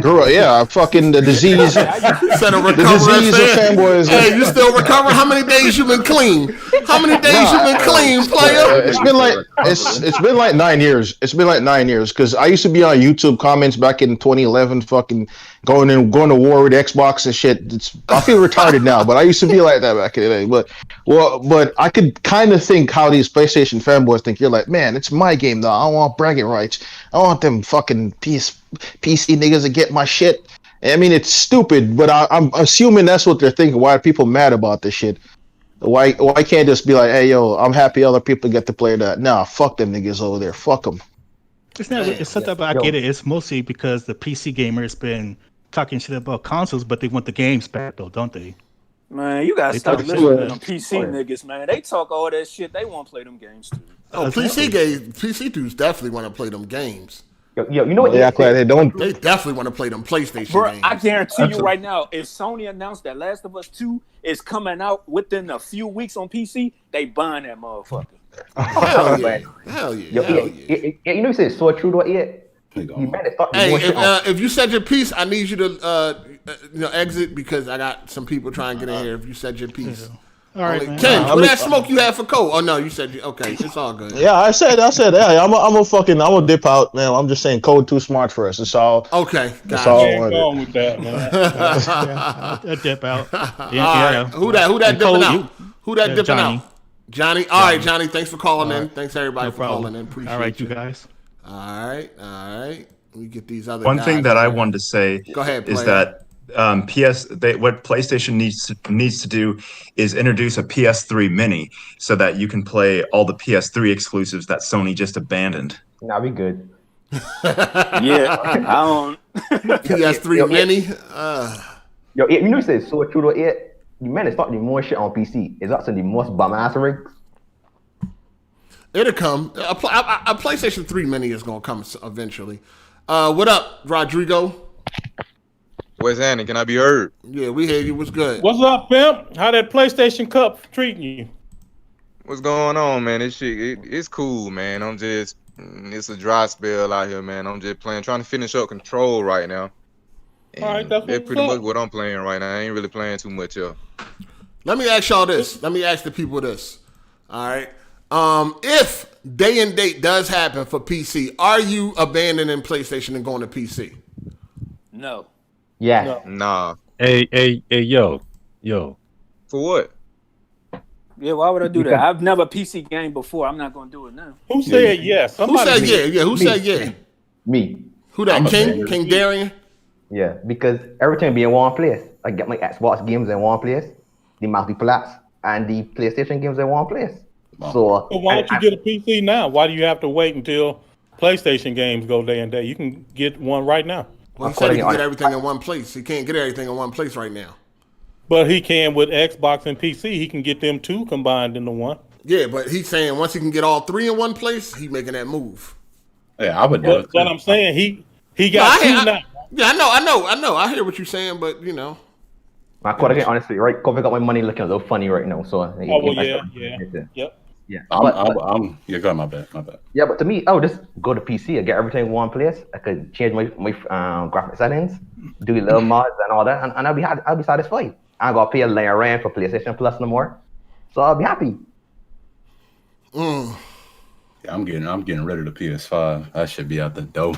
grew up. Yeah, the disease. The disease of fanboys. Hey, you still recovering? How many days you been clean? How many days you been clean, player? It's been like 9 years. It's been like 9 years because I used to be on YouTube comments back in 2011, fucking going to war with Xbox and shit. I feel retarded now, but I used to be like that back in the day. But I could kind of think how these PlayStation fanboys think. You're like, man, it's my game though. I want bragging rights. I want them fucking PC niggas to get my shit. I mean, it's stupid, but I'm assuming that's what they're thinking. Why are people mad about this shit? Why can't just be like, hey, yo, I'm happy other people get to play that. Nah, fuck them niggas over there. Fuck them. It's something about I get it. It's mostly because the PC gamers been talking shit about consoles, but they want the games back though, don't they? Man, you gotta stop listening to them PC niggas, man. They talk all that shit. They want to play them games too. Oh, PC dudes definitely want to play them games. Yo, you know what? They act like they don't. They definitely want to play them PlayStation games. I guarantee you right now, if Sony announced that Last of Us 2 is coming out within a few weeks on PC, they buying that motherfucker. Hell yeah. You know you said it's so true though, yeah. You better start if you said your piece, I need you to exit because I got some people trying to get in here. If you said your piece. All right, man. Ken, what that smoke you had for Cole? Oh no, you said okay. It's all good. Yeah, I said, hey, I'm a dip out, man. I'm just saying, Code too smart for us. It's all okay. That's all. Going with that, man. A dip out. Yeah. Who that dipping out? Who that dipping out? Johnny. All right, Johnny. Thanks for calling in. Thanks everybody for calling in. Appreciate it. All right, you guys. All right. We get these other. One thing that I wanted to say is that what PlayStation needs to do is introduce a PS3 Mini so that you can play all the PS3 exclusives that Sony just abandoned. Nah, we good. Yeah, I don't. PS3 Mini. You know, it's so true though. You man is starting more shit on PC. It's actually the most bum ass rigs. It'll come. A PlayStation 3 Mini is gonna come eventually. What up, Rodrigo? Where's Annie? Can I be heard? Yeah, we hear you. What's good? What's up, pimp? How that PlayStation Cup treating you? What's going on, man? This shit, it's cool, man. It's a dry spell out here, man. I'm just trying to finish up Control right now. All right, that's pretty much what I'm playing right now. I ain't really playing too much else. Let me ask y'all this. Let me ask the people this. All right. If day and date does happen for PC, are you abandoning PlayStation and going to PC? No. Yeah. No. Nah. Hey, yo. For what? Yeah, why would I do that? I've never PC game before. I'm not gonna do it now. Who said yes? Who said yeah? Yeah, who said yeah? Me. Who that? King Darian? Yeah, because everything be in one place. I get my Xbox games in one place, the multiplats, and the PlayStation games in one place. So why don't you get a PC now? Why do you have to wait until PlayStation games go day and day? You can get one right now. Well, he said he can get everything in one place. He can't get everything in one place right now. But he can with Xbox and PC. He can get them two combined into one. Yeah, but he's saying once he can get all three in one place, he's making that move. Yeah, I would do it. But I'm saying he got two now. Yeah, I know. I hear what you're saying, but you know. I quite again, honestly, right? Kobe got my money looking a little funny right now. So Yep. Yeah. I'm yeah, go ahead, my bad. Yeah, but to me, I would just go to PC and get everything in one place. I could change my graphic settings, do little mods and all that, and I'll be satisfied. I ain't gonna pay a layer rent for PlayStation Plus no more, so I'll be happy. Yeah, I'm getting rid of the PS5. That should be out the door.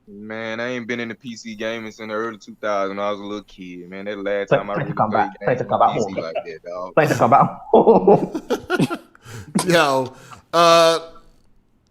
Man, I ain't been in the PC gaming since the early 2000s when I was a little kid. Man, that last time I really come played back. games on PC like that, dog. Thanks to come back. Yo,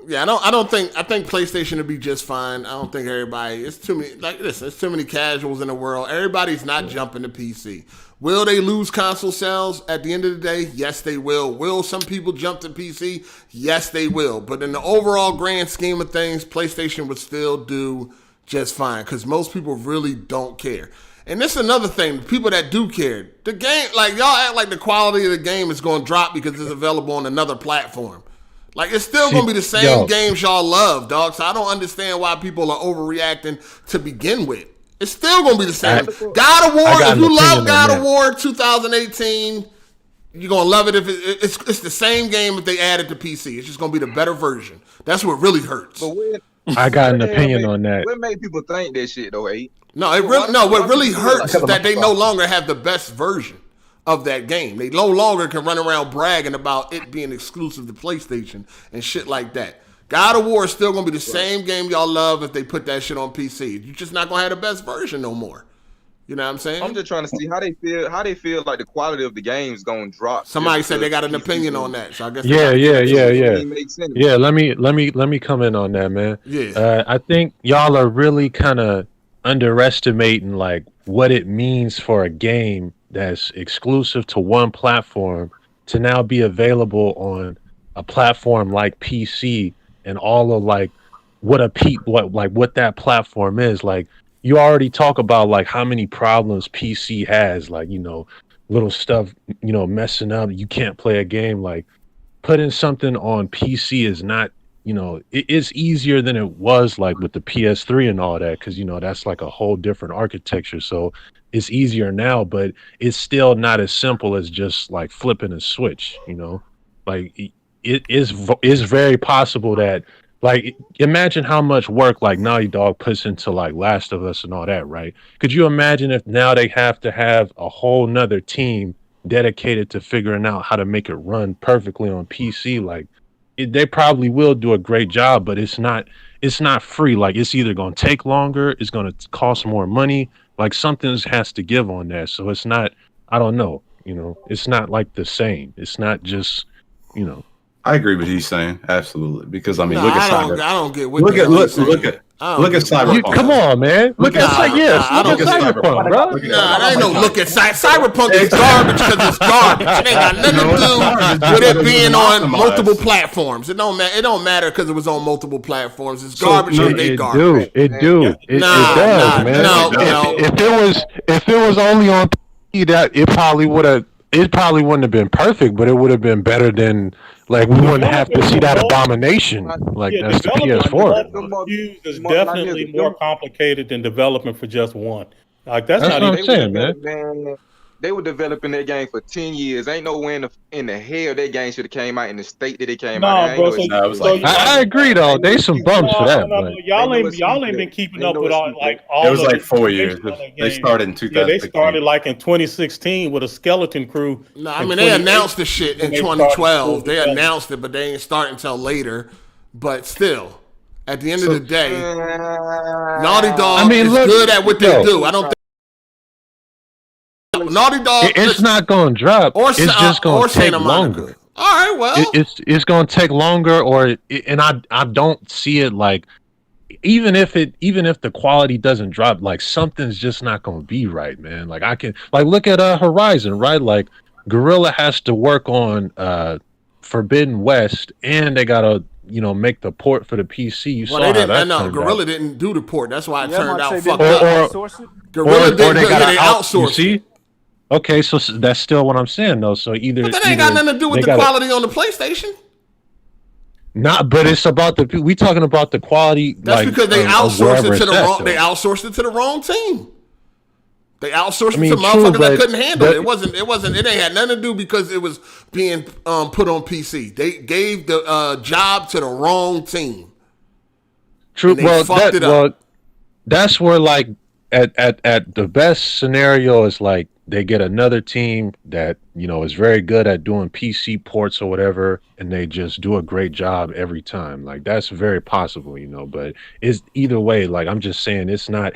yeah, I think PlayStation would be just fine. I don't think everybody. It's too many. Like this, there's too many casuals in the world. Everybody's not jumping to PC. Will they lose console sales at the end of the day? Yes, they will. Will some people jump to PC? Yes, they will. But in the overall grand scheme of things, PlayStation would still do just fine because most people really don't care. And this is another thing. People that do care, the game, like y'all act like the quality of the game is going to drop because it's available on another platform. Like it's still going to be the same games y'all love, dog. So I don't understand why people are overreacting to begin with. It's still going to be the same. God of War, if you love God of War 2018, you're going to love it if it's the same game if they add it to PC. It's just going to be the better version. That's what really hurts. I got an opinion on that. What made people think that shit though, eh? What really hurts is that they no longer have the best version of that game. They no longer can run around bragging about it being exclusive to PlayStation and shit like that. God of War is still going to be the same game y'all love if they put that shit on PC. You're just not going to have the best version no more. You know what I'm saying? I'm just trying to see how they feel like the quality of the game is going to drop. Somebody said they got an opinion on that. So I guess yeah. Let me come in on that, man. Yeah. I think y'all are really kind of underestimating like what it means for a game that's exclusive to one platform to now be available on a platform like PC and all of like what that platform is. Like you already talk about like how many problems PC has, like, you know, little stuff, you know, messing up. You can't play a game. Like putting something on PC is not, you know, it's easier than it was like with the PS3 and all that, because, you know, that's like a whole different architecture. So it's easier now, but it's still not as simple as just like flipping a switch, you know. Like it is very possible that, like, imagine how much work like Naughty Dog puts into like Last of Us and all that, right? Could you imagine if now they have to have a whole nother team dedicated to figuring out how to make it run perfectly on PC? Like they probably will do a great job, but it's not free. Like it's either going to take longer, it's going to cost more money. Like something has to give on that. So it's not, I don't know, you know, it's not like the same. It's not just, you know. I agree with he's saying, absolutely. Because I mean, look at Cyberpunk. I don't get what look at Cyberpunk. Come on, man. Look at Cyberpunk, bro. Nah, ain't no look at Cyberpunk is garbage because it's garbage. It ain't got nothing to do with it being on multiple platforms. It don't matter because it was on multiple platforms. It's garbage because they garbage. It does, man. No. If it was only on PC, that it probably wouldn't have been perfect, but it would have been better than, like, we wouldn't have to see that abomination. Like, that's the PS4. Is definitely more complicated than development for just one. Like that's what I'm saying, man. They were developing that game for 10 years. Ain't no way in the hell that game should have came out in the state that it came out. Bro. I agree though. They some bums for that. But Y'all ain't been keeping up with all It was like 4 years. They started in 2016. Yeah, they started like in 2016 with a skeleton crew. No, I mean they announced the shit in 2012. They announced it, but they ain't start until later. But still, at the end of the day, Naughty Dog is good at what they do. I don't think Naughty Dog. It's not going to drop. It's just going to take longer. All right, well, it's going to take longer, and I don't see it like even if the quality doesn't drop, like something's just not going to be right, man. Like I can look at Horizon, right? Like Guerrilla has to work on Forbidden West, and they got to make the port for the PC. You saw how that turned Guerrilla out. didn't do the port. That's why it turned out fucked up. Guerrilla They got to outsource. See? Okay, so that's still what I'm saying, though. So either but that ain't got nothing to do with the quality on the PlayStation. But it's about we talking about the quality. That's because they outsourced it to the wrong. They outsourced it to the wrong team. They outsourced it to motherfuckers that couldn't handle it. It wasn't. It ain't had nothing to do because it was being put on PC. They gave the job to the wrong team. True. Well, that's where like at the best scenario is like they get another team that is very good at doing PC ports or whatever, and they just do a great job every time. Like that's very possible, but it's either way. Like I'm just saying, it's not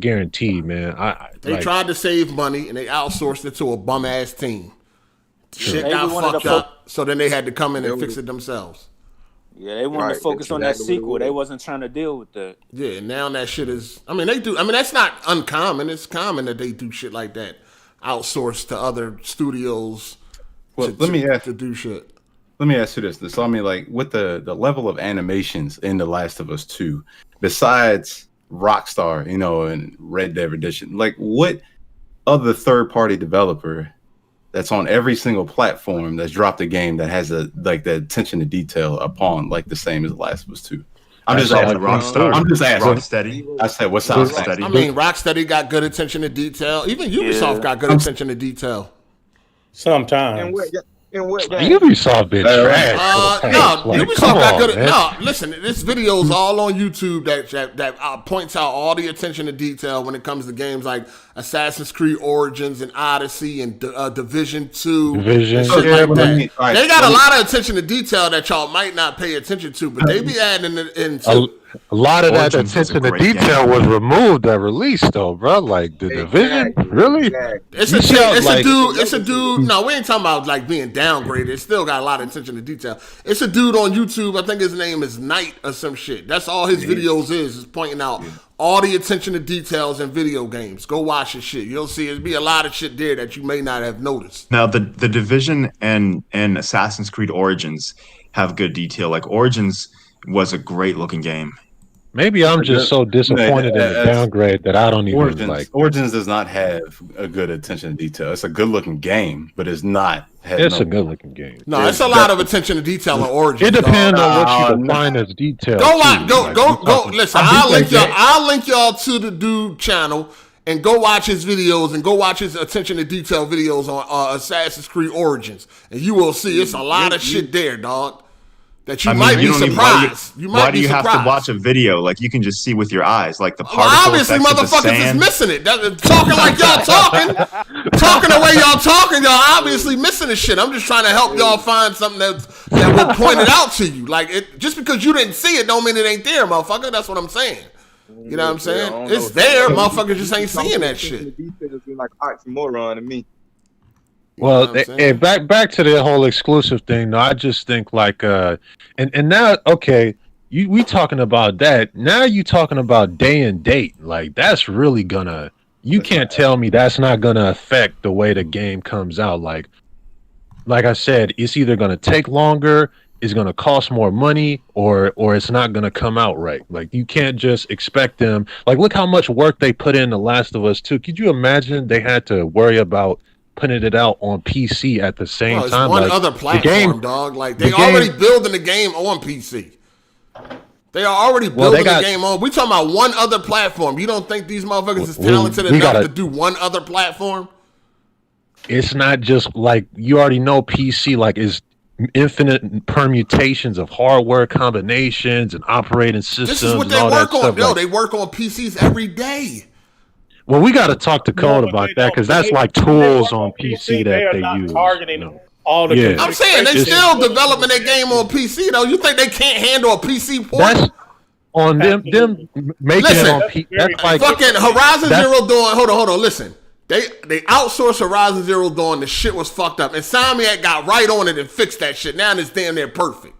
guaranteed, man. They tried to save money and they outsourced it to a bum ass team. Shit got fucked up, so then they had to come in and fix it themselves. Yeah, they wanted to focus on that sequel. They wasn't trying to deal with that. Yeah, now that shit is. I mean, they do. I mean, that's not uncommon. It's common that they do shit like that, outsource to other studios. Well, to do shit. Let me ask you this. So I mean, like with the level of animations in The Last of Us 2, besides Rockstar, and Red Dead Redemption, like what other third-party developer that's on every single platform that's dropped a game that has the attention to detail upon like the same as The Last of Us 2? I'm just asking. Rockstar. I'm just asking. Rocksteady. I said, what's Rocksteady? I mean, Rocksteady got good attention to detail. Even Ubisoft got good attention to detail. Sometimes. Ubisoft been trash. Ubisoft got good. No, listen, this video is all on YouTube that points out all the attention to detail when it comes to games like Assassin's Creed Origins and Odyssey and Division 2. They got a lot of attention to detail that y'all might not pay attention to, but they be adding it into. A lot of that attention to detail was removed at release, though, bro. Like the Division, really? It's a dude. No, we ain't talking about like being downgraded. It still got a lot of attention to detail. It's a dude on YouTube. I think his name is Knight or some shit. That's all his videos is pointing out all the attention to details in video games. Go watch his shit. You'll see it'll be a lot of shit there that you may not have noticed. Now the Division and Assassin's Creed Origins have good detail. Like Origins was a great looking game. Maybe I'm just so disappointed in the downgrade that I don't even like. Origins does not have a good attention to detail. It's a good looking game, but it's not. It's a good looking game. No, it's a lot of attention to detail on Origins. It depends on what you define as detail. Go. Listen, I'll link y'all to the dude channel and go watch his videos and go watch his attention to detail videos on Assassin's Creed Origins, and you will see it's a lot of shit there, dog. That you might be surprised. Why do you have to watch a video? Like you can just see with your eyes, like the particle obviously, effects motherfuckers of the sand. is missing it. Talking like y'all talking the way y'all talking. Y'all obviously missing the shit. I'm just trying to help y'all find something that will point it out to you. Like just because you didn't see it, don't mean it ain't there, motherfucker. That's what I'm saying. You know what I'm saying? It's there. Motherfuckers just ain't seeing that shit. Like oxymoron to me. Well, and back to the whole exclusive thing. No, I just think like and now okay, we talking about that. Now you talking about day and date. Like that's really gonna. You can't tell me that's not gonna affect the way the game comes out. Like I said, it's either gonna take longer, it's gonna cost more money, or it's not gonna come out right. Like you can't just expect them. Like look how much work they put in The Last of Us 2. Could you imagine they had to worry about putting it out on PC at the same time? One other platform, dog. Like they already building the game on PC. They are already building the game on. We talking about one other platform. You don't think these motherfuckers is talented enough to do one other platform? it's not just like you already know PC like is infinite permutations of hardware combinations and operating systems. This is what they work on. Yo, they work on PCs every day. Well, we got to talk to Code about that because that's like tools on PC that they use. Targeting all the. Yeah. I'm saying they still developing their game on PC though. You think they can't handle a PC port? That's on them making it on PC. That's like fucking Horizon Zero Dawn. Hold on. Listen. They outsourced Horizon Zero Dawn. The shit was fucked up. Insomniac got right on it and fixed that shit. Now it's damn near perfect.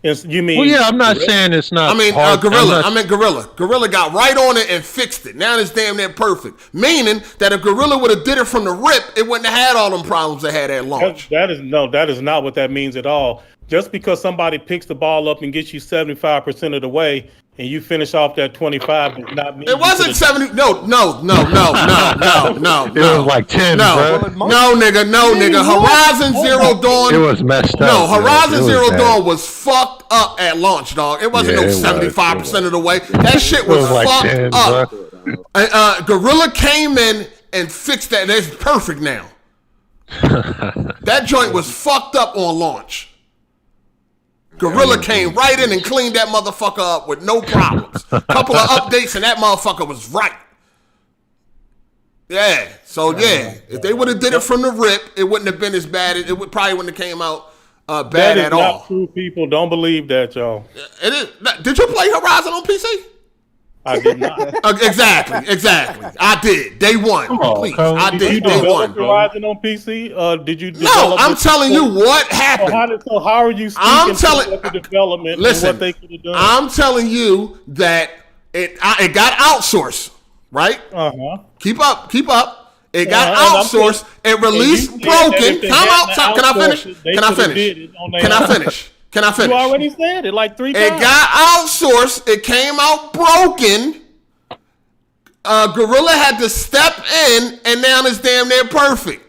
You mean? Well, yeah, I'm not saying it's not. I mean, hard. Gorilla. I meant Gorilla. Gorilla got right on it and fixed it. Now it's damn near perfect. Meaning that if Gorilla would have did it from the rip, it wouldn't have had all them problems they had at launch. That is not what that means at all. Just because somebody picks the ball up and gets you 75% of the way, and you finish off that 25 does not mean it wasn't 70. No. It was like 10. No, nigga. Horizon Zero Dawn. It was messed up. No, Horizon Zero Dawn was fucked up at launch, dog. It wasn't 75% of the way. That shit was fucked up. Gorilla came in and fixed that. It's perfect now. That joint was fucked up on launch. Gorilla came right in and cleaned that motherfucker up with no problems. Couple of updates and that motherfucker was right. Yeah. So if they would have did it from the rip, it wouldn't have been as bad. It probably wouldn't have came out bad at all. That is not true. People don't believe that, y'all. It is. Did you play Horizon on PC? I did not. Exactly. I did. Day one. Please. I did. Day one. Horizon on PC? Did you? No, I'm telling you what happened. So how are you speaking about the development and what they could have done? I'm telling you that it got outsourced, right? Keep up. It got outsourced. It released broken. Can I finish? You already said it like 3 times. It got outsourced. It came out broken. Gorilla had to step in, and now it's damn near perfect.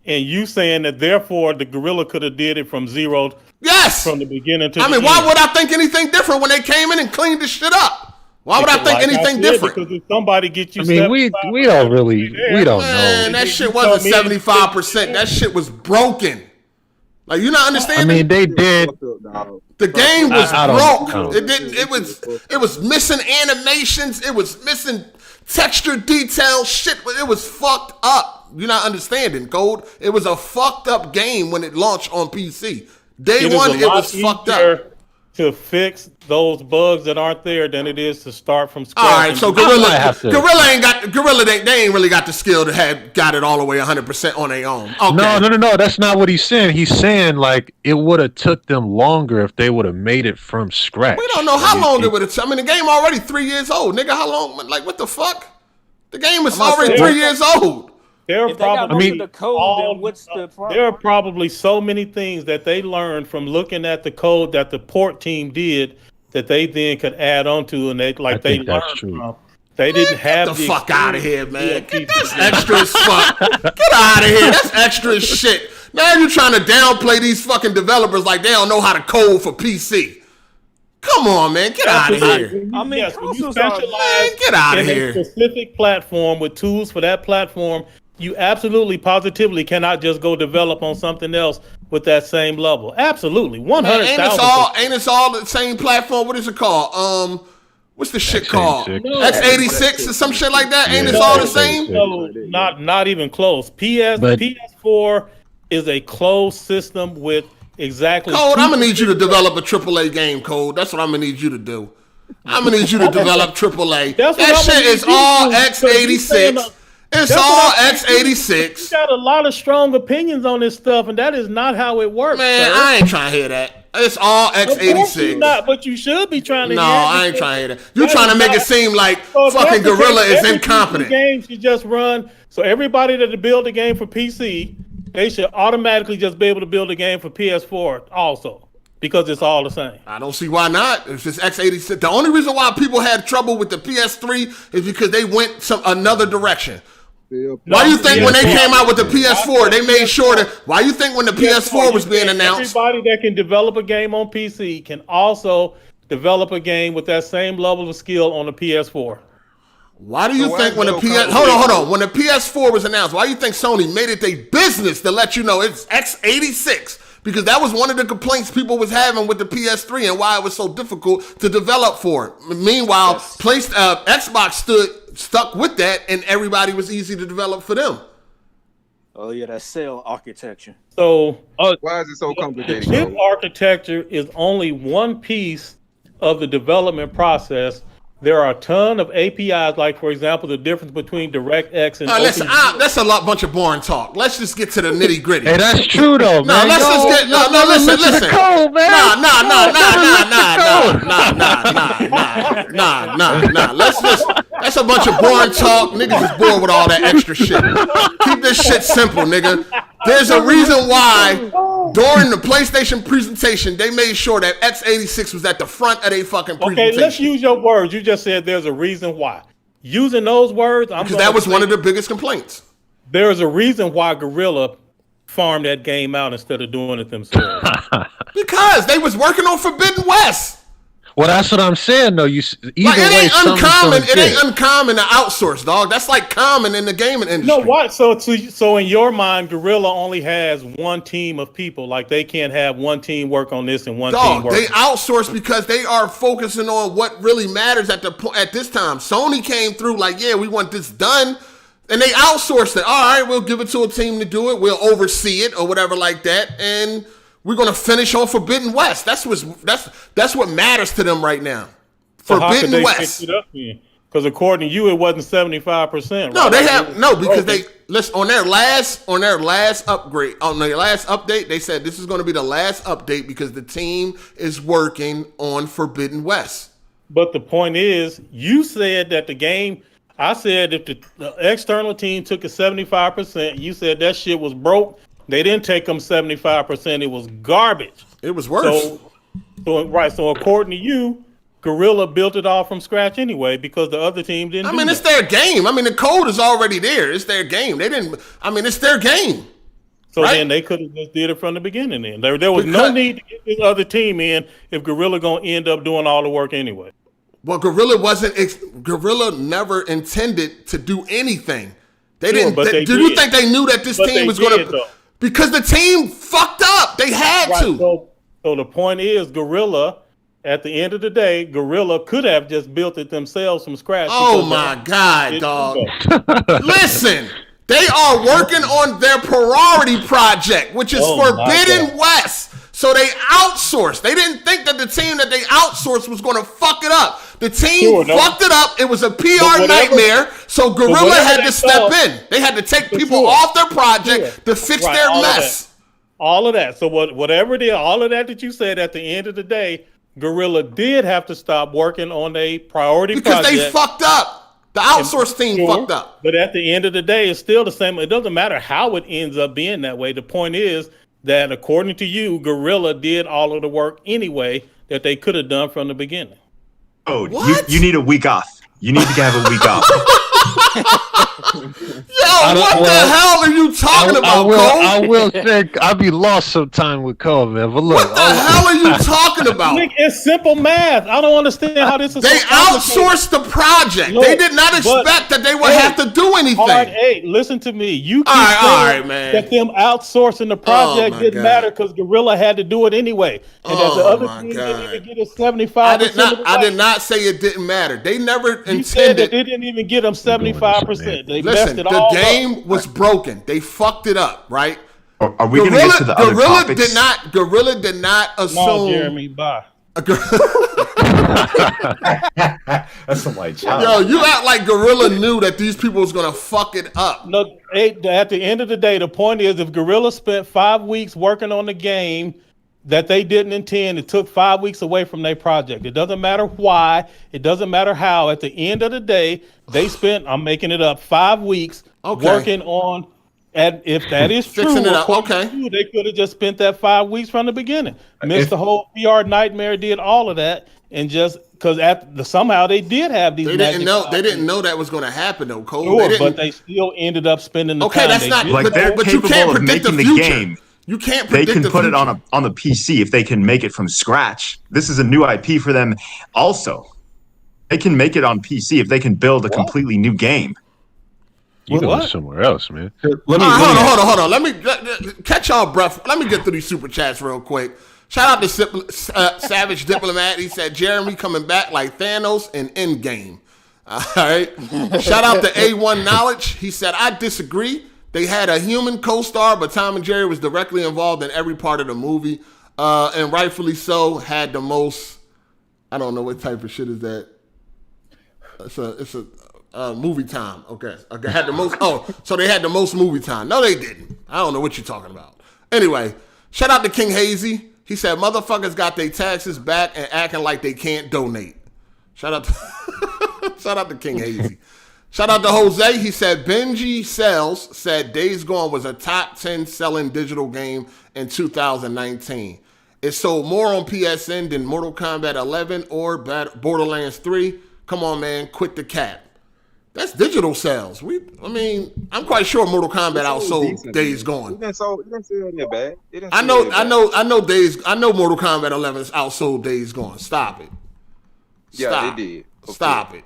And you saying that therefore the Gorilla could have did it from zero? Yes. From the beginning to. Why would I think anything different when they came in and cleaned the shit up? Why would I think anything different? Because if somebody gets you, we don't know. Man, that shit wasn't 75%. That shit was broken. Like, you not understanding? I mean, they did. The game was broke. It was missing animations. It was missing texture details. Shit, it was fucked up. You're not understanding, Code. It was a fucked up game when it launched on PC. Day one, it was fucked up. To fix those bugs that aren't there than it is to start from scratch. All right, so Gorilla they ain't really got the skill to have got it all the way 100% on their own. Okay. No. That's not what he's saying. He's saying like it would have took them longer if they would have made it from scratch. We don't know how long it would have taken. I mean, the game already 3 years old, nigga. How long? Like, what the fuck? The game is already 3 years old. There are probably so many things that they learned from looking at the code that the port team did that they then could add on to, and they learned from. They didn't have the fuck out of here, man. That's extra as fuck. Get out of here. That's extra as shit. Now you're trying to downplay these fucking developers like they don't know how to code for PC. Come on, man. Get out of here. I mean, when you specialize get out of here. In a specific platform with tools for that platform, you absolutely, positively cannot just go develop on something else with that same level. Absolutely, 100,000. Ain't it all the same platform? What is it called? What's the shit called? X86 or some shit like that? Ain't it all the same? No, not even close. PS4 is a closed system with exactly. Code, I'm gonna need you to develop a AAA game, Code. That's what I'm gonna need you to do. I'm gonna need you to develop AAA. That shit is all X86. It's all X86. You got a lot of strong opinions on this stuff, and that is not how it works. Man, sir. I ain't trying to hear that. It's all X86. Not, but you should be trying to. No, I ain't trying to hear that. You're trying to make it seem like fucking Gorilla is incompetent. Games should just run. So everybody that build a game for PC, they should automatically just be able to build a game for PS4 also. Because it's all the same. I don't see why not. It's just X86. The only reason why people had trouble with the PS3 is because they went another direction. Why do you think when they came out with the PS4, they made sure that? Why do you think when the PS4 was being announced? Everybody that can develop a game on PC can also develop a game with that same level of skill on the PS4. Why do you think when the hold on, when the PS4 was announced, why do you think Sony made it their business to let you know it's x86? Because that was one of the complaints people was having with the PS3 and why it was so difficult to develop for it. Meanwhile, Xbox stuck with that, and everybody was easy to develop for them. Oh yeah, that cell architecture. So why is it so complicated? The chip architecture is only one piece of the development process. There are a ton of APIs, like for example, the difference between DirectX and that's a bunch of boring talk. Let's just get to the nitty gritty. Hey, that's true though, man. Listen. That's a bunch of boring talk. Niggas is bored with all that extra shit. Keep this shit simple, nigga. There's a reason why during the PlayStation presentation, they made sure that x86 was at the front of their fucking presentation. Okay, let's use your words. You just said there's a reason why. Using those words, because that was one of the biggest complaints. There is a reason why Guerrilla farmed that game out instead of doing it themselves. Because they was working on Forbidden West. Well, that's what I'm saying, though. It ain't uncommon. It ain't uncommon to outsource, dog. That's like common in the gaming industry. No, what? So in your mind, Guerrilla only has one team of people. Like they can't have one team work on this and one team work. They outsource because they are focusing on what really matters at this time. Sony came through like, yeah, we want this done, and they outsourced it. All right, we'll give it to a team to do it. We'll oversee it or whatever like that, and we're gonna finish on Forbidden West. That's what matters to them right now. So Forbidden West. Because according to you, it wasn't 75%. No, they have because they listen on their last upgrade on their last update. They said this is going to be the last update because the team is working on Forbidden West. But the point is, you said that the game. I said if the external team took a 75%, you said that shit was broke. They didn't take them 75%. It was garbage. It was worse. So according to you, Guerrilla built it all from scratch anyway because the other team didn't. It's their game. I mean, the code is already there. It's their game. They didn't. It's their game. So then they could have just did it from the beginning. Then there was no need to get this other team in if Guerrilla gonna end up doing all the work anyway. Well, Guerrilla never intended to do anything. They didn't. Do you think they knew that this team was going to? Because the team fucked up. They had to. So the point is, Guerrilla, at the end of the day, Guerrilla could have just built it themselves from scratch. Oh my God, dog. Listen, they are working on their priority project, which is Forbidden West. So they outsourced. They didn't think that the team that they outsourced was going to fuck it up. The team fucked it up. It was a PR nightmare. So Guerrilla had to step in. They had to take people off their project to fix their mess. All of that. So whatever it is, all of that you said at the end of the day, Guerrilla did have to stop working on a priority project. Because they fucked up. The outsource team fucked up. But at the end of the day, it's still the same. It doesn't matter how it ends up being that way. The point is that according to you, Guerrilla did all of the work anyway that they could have done from the beginning. Oh, you need a week off. You need to have a week off. What the hell are you talking about, Cole? I will say I'll be lost sometime with Cole, man. But look, what the hell are you talking about? It's simple math. I don't understand how this is. They outsourced the project. They did not expect that they would have to do anything. Hey, listen to me. You keep saying that them outsourcing the project didn't matter because Guerrilla had to do it anyway, and that the other team didn't even get a 75%. I did not say it didn't matter. They never intended. You said that they didn't even get them 75%. They messed it all up. The game was broken. They fucked it up, right? Are we going to get to the other topics? Guerrilla did not assume. No, Jeremy, bye. That's some light child. Yo, you act like Guerrilla knew that these people was going to fuck it up. No, at the end of the day, the point is if Guerrilla spent 5 weeks working on the game that they didn't intend, it took 5 weeks away from their project. It doesn't matter why. It doesn't matter how. At the end of the day, they spent, I'm making it up, 5 weeks working on, and if that is true, they could have just spent that 5 weeks from the beginning. Missed the whole PR nightmare, did all of that, and just because somehow they did have these. They didn't know that was going to happen though, Cole. Sure, but they still ended up spending the time. That's not like they're capable of making the game. You can't predict They can put it on the PC if they can make it from scratch. This is a new IP for them also. they can make it on PC if they can build a completely new game. You going somewhere else, man. Hold on. Let me catch y'all breath. Let me get through these super chats real quick. Shout out to Savage Diplomat. He said Jeremy coming back like Thanos in Endgame. All right. Shout out to A1 Knowledge. He said I disagree. They had a human co-star, but Tom and Jerry was directly involved in every part of the movie, and rightfully so. Had the most. I don't know what type of shit is that. It's a movie time. Okay. Had the most. Oh, so they had the most movie time. No, they didn't. I don't know what you're talking about. Anyway, shout out to King Hazy. He said motherfuckers got their taxes back and acting like they can't donate. Shout out to King Hazy. Shout out to Jose. He said Benji Sells said Days Gone was a top 10 selling digital game in 2019. It sold more on PSN than Mortal Kombat 11 or Borderlands 3. Come on, man, quit the cap. That's digital sales. I'm quite sure Mortal Kombat outsold Days Gone. It didn't sell that bad. I know Mortal Kombat 11 outsold Days Gone. Stop it. Yeah, it did. Okay. Stop it.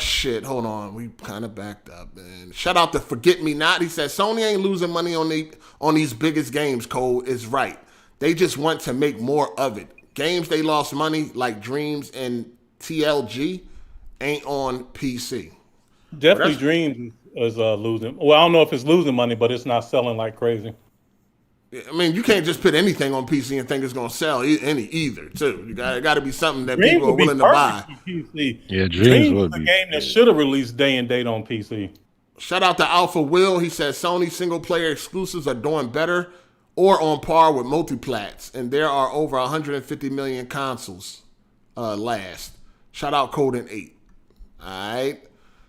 Shit, hold on. We kind of backed up, man. Shout out to Forget Me Not. He said Sony ain't losing money on these biggest games, Cole is right. They just want to make more of it. Games they lost money like Dreams and TLG ain't on PC. Definitely Dreams is losing. Well, I don't know if it's losing money, but it's not selling like crazy. I mean, you can't just put anything on PC and think it's going to sell either, too. You got to be something that Dreams people are willing to buy. PC. Yeah, Dreams was a game that should have released day and date on PC. Shout out to Alpha Will. He says Sony single-player exclusives are doing better or on par with multiplats, and there are over 150 million consoles last. Shout out Coden 8. All right.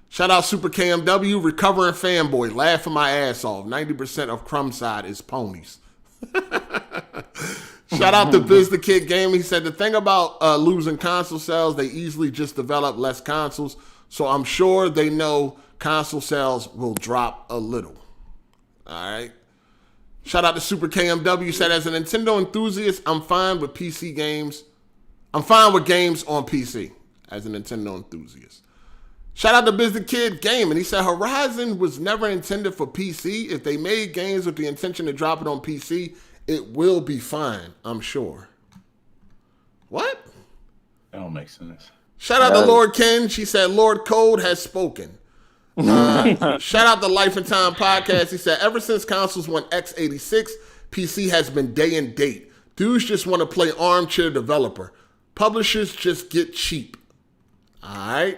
Shout out Super KMW, recovering fanboy, laughing my ass off. 90% of Crumb Side is ponies. Shout out to Biz the Kid Gaming. He said the thing about losing console sales, they easily just develop less consoles. So I'm sure they know console sales will drop a little. All right. Shout out to Super KMW. He said as a Nintendo enthusiast, I'm fine with PC games. I'm fine with games on PC as a Nintendo enthusiast. Shout out to Biz the Kid Gaming. He said Horizon was never intended for PC. If they made games with the intention to drop it on PC, it will be fine, I'm sure. What? That don't make sense. Shout out to Lord Ken. She said Lord Code has spoken. Shout out to Life and Time Podcast. He said ever since consoles went x86, PC has been day and date. Dudes just want to play armchair developer. Publishers just get cheap. All right.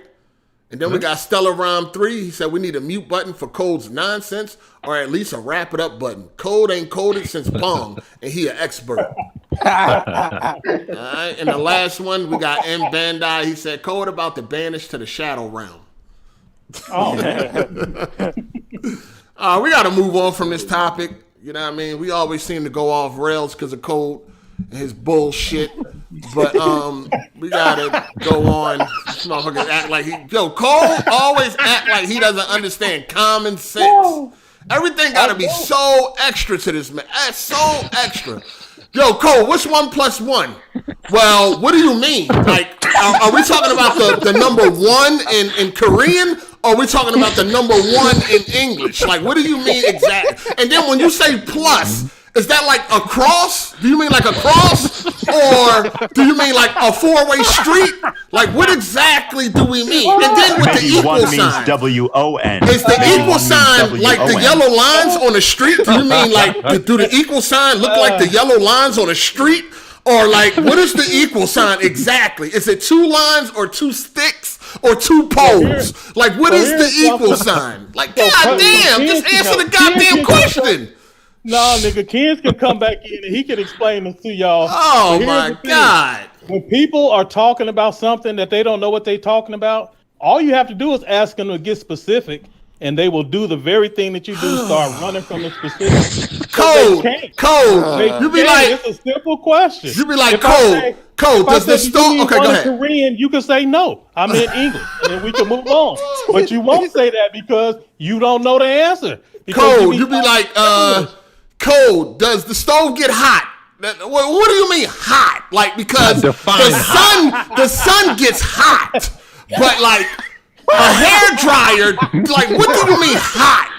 And then we got Stellar Rhyme 3. He said we need a mute button for Code's nonsense or at least a wrap it up button. Code ain't coded since Pong, and he an expert. All right. And the last one, we got M. Bandai. He said Code about to banish to the Shadow Realm. Oh, man. We got to move on from this topic. You know what I mean? We always seem to go off rails because of Code and his bullshit. But we gotta go on. This motherfucker act like Cole always act like he doesn't understand common sense. Everything gotta be so extra to this man. That's so extra. Yo, Cole, what's 1 + 1? Well, what do you mean? Like, are we talking about the number 1 in Korean? Or are we talking about the number 1 in English? Like, what do you mean exactly? And then when you say plus, is that like a cross? Do you mean like a cross? Or do you mean like a four-way street? Like, what exactly do we mean? And then with the equal sign. W-O-N. Is the equal sign like the yellow lines on the street? Do you mean like, do the equal sign look like the yellow lines on the street? Or like, what is the equal sign exactly? Is it 2 lines or 2 sticks or 2 poles? Like, what is the equal sign? Like, goddamn, just answer the goddamn question. No, nigga, Kens can come back in and he can explain this to y'all. Oh my God. When people are talking about something that they don't know what they're talking about, all you have to do is ask them to get specific, and they will do the very thing that you do, start running from the specifics. Code. You be like, it's a simple question. You be like, Code, does the stove, okay, go ahead. Korean, you can say no, I'm in English, and then we can move on. But you won't say that because you don't know the answer. Code, you be like, Code, does the stove get hot? What do you mean hot? Like, because the sun gets hot, but like a hair dryer, like, what do you mean hot?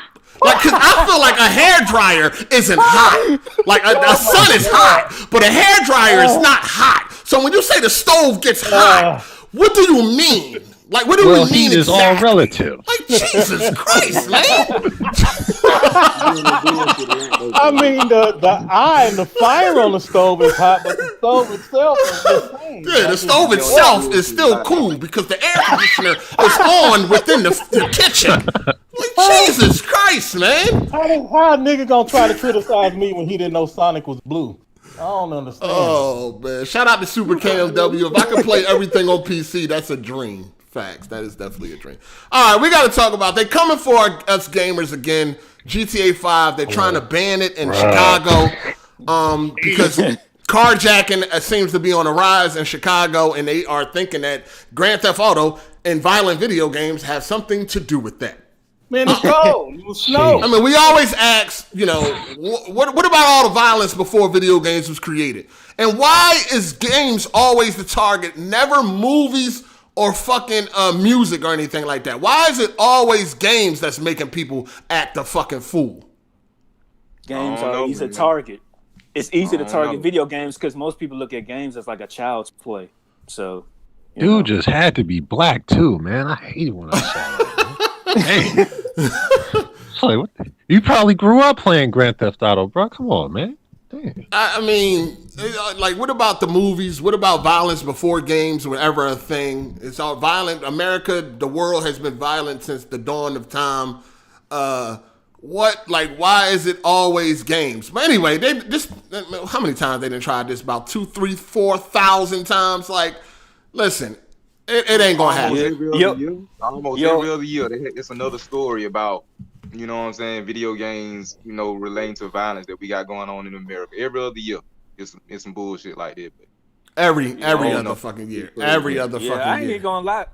Like, cause I feel like a hair dryer isn't hot. Like a sun is hot, but a hair dryer is not hot. So when you say the stove gets hot, what do you mean? Like, what do we mean? Heat is all relative. Like, Jesus Christ, man. I mean, the eye and the fire on the stove is hot, but the stove itself is the same. Yeah, the stove itself is still cool because the air conditioner is on within the kitchen. Like, Jesus Christ, man. How a nigga gonna try to criticize me when he didn't know Sonic was blue? I don't understand. Oh, man. Shout out to Super KMW. If I could play everything on PC, that's a dream. Facts. That is definitely a dream. All right, we got to talk about, they coming for us gamers again. GTA 5, they're trying to ban it in Chicago because carjacking seems to be on the rise in Chicago, and they are thinking that Grand Theft Auto and violent video games have something to do with that. Man, it's cold. It was snow. I mean, we always ask, what about all the violence before video games was created? And why is games always the target, never movies or fucking music or anything like that? Why is it always games that's making people act a fucking fool? Games are easy to target. It's easy to target video games because most people look at games as like a child's play. So, dude just had to be black too, man. I hate it when I saw that. Hey, like, you probably grew up playing Grand Theft Auto, bro. Come on, man. Damn. I mean, like, what about the movies? What about violence before games were ever a thing? It's all violent. America, the world has been violent since the dawn of time. Why is it always games? But anyway, how many times they done tried this? About 2, 3, 4,000 times. Like, listen, it ain't gonna happen. Almost every other year, it's another story about, you know what I'm saying, video games, relating to violence that we got going on in America. Every other year, it's some bullshit like that. But every other fucking year. Every other fucking year. I ain't gonna lie.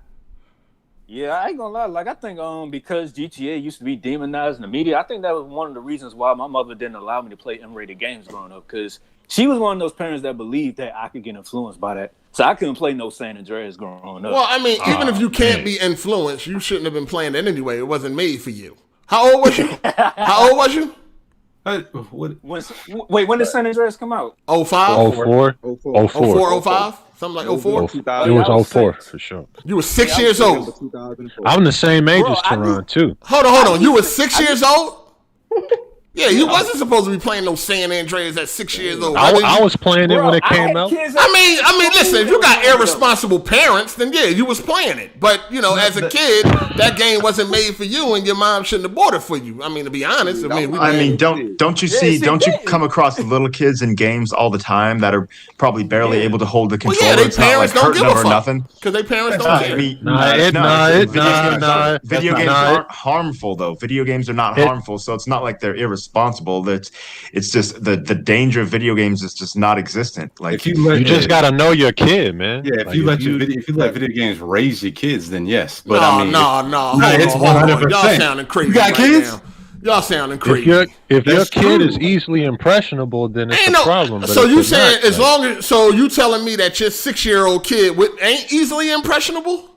Yeah, I ain't gonna lie. Like, I think because GTA used to be demonized in the media, I think that was one of the reasons why my mother didn't allow me to play M-rated games growing up, because she was one of those parents that believed that I could get influenced by that. So I couldn't play no San Andreas growing up. Well, I mean, even if you can't be influenced, you shouldn't have been playing it anyway. It wasn't made for you. How old was you? When did San Andreas come out? 05? 04? 04, 05? Something like 04? It was 04 for sure. You were 6 years old. I'm the same age as Teron, too. Hold on. You were 6 years old? Yeah, you wasn't supposed to be playing no San Andreas at 6 years old. I was playing it when it came out. I mean, listen, if you got irresponsible parents, then yeah, you was playing it. But, as a kid, that game wasn't made for you, and your mom shouldn't have bought it for you. I mean, to be honest. Don't you come across little kids in games all the time that are probably barely able to hold the controller? Well, yeah, their parents don't give a fuck. Nothing. Because their parents don't care. Video games aren't harmful, though. Video games are not harmful, so it's not like they're irresponsible. It's just the danger of video games is just not existent. Like, you just gotta know your kid, man. Yeah, if you let video games raise your kids, then yes. But no, it's 100%. Y'all sounding crazy. You got kids? Now. Y'all sounding crazy. If your kid is easily impressionable, then it's a problem. So you saying you telling me that your 6-year-old kid ain't easily impressionable?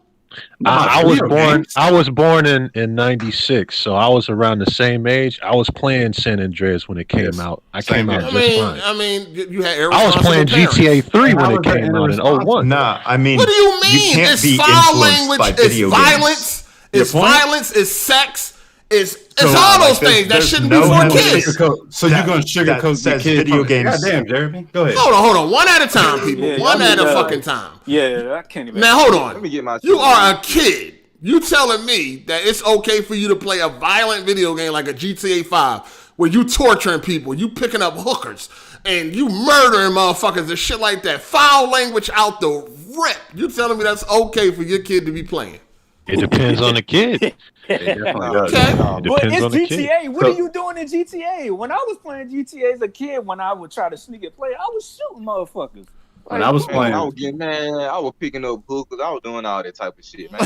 I was born in 96, so I was around the same age. I was playing San Andreas when it came out. I came out just fine. I mean, you had I was playing GTA 3 when it came out in 01. Nah, I mean, what do you mean? You It's foul language, it's violence, it's violence, it's sex, it's all those things that shouldn't be for kids. So you're going to sugarcoat the kid video games. Goddamn, Jeremy. Go ahead. Hold on. One at a time, people. One at a fucking time. Yeah, I can't even. Now, hold on. Let me get my you are a kid. You telling me that it's okay for you to play a violent video game like a GTA 5 where you torturing people, you picking up hookers, and you murdering motherfuckers and shit like that. Foul language out the rip. You telling me that's okay for your kid to be playing? It depends on the kid. But it's GTA. What are you doing in GTA? When I was playing GTA as a kid, when I would try to sneak and play, I was shooting motherfuckers. When I was playing, I was picking up hookers. I was doing all that type of shit, man.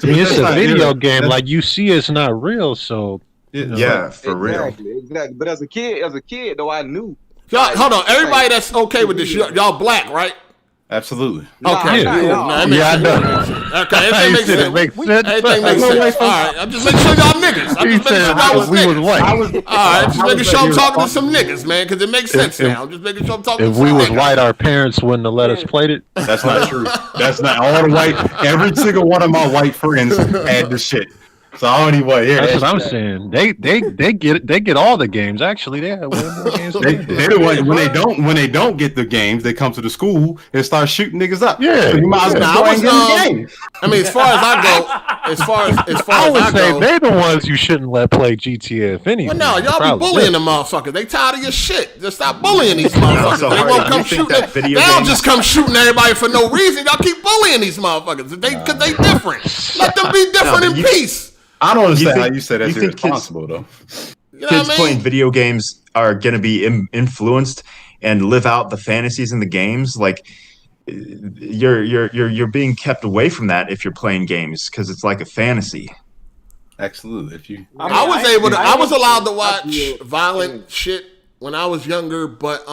It's a video game. Like, you see, it's not real. So yeah, for real. Exactly. But as a kid, though, I knew Y'all, hold on. Everybody that's okay with this, y'all black, right? Absolutely. Okay. I know. Okay, everything makes sense. Everything makes sense. All right, I'm just making sure y'all niggas. I'm just making sure y'all was niggas. All right, just making sure I'm talking to some niggas, man, because it makes sense now. I'm just making sure I'm talking to some niggas. If we was white, our parents wouldn't have let us play it. That's not true. That's not all the white. Every single one of my white friends had this shit. So anyway, yeah, that's what I'm saying. They get all the games. Actually, they have way more games. When they don't get the games, they come to the school and start shooting niggas up. Yeah, so you might as well go and get the game. I mean, as far as I go, I would say they're the ones you shouldn't let play GTA. If anything, well, no, y'all be bullying the motherfuckers. They tired of your shit. Just stop bullying these motherfuckers. They won't come shooting. They don't just come shooting everybody for no reason. Y'all keep bullying these motherfuckers. Because they different. Let them be different in peace. I don't understand how you say that's irresponsible, though. Kids playing video games are going to be influenced and live out the fantasies in the games. Like you're being kept away from that if you're playing games because it's like a fantasy. Absolutely. I was allowed to watch violent shit when I was younger, but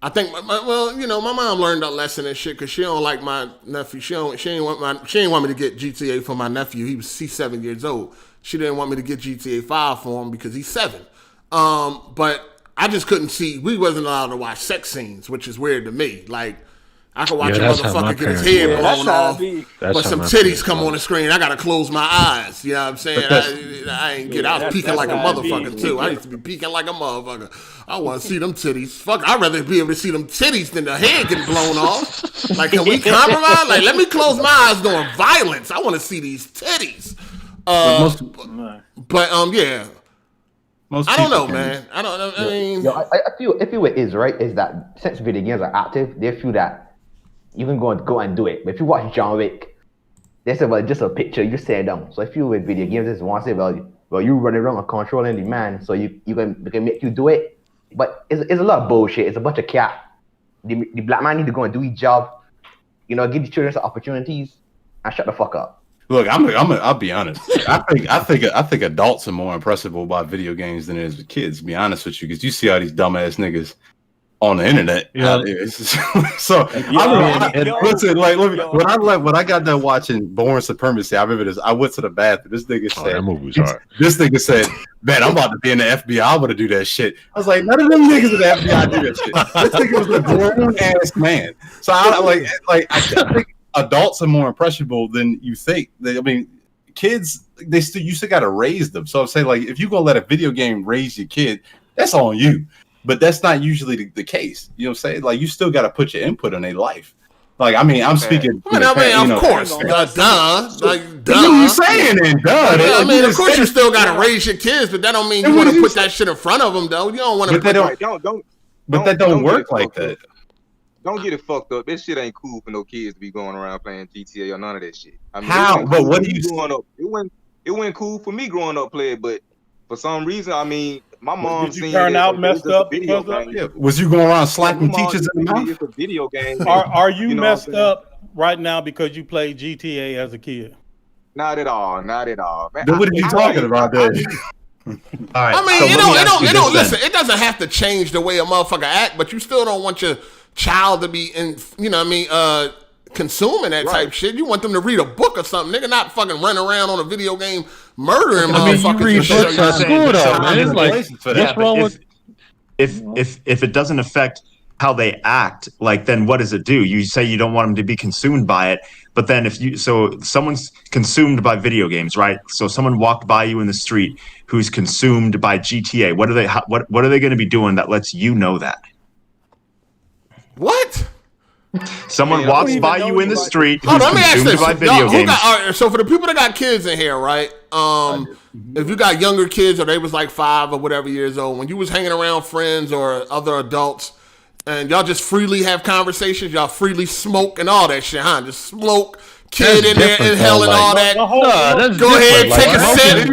I think my mom learned that lesson and shit because she don't like my nephew. She ain't want me to get GTA for my nephew. He's 7 years old. She didn't want me to get GTA 5 for him because he's 7. But I just couldn't see. We wasn't allowed to watch sex scenes, which is weird to me. Like I could watch a motherfucker get his head blown off, but some titties come on the screen. I gotta close my eyes. You know what I'm saying? I was peeking like a motherfucker too. I used to be peeking like a motherfucker. I want to see them titties. Fuck, I'd rather be able to see them titties than the head getting blown off. Like, can we compromise? Like, let me close my eyes during violence. I want to see these titties. Yeah. I don't know, man. I don't know. I mean, I feel it is right. Is that since video games are active, they feel that you can go and do it. But if you watch John Wick, they say, well, just a picture, you stare down. So I feel with video games, just want to say, well, you running around and controlling the man, so you can make you do it. But it's a lot of bullshit. It's a bunch of cap. The black man need to go and do his job. You know, give the children some opportunities and shut the fuck up. Look, I'll be honest. I think adults are more impressible by video games than it is with kids. To be honest with you, because you see all these dumbass niggas on the internet. Yeah. So listen, like when I got done watching Born Supremacy, I remember this. I went to the bathroom. This nigga said, that movie was hard. This nigga said, man, I'm about to be in the FBI. I'm gonna do that shit. I was like, none of them niggas in the FBI do that shit. This nigga was a grown ass man. So I think adults are more impressionable than you think. I mean, kids, you still got to raise them. So I'm saying, like, if you're gonna let a video game raise your kid, that's on you. But that's not usually the case. You know what I'm saying? Like, you still got to put your input in their life. Like, I mean, I'm speaking. Of course. Duh. You saying it, duh. I mean, of course you still got to raise your kids, but that don't mean you want to put that shit in front of them, though. You don't want to put But that don't work like that. Don't get it fucked up. This shit ain't cool for no kids to be going around playing GTA or none of that shit. I mean, how? But what are you growing up? It went cool for me growing up playing, but for some reason, I mean, my mom seen turn out messed up because of it. Was you going around slapping teachers in the mouth? It's a video game. Are you messed up right now because you played GTA as a kid? Not at all. Man, then what are you talking about, Dave? All right. I mean, it don't listen. It doesn't have to change the way a motherfucker act, but you still don't want your child to be consuming that type shit. You want them to read a book or something. Nigga not fucking running around on a video game murdering motherfuckers. You read books at school though, man. It's like, what's wrong with if it doesn't affect how they act, like, then what does it do? You say you don't want them to be consumed by it, but then someone's consumed by video games, right? So someone walked by you in the street who's consumed by GTA. What are they going to be doing that lets you know that? What? Someone walks by you in the street who's let me ask consumed this. by video games. So for the people that got kids in here, right? If you got younger kids or they was like 5 or whatever years old, when you was hanging around friends or other adults and y'all just freely have conversations, y'all freely smoke and all that shit, huh? Just smoke, kid in there inhaling all that. Go ahead, take a sip.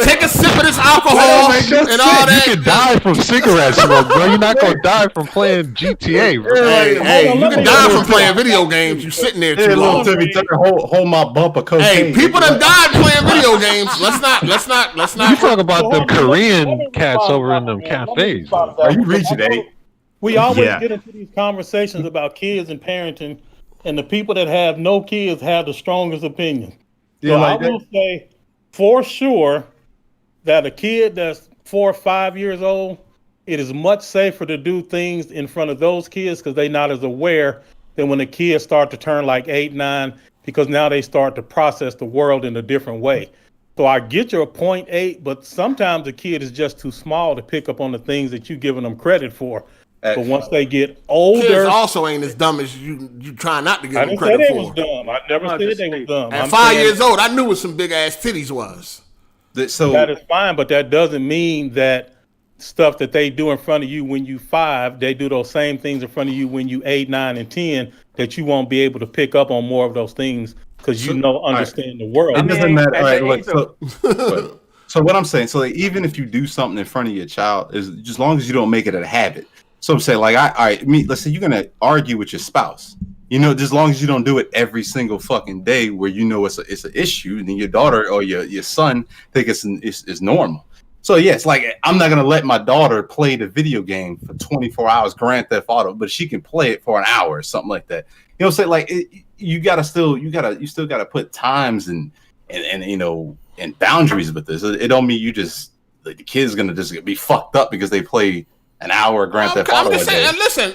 Take a sip of this alcohol and all that. You can die from cigarette smoke, bro. You're not gonna die from playing GTA, bro. Hey, you can die from playing video games. You sitting there too long. Hold my bump of cocaine. Hey, people done died playing video games. Let's not. You talk about them Korean cats over in them cafes. Are you reaching, eh? We always get into these conversations about kids and parenting, and the people that have no kids have the strongest opinion. So I will say for sure that a kid that's 4 or 5 years old, it is much safer to do things in front of those kids because they're not as aware than when the kids start to turn like 8, 9, because now they start to process the world in a different way. So I get your point, 8, but sometimes the kid is just too small to pick up on the things that you're giving them credit for. But once they get older, kids also ain't as dumb as you try not to give them credit for. I didn't say they was dumb. I never said they was dumb. At 5 years old, I knew what some big ass titties was. So that is fine, but that doesn't mean that stuff that they do in front of you when you 5, they do those same things in front of you when you 8, 9, and 10. That you won't be able to pick up on more of those things because understand the world. It doesn't matter. All right, look. So what I'm saying, so like, even if you do something in front of your child, is as long as you don't make it a habit. So I'm saying, like, let's say you're gonna argue with your spouse, just as long as you don't do it every single fucking day, where it's an issue, and then your daughter or your son think it's normal. So yeah, it's like I'm not gonna let my daughter play the video game for 24 hours, Grand Theft Auto, but she can play it for an hour or something like that. Say like you still gotta put times and boundaries with this. It don't mean you just like the kid's gonna just be fucked up because they play an hour of Grand Theft Auto. I'm just saying,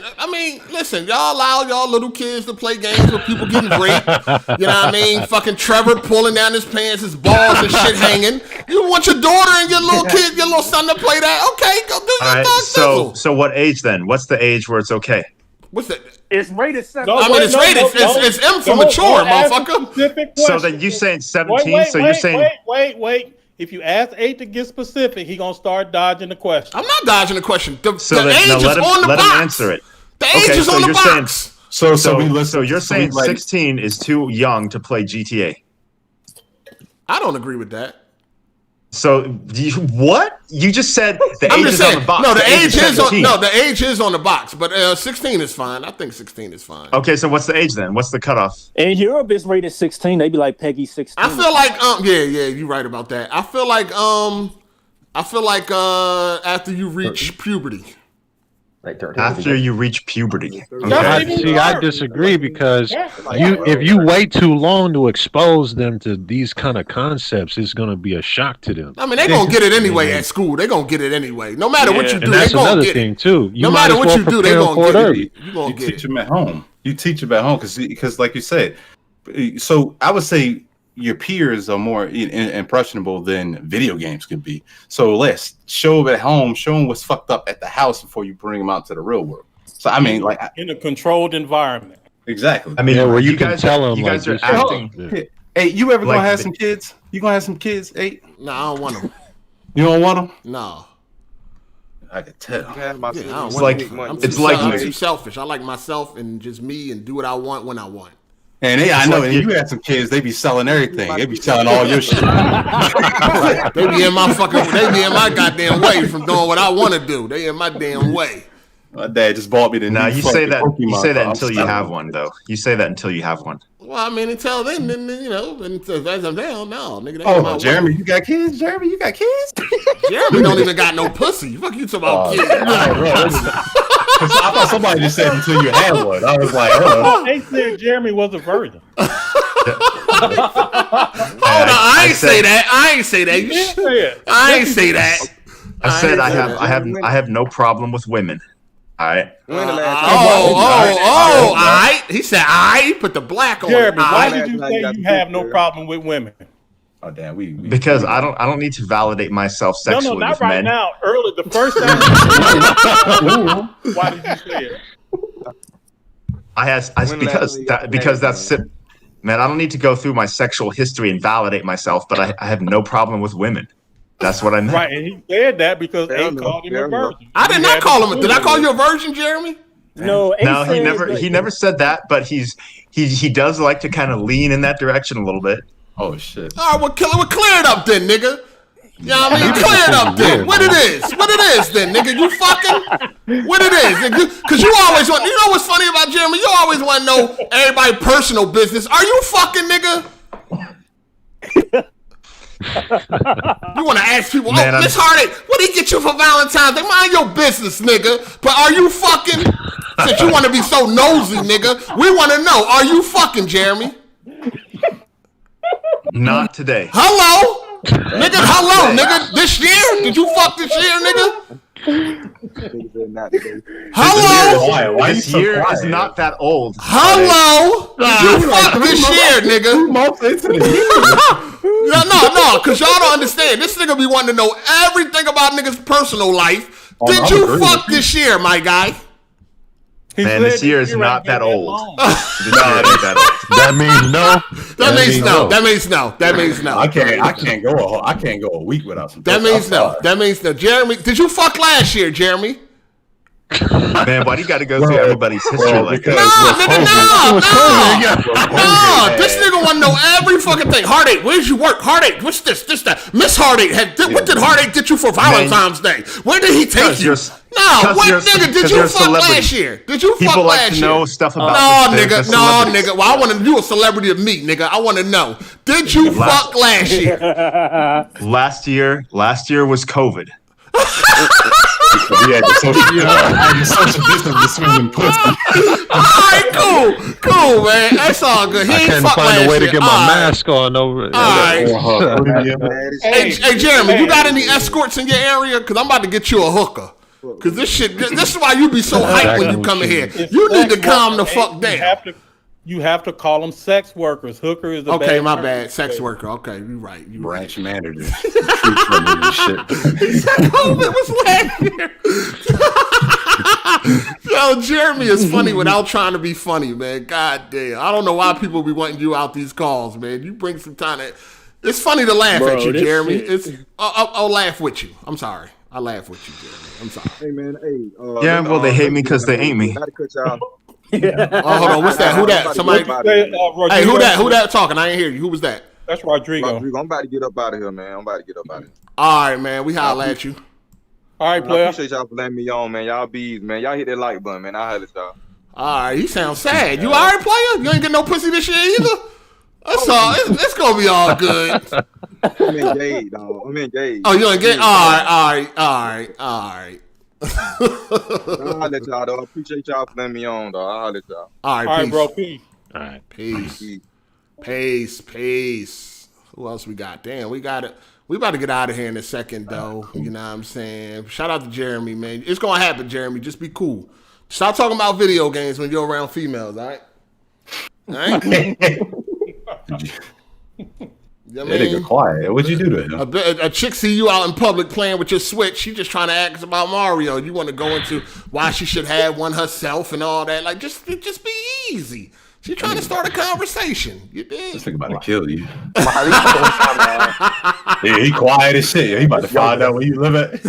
listen, y'all allow y'all little kids to play games with people getting raped. You know what I mean? Fucking Trevor pulling down his pants, his balls and shit hanging. You want your daughter and your little kid, your little son to play that? Okay, go do your thing. So what age then? What's the age where it's okay? What's that? It's rated 7. It's rated. It's M for mature, motherfucker. So then you saying 17? So you're saying wait. If you ask 8 to get specific, he gonna start dodging the question. I'm not dodging the question. The age is on the let box. him answer it. The age is on the box. So you're saying 16 is too young to play GTA? I don't agree with that. So what? You just said the age is on the box. No, the age is on the box, but 16 is fine. I think 16 is fine. Okay, so what's the age then? What's the cutoff? In Europe, it's rated 16. They be like Peggy 16. I feel like you're right about that. I feel like after you reach puberty. After you reach puberty. Okay. I disagree because if you wait too long to expose them to these kind of concepts, it's going to be a shock to them. I mean, they're going to get it anyway at school. They're going to get it anyway. No matter what you do, they're going to get it. That's another thing, too. No matter what you do, they're going to get it. You teach them at home. Because like you said, so I would say your peers are more impressionable than video games could be. So let's show them at home, show them what's fucked up at the house before you bring them out to the real world. So I mean, like in a controlled environment. Exactly. I mean, where you can tell them. You guys are acting. Hey, you ever gonna have some kids? You gonna have some kids? Hey, no, I don't want them. You don't want them? No. I can tell. I'm too selfish. I like myself and just me and do what I want when I want. And I know, and you had some kids, they be selling everything. They be selling all your shit. They be in my goddamn way from doing what I want to do. They in my damn way. My dad just bought me the new you say that until you have one, though. You say that until you have one. Well, I mean, until then, as I'm down, no, nigga. Oh, Jeremy, you got kids? Jeremy, you got kids? Jeremy don't even got no pussy. Fuck you talking about kids. I thought somebody just said until you had one. I was like, they said Jeremy was a virgin. Hold on, I ain't say that. I ain't say that. I said I have no problem with women. All right. All right. He said, he put the black on. Jeremy, why did you say you have no problem with women? Oh damn, because I don't need to validate myself sexually with men. No, not right now. Early, the first time. Why did you say it? Because that's it. Man, I don't need to go through my sexual history and validate myself, but I have no problem with women. That's what I meant. Right, and he said that because they called him a virgin. I did not call him. Did I call you a virgin, Jeremy? No, he never said that, but he does like to kind of lean in that direction a little bit. Oh shit! All right, we'll clear it up then, nigga. You know what I mean? Clear it up then. What it is then, nigga. You fucking what it is, nigga. Cause you always want. You know what's funny about Jeremy? You always want to know everybody's personal business. Are you fucking, nigga? You want to ask people, oh, Miss Hard8, what did he get you for Valentine's Day? Mind your business, nigga. But are you fucking? Since you want to be so nosy, nigga, we want to know, are you fucking, Jeremy? Not today. Hello? Nigga, hello, nigga. This year? Did you fuck this year, nigga? Hello? This year is not that old. Hello? You fucked this year, nigga. No, because y'all don't understand. This nigga be wanting to know everything about niggas' personal life. Did you fuck this year, my guy? Man, this year is not that old. That means no. That means no. That means no. That means no. I can't go a week without some. That means no. That means no. Jeremy, did you fuck last year, Jeremy? Man, why do you got to go through everybody's history like that? No. This nigga want to know every fucking thing. Hard8, where did you work? Hard8, what's this, that? Miss Hard8, what did Hard8 get you for Valentine's Day? Where did he take you? No, what nigga did you fuck last year? Did you fuck People like last to year? know stuff about nigga. Well, I want to do a celebrity of me, nigga. I want to know. Did you fuck last year? Last year was COVID. Yeah, the social distance between pussy. All right, cool, man. That's all good. He I ain't can't fuck find a way last to year. get my mask on over. All right. Hey, Jeremy, you got any escorts in your area? Because I'm about to get you a hooker. Because this is why you be so hyped when you come in here. You need to calm the fuck down. You have to call them sex workers. Hooker is a bad my bad. Sex worker. Okay, you're right. Branch manager. COVID was last year. Yo, Jeremy is funny without trying to be funny, man. God damn. I don't know why people be wanting you out these calls, man. You bring some time to... It's funny to laugh at you, Jeremy. I'll laugh with you. I'm sorry. I laugh with you, Jeremy. I'm sorry. Hey, man. Hey. Yeah, well, they hate me because they ain't me. Oh, hold on. What's that? Who that? Somebody. Hey, who that? Who that talking? I ain't hear you. Who was that? That's Rodrigo. I'm about to get up out of here, man. All right, man. We holla at you. All right, player. I appreciate y'all for letting me on, man. Y'all bees, man. Y'all hit that like button, man. I holla at y'all. All right. You sound sad. You all right, player? You ain't get no pussy this year either? That's all. It's going to be all good. I'm engaged, dog. I'm engaged. Oh, you engaged? All right. I'll let y'all, though. I appreciate y'all for letting me on, though. I'll let y'all. All right, peace. Bro. Peace. All right, peace. Who else we got? Damn, we got it. We about to get out of here in a second, though. You know what I'm saying? Shout out to Jeremy, man. It's going to happen, Jeremy. Just be cool. Stop talking about video games when you're around females, all right? All right? That nigga quiet. What'd you do to him? A chick see you out in public playing with your Switch. She just trying to ask about Mario. You want to go into why she should have one herself and all that. Like, just be easy. She trying to start a conversation. You did. This nigga about to kill you. Yeah, he quiet as shit. He about to find out where you live at.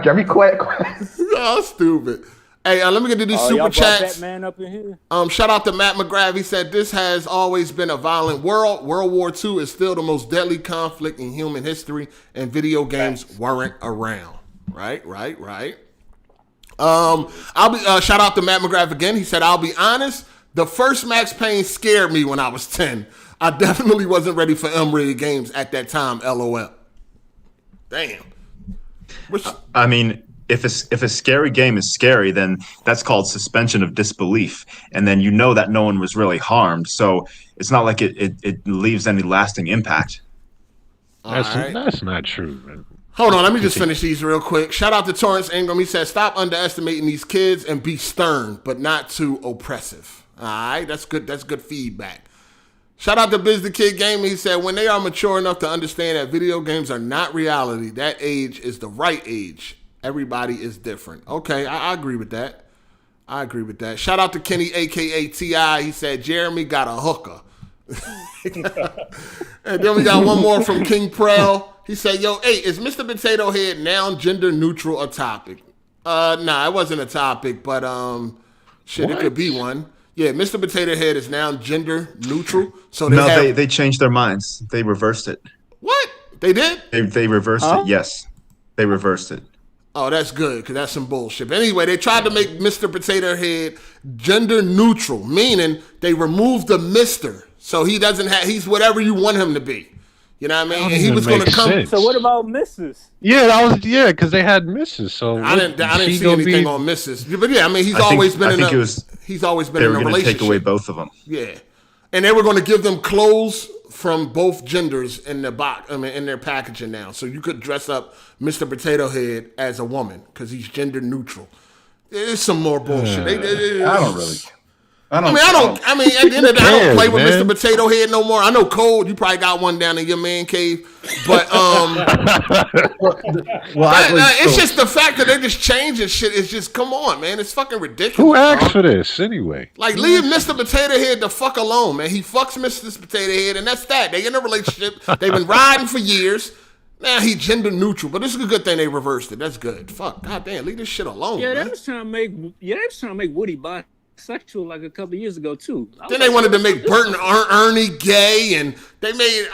Jeremy, quiet. Oh, stupid. Hey, let me get to these super chats. Man up in here. Shout out to Matt McGrath. He said, this has always been a violent world. World War II is still the most deadly conflict in human history, and video games weren't around. Right. I'll be shout out to Matt McGrath again. He said, I'll be honest, the first Max Payne scared me when I was 10. I definitely wasn't ready for M-rated games at that time, LOL. Damn. I mean, if a scary game is scary, then that's called suspension of disbelief, and then you know that no one was really harmed, so it's not like it leaves any lasting impact. That's not true, man. Hold on, let me just finish these real quick. Shout out to Torrance Ingram. He said, stop underestimating these kids and be stern, but not too oppressive. All right, that's good. That's good feedback. Shout out to Biz the Kid Gaming. He said, when they are mature enough to understand that video games are not reality, that age is the right age. Everybody is different. Okay, I agree with that. Shout out to Kenny, a.k.a. T.I. He said, Jeremy got a hooker. And then we got one more from King Prell. He said, yo, hey, is Mr. Potato Head now gender neutral a topic? Nah, it wasn't a topic, but shit, it could be one. Yeah, Mr. Potato Head is now gender neutral. So they changed their minds. They reversed it. What? They did? They reversed it. Yes, they reversed it. Oh, that's good, because that's some bullshit. But anyway, they tried to make Mr. Potato Head gender neutral, meaning they removed the Mr. So he doesn't have, he's whatever you want him to be. You know what I mean? And he was going to come. Sense. So what about Mrs.? Yeah, because they had Mrs. So I didn't see anything on Mrs. But yeah, I mean, he's always been in a relationship. They were going to take away both of them. Yeah, and they were going to give them clothes from both genders in the box. I mean, in their packaging now, so you could dress up Mr. Potato Head as a woman because he's gender neutral. There's some more bullshit. I mean, at the end of the day, I don't play with Mr. Potato Head no more. I know Cole, you probably got one down in your man cave, but it's just the fact that they just changing shit. It's just, come on, man, it's fucking ridiculous. Who asked for this anyway? Like, leave Mr. Potato Head the fuck alone, man. He fucks Mr. Potato Head, and that's that. They in a relationship. They've been riding for years. Now he gender neutral, but this is a good thing they reversed it. That's good. Fuck, goddamn, leave this shit alone. Yeah, man. they was trying to make Woody bisexual like a couple of years ago too. Then they wanted to make Bert and Ernie gay, and they made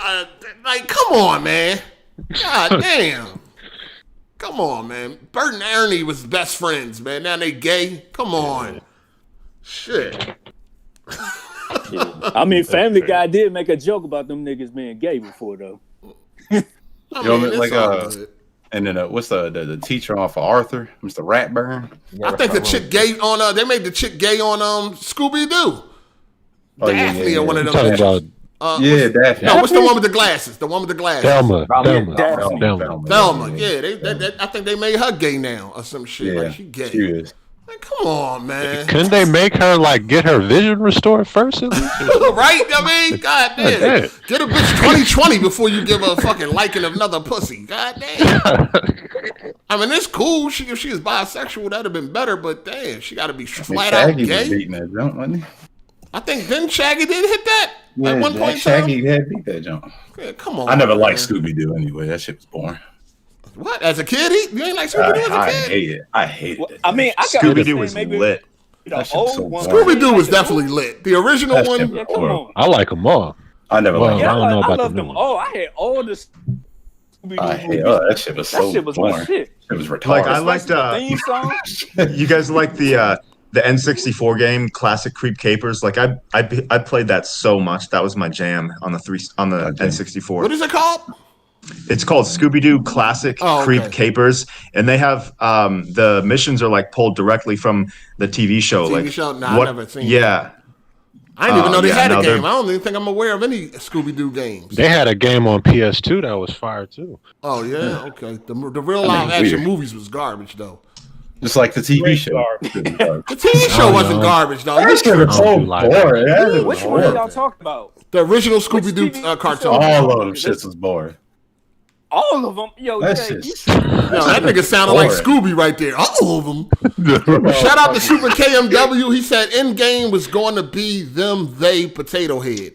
like, come on, man. God damn. Come on, man. Bert and Ernie was best friends, man. Now they gay. Come on. Shit. I mean, Family Guy did make a joke about them niggas being gay before, though. And then what's the teacher off of Arthur, Mr. Ratburn? I think the chick gay on they made the chick gay on Scooby Doo. Daphne or one of them. Daphne. No, what's the one with the glasses? The one with the glasses. Thelma. Yeah, I think they made her gay now or some shit. Like she gay. She is. Like, come on, man. Couldn't they make her get her vision restored first? At least? Right? I mean, goddamn. Get a bitch 20/20 before you give her a fucking liking of another pussy. Goddamn. I mean, it's cool. If she was bisexual, that'd have been better. But damn, she got to be flat out gay. Was beating that jump, wasn't he? I think then Shaggy did hit that at one point. Shaggy had beat that jump. Yeah, come on. I never liked Scooby Doo anyway. That shit was boring. What? As a kid, you ain't like Scooby Doo as a kid? I hated it. I mean, Scooby Doo was lit. Scooby Doo was definitely lit. The original one. Yeah, come on. I like them all. I never liked them. I don't know about I loved them all. I had all the Scooby Doo. That shit was so boring. My shit. It was retarded. Like I liked theme song. You guys like the N64 game, Classic Creep Capers? Like I played that so much. That was my jam on the N64. What is it called? It's called Scooby-Doo Classic Creep Capers, and they have the missions are like pulled directly from the TV show. TV like show? Nah, I never seen. Yeah, I didn't even know they had a game. I don't even think I'm aware of any Scooby-Doo games. They had a game on PS2 that was fire too. Oh yeah, okay. The real live action movies was garbage though. Just like the TV show. The TV show wasn't garbage though. That shit was so boring. Which one are y'all talking about? The original Scooby-Doo cartoon. All of them shits was boring. All of them, yo, that nigga sounded like Scooby right there. All of them. Shout out to Super KMW. He said Endgame was going to be they Potato Head.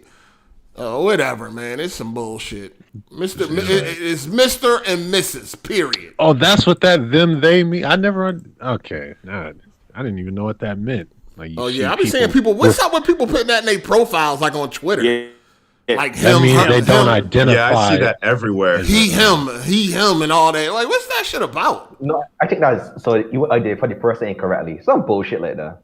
Whatever, man. It's some bullshit. It's Mr. and Mrs. Period. Oh, that's what that they mean. I never. Okay, nah, I didn't even know what that meant. Like, I be saying people. What's up with people putting that in their profiles, like on Twitter? Yeah. Like that him, means they don't identify. Yeah, I see that everywhere. He, him, and all that. Like, what's that shit about? No, I think that's so. You did for the person incorrectly. Some bullshit like that.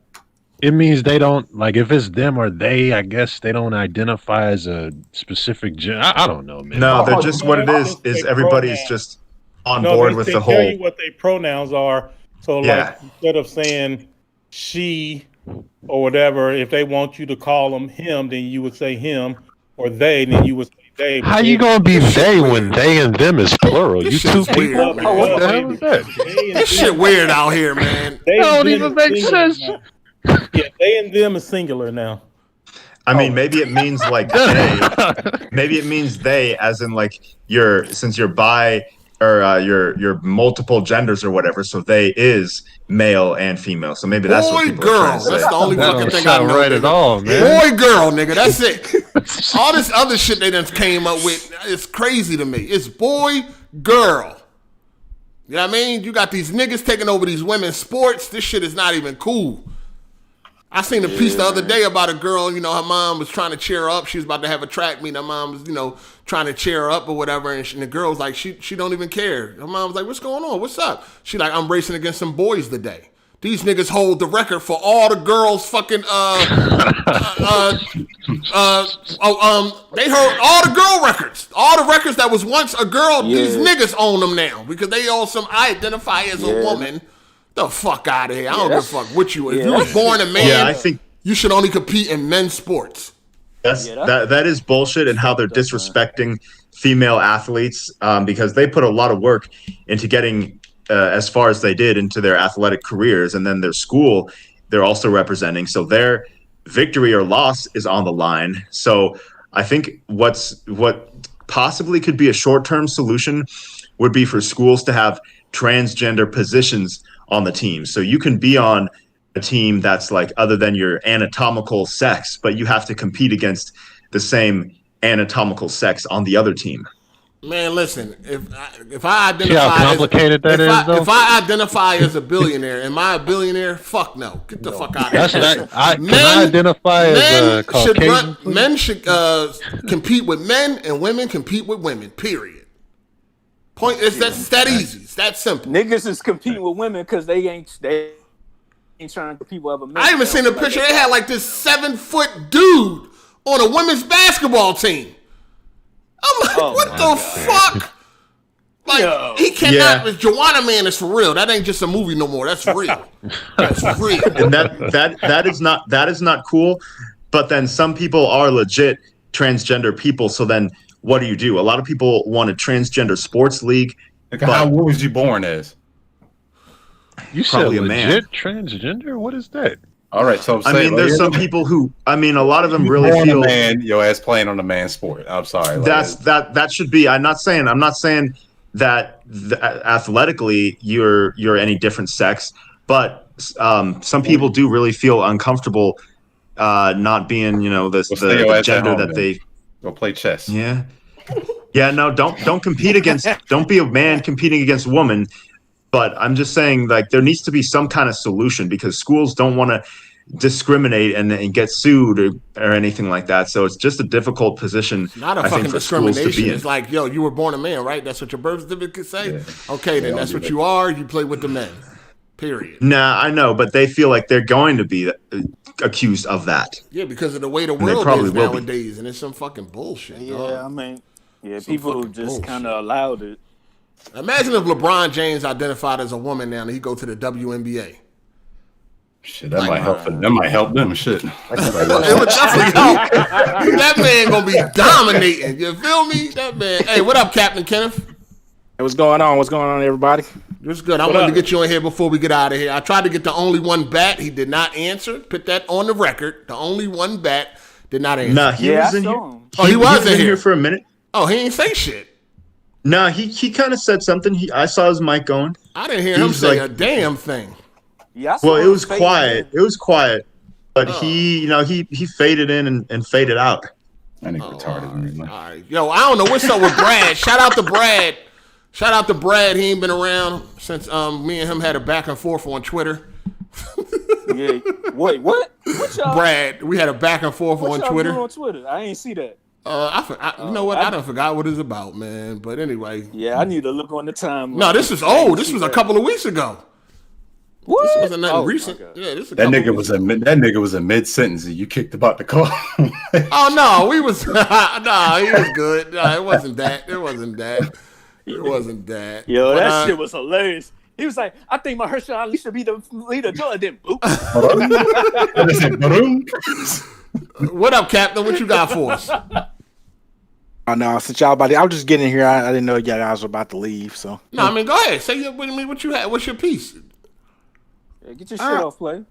It means they don't like if it's them or they. I guess they don't identify as a specific gender. I don't know, man. No, they're just what it is everybody's just on board with the whole. Tell you what their pronouns are. So like instead of saying she or whatever, if they want you to call them him, then you would say him. Or they, then you would say they. How you gonna be they when they and them is plural? You two people. What the hell is that? This shit weird out here, man. That don't even make sense. Yeah, they and them is singular now. I mean, maybe it means like they. Maybe it means they, as in like since you're bi or you're multiple genders or whatever. So they is male and female. So maybe that's what people are trying to say. That's the only fucking thing I know. Right at all, man. Boy, girl, nigga. That's it. All this other shit they done came up with is crazy to me. It's boy, girl. You know what I mean? You got these niggas taking over these women's sports. This shit is not even cool. I seen a piece the other day about a girl, you know, her mom was trying to cheer her up. She was about to have a track meet. Her mom was, you know, trying to cheer her up or whatever. And the girl was like, she don't even care. Her mom was like, what's going on? What's up? She like, I'm racing against some boys today. These niggas hold the record for all the girls fucking, they heard all the girl records. All the records that was once a girl, these niggas own them now. Because they all I identify as a woman. The fuck out of here. I don't give a fuck what you. If you was born a man, I think you should only compete in men's sports. That is bullshit, and how they're disrespecting female athletes because they put a lot of work into getting as far as they did into their athletic careers, and then their school they're also representing. So their victory or loss is on the line. So I think what possibly could be a short-term solution would be for schools to have transgender positions on the team. So you can be on a team that's like other than your anatomical sex, but you have to compete against the same anatomical sex on the other team. Man, listen, if I identify See how complicated that is, though? If I identify as a billionaire, am I a billionaire? Fuck no. Get the fuck out of here. Can I identify as a Caucasian? Men should compete with men and women compete with women, period. That's that easy. It's that simple. Niggas is competing with women because they ain't trying to compete with other men. I even seen a picture. They had like this 7-foot dude on a women's basketball team. I'm like, what the fuck? Like, he cannot. Joanna Man is for real. That ain't just a movie no more. That's real. That's real. And that is not cool. But then some people are legit transgender people. So then what do? A lot of people want a transgender sports league. What was you born as? You said legit transgender? What is that? All right, so there's some people who, a lot of them really feel a man, your ass playing on a man sport. I'm sorry. That should be. I'm not saying that athletically you're any different sex, but some people do really feel uncomfortable not being, the gender that they go play chess. Yeah. Yeah, no, don't compete against. Don't be a man competing against a woman. But I'm just saying, like, there needs to be some kind of solution because schools don't want to discriminate and get sued or anything like that. So it's just a difficult position. It's not a fucking discrimination. It's like, yo, you were born a man, right? That's what your birth certificate say. Yeah. Okay, then that's what you are. You play with the men. Period. Nah, I know, but they feel like they're going to be accused of that. Yeah, because of the way the world is nowadays, and it's some fucking bullshit. Yeah, dog. People just kind of allowed it. Imagine if LeBron James identified as a woman now and he go to the WNBA. Shit, that might help. That might help them. Shit, it would definitely help. That man gonna be dominating. You feel me? That man. Hey, what up, Captain Kenneth? Hey, what's going on? What's going on, everybody? What's good? I wanted to get you in here before we get out of here. I tried to get the only one bat. He did not answer. Put that on the record. The only one bat did not answer. Nah, he was in here. Oh, he was in here for a minute. Oh, he ain't say shit. No, he kind of said something. I saw his mic going. I didn't hear him say a damn thing. Yeah. Well, it was quiet. It was quiet, but he faded in and faded out. I think retarded. All right. Yo, I don't know what's up with Brad. Shout out to Brad. He ain't been around since me and him had a back and forth on Twitter. Yeah. Wait, what? What y'all? Brad, we had a back and forth on Twitter. On Twitter, I ain't see that. You know what? I done forgot what it's about, man. But anyway. Yeah, I need to look on the timeline. No, this is old. This was a couple of weeks ago. What? This wasn't nothing recent. Yeah, this that nigga was a mid sentence and you kicked about the call. Oh no, he was he was good. No, it wasn't that. Yo, that shit was hilarious. He was like, I think Mahershala Ali should be the leader of Jordan. What up, Captain? What you got for us? Oh no, since y'all about I was just getting here. I didn't know you guys were about to leave. So no, I mean, go ahead. Say what you had. What's your piece? Yeah, get your shit off, play.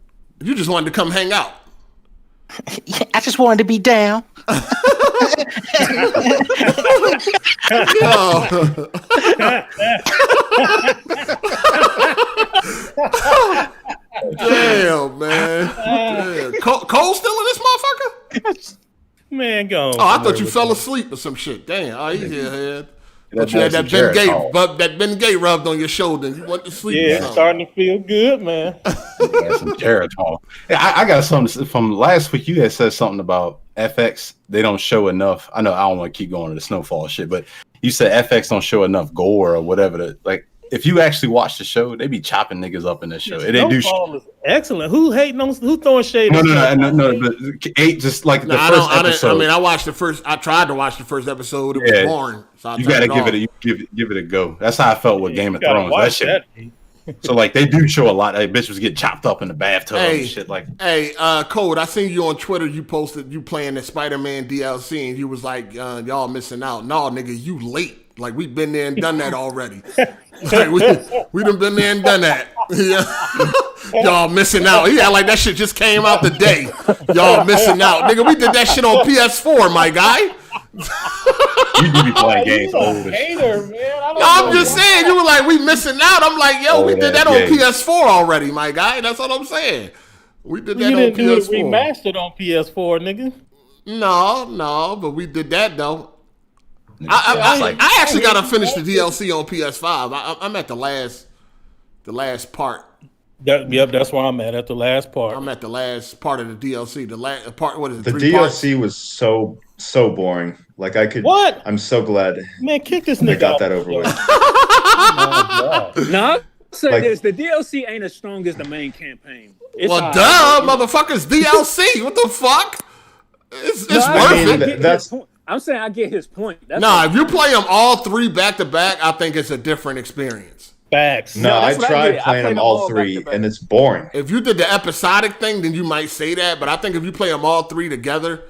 You just wanted to come hang out. Yeah, I just wanted to be down. Damn, man. Damn. Cole still in this motherfucker? Man, go on. Oh, I thought you fell asleep or some shit. Damn. Oh, he's here, head. But you had that Ben Gay rubbed on your shoulder and you went to sleep. Yeah, starting to feel good, man. Yeah, some Geritol. I got something from last week. You had said something about FX. They don't show enough. I know I don't want to keep going to the snowfall shit, but you said FX don't show enough gore or whatever. If you actually watch the show, they be chopping niggas up in this show. Snowfall is excellent. Who hating on? Who throwing shade? No. But just like the first episode. I mean, I watched the first. I tried to watch the first episode. It was boring. So you got to give it a go. That's how I felt with Game of Thrones. That shit. So they do show a lot. Bitch was getting chopped up in the bathtub and shit like. Hey, Code, I seen you on Twitter. You posted you playing the Spider-Man DLC, and you was like, y'all missing out. No, nigga, you late. Like we been there and done that already. we done been there and done that. Y'all missing out. Yeah, like that shit just came out today. Y'all missing out, nigga. We did that shit on PS4, my guy. You do be playing games old as hater, man. I'm just saying, you were like, we missing out. I'm like, yo, we did that on PS4 already, my guy. That's what I'm saying. We did that on PS4. You didn't do it remastered on PS4, nigga. No, but we did that though. I actually gotta finish the DLC on PS5. I'm at the last part. That's where I'm at the last part. I'm at the last part of the DLC. The last part. What is it? The DLC was so boring. Like I could. What? I'm so glad. Man, kick this nigga. I got that over with. No, so the DLC ain't as strong as the main campaign. Motherfuckers, DLC. What the fuck? It's worth it. I'm saying I get his point. If you play them all three back to back, I think it's a different experience. Facts. No, I tried playing them all three, and it's boring. If you did the episodic thing, then you might say that. But I think if you play them all three together,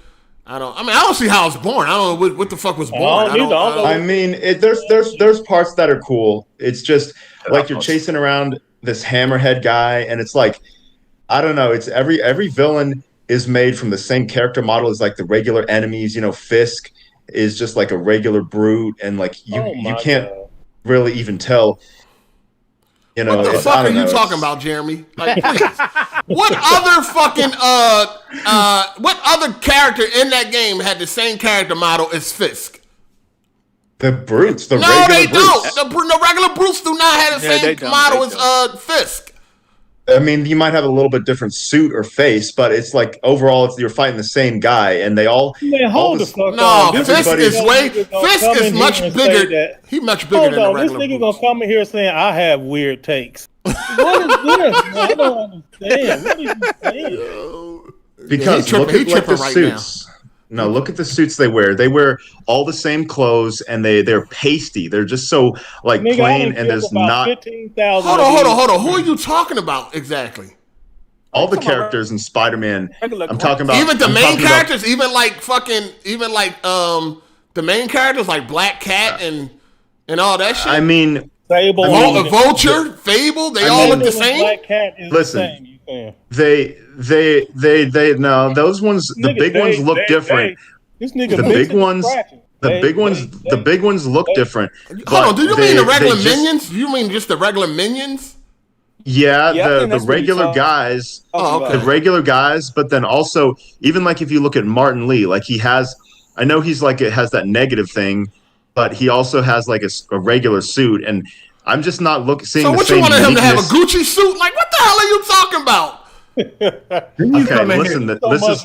I don't see how it's boring. I don't know what the fuck was boring. I mean, there's parts that are cool. It's just like you're chasing around this hammerhead guy, and it's like, I don't know. It's every villain is made from the same character model as like the regular enemies. Fisk is just like a regular brute, and like you can't really even tell. What the fuck are you talking about, Jeremy? Like, please. What other character in that game had the same character model as Fisk? The brutes, they don't. The regular brutes do not have the same model as Fisk. I mean, you might have a little bit different suit or face, but it's like overall, you're fighting the same guy, and they all. Man, hold the fuck on. Fisk is much bigger. He's much bigger than the regular. This nigga gonna come in here saying I have weird takes. What is this? Man? I don't understand. What are you saying? Because look at the suits. No, look at the suits they wear. They wear all the same clothes, and they're pasty. They're just so plain, and there's not. 15,000. Hold on. Who are you talking about exactly? All the characters in Spider-Man. I'm talking about even the main characters, even the main characters like Black Cat and all that shit. I mean, Fable, Vulture, Fable. They all look the same. Black Cat is Listen, the same. They no, those ones, the big ones look different. The big ones look different. Hold on, do you mean the regular minions? You mean just the regular minions? Yeah, the regular guys. Oh, okay. The regular guys, but then also even like if you look at Martin Lee, like he has, I know he's like it has that negative thing, but he also has like a regular suit, and I'm just not seeing. So the what same you wanted him to have a uniqueness. Gucci suit? Like what the hell are you talking about? Okay, listen. This is.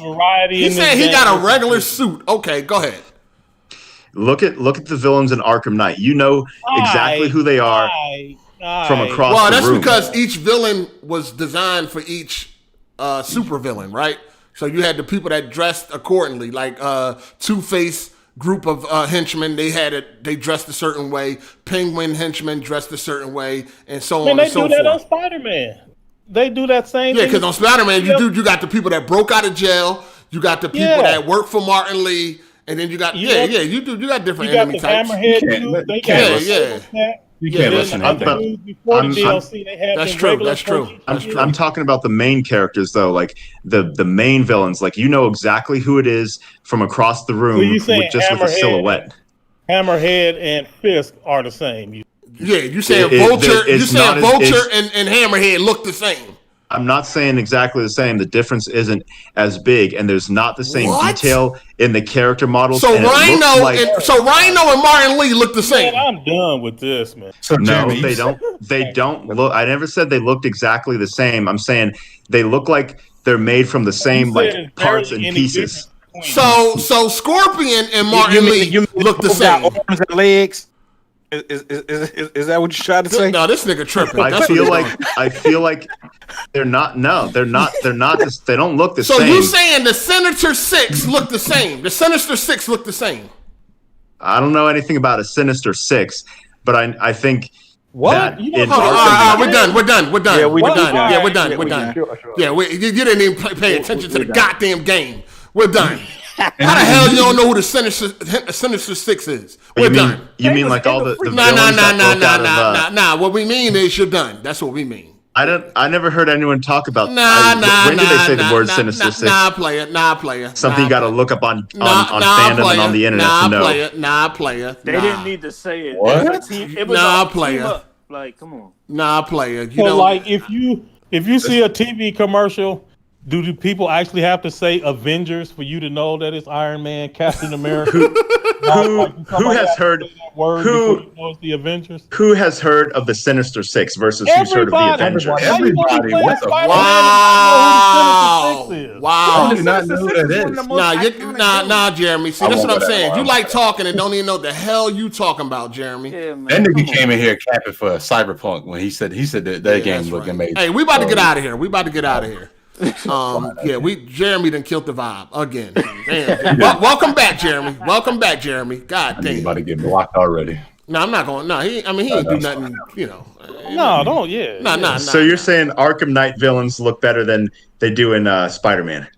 He said he got a regular suit. Okay, go ahead. Look at the villains in Arkham Knight. You know exactly who they are from across the room. Well, that's because each villain was designed for each super villain, right? So you had the people that dressed accordingly, like Two-Face group of henchmen. They dressed a certain way. Penguin henchmen dressed a certain way, and so on and so forth. They do that on Spider-Man. They do that same thing. Yeah, because on Spider-Man, you got the people that broke out of jail. You got the people that work for Martin Lee, and then you got you got different enemy types. You can't listen. That's true. I'm talking about the main characters though, like the main villains. Like you know exactly who it is from across the room with a silhouette. Hammerhead and Fisk are the same. You saying Vulture? You saying Vulture and Hammerhead look the same? I'm not saying exactly the same. The difference isn't as big, and there's not the same detail in the character models. So Rhino and Martin Lee look the same. Man, I'm done with this, man. So no, they don't. They don't look. I never said they looked exactly the same. I'm saying they look like they're made from the same like parts and pieces. So Scorpion and Martin Lee look the same. Arms and legs. Is that what you're trying to say? No, this nigga tripping. I feel like they're not. No, they're not. They're not. They don't look the same. So you saying the Sinister Six look the same? The Sinister Six look the same. I don't know anything about a Sinister Six, but I think. What? We're done. Yeah, we're done. Yeah, we're done. Yeah, you didn't even pay attention to the goddamn game. We're done. How the hell you don't know who the Sinister Six is? We're done. You mean like all the villains? Nah. What we mean is you're done. That's what we mean. I never heard anyone talk about. When did they say the word Sinister Six? Nah, player. Something you got to look up on fandom and on the internet to know. Nah, player. They didn't need to say it. What? It was player. Like, come on. Nah, player. So like, if you see a TV commercial, do the people actually have to say Avengers for you to know that it's Iron Man, Captain America? Who has heard? Who knows the Avengers? Who has heard of the Sinister Six versus who's heard of the Avengers? Everybody. What the fuck? Wow. I do not know who that is. Nah, Jeremy. See, that's what I'm saying. You like talking and don't even know what the hell you talking about, Jeremy. Yeah, man. That nigga came in here capping for Cyberpunk when he said that game looked amazing. Hey, we about to get out of here. Jeremy done killed the vibe again. Damn. Welcome back, Jeremy. God damn. He's about to get blocked already. No, I'm not going. No, he ain't do nothing. No, don't. Yeah. No. So you're saying Arkham Knight villains look better than they do in Spider-Man?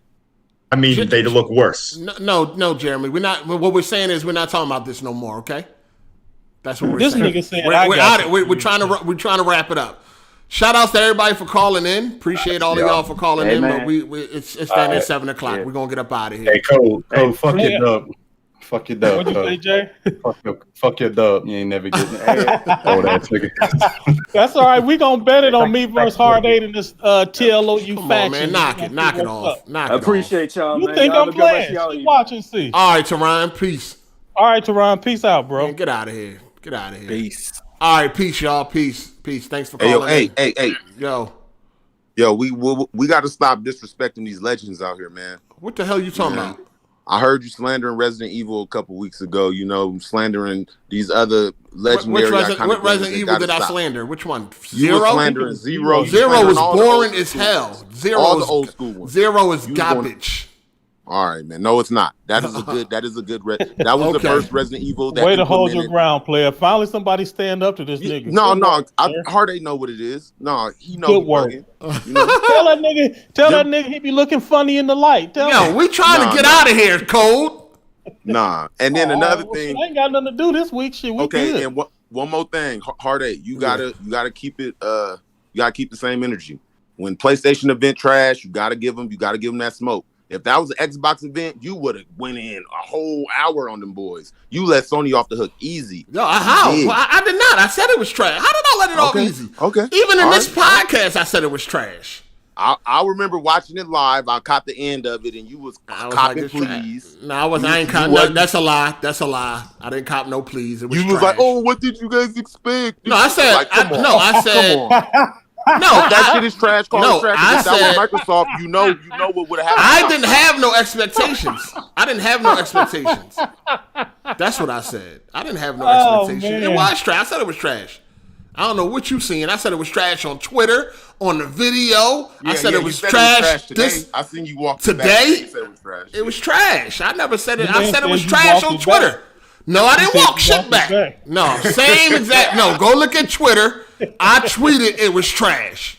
I mean, they look worse. No, Jeremy. We're not. What we're saying is we're not talking about this no more. Okay. That's what we're saying. This nigga saying we're trying to wrap it up. Shout outs to everybody for calling in. Appreciate all of y'all for calling in. Man. But it's down at 7 o'clock. Yeah. We're gonna get up out of here. Hey, Cole, fuck your dub. Fuck your dub. What'd you say, Jay? Fuck your dub. You ain't never getting That's all right. We gonna bet it on me versus Hard8 in this TLOU Come faction. on, man. Knock it off. I appreciate y'all, you man. think y'all I'm playing? Keep watching, see. All right, Teron. Peace. All right, Teron. Peace out, bro. Man, get out of here. Peace. All right, peace, y'all. Peace. Thanks for calling. Hey. Yo, we got to stop disrespecting these legends out here, man. What the hell you talking about? I heard you slandering Resident Evil a couple weeks ago. Slandering these other legendary. What Resident Evil did I slander? Which one? You were slandering Zero. Zero was boring as hell. All the old school ones. Zero is garbage. All right, man. No, it's not. That is a good. That was the first Resident Evil. Way to hold your ground, player. Finally, somebody stand up to this nigga. No. Hard8 know what it is. No, he knows. Good work. Tell that nigga he be looking funny in the light. We trying to get out of here, Code. Nah. And then another thing. I ain't got nothing to do this week. Shit. We good. And one more thing, Hard8. You gotta keep it. You gotta keep the same energy. When PlayStation event trash, you gotta give them that smoke. If that was an Xbox event, you would have went in a whole hour on them boys. You let Sony off the hook easy. No, how? Well, I did not. I said it was trash. How did I let it off easy? Okay. Even in this podcast, I said it was trash. I remember watching it live. I caught the end of it, and you was copping please. No, I wasn't. I ain't cop. No, that's a lie. I didn't cop no please. It was you was like, oh, what did you guys expect? No, I said. Like, come on. No, that shit is trash. No, I said that was Microsoft. You know what would have happened. I didn't have no expectations. That's what I said. I didn't have no expectations. It was trash. I said it was trash. I don't know what you seen. I said it was trash on Twitter, on the video. I said it was trash. Today. I seen you walk today. Said it was trash. It was trash. I never said it. I said it was trash on Twitter. No, I didn't walk shit back. No, same exact. No, go look at Twitter. I tweeted it was trash.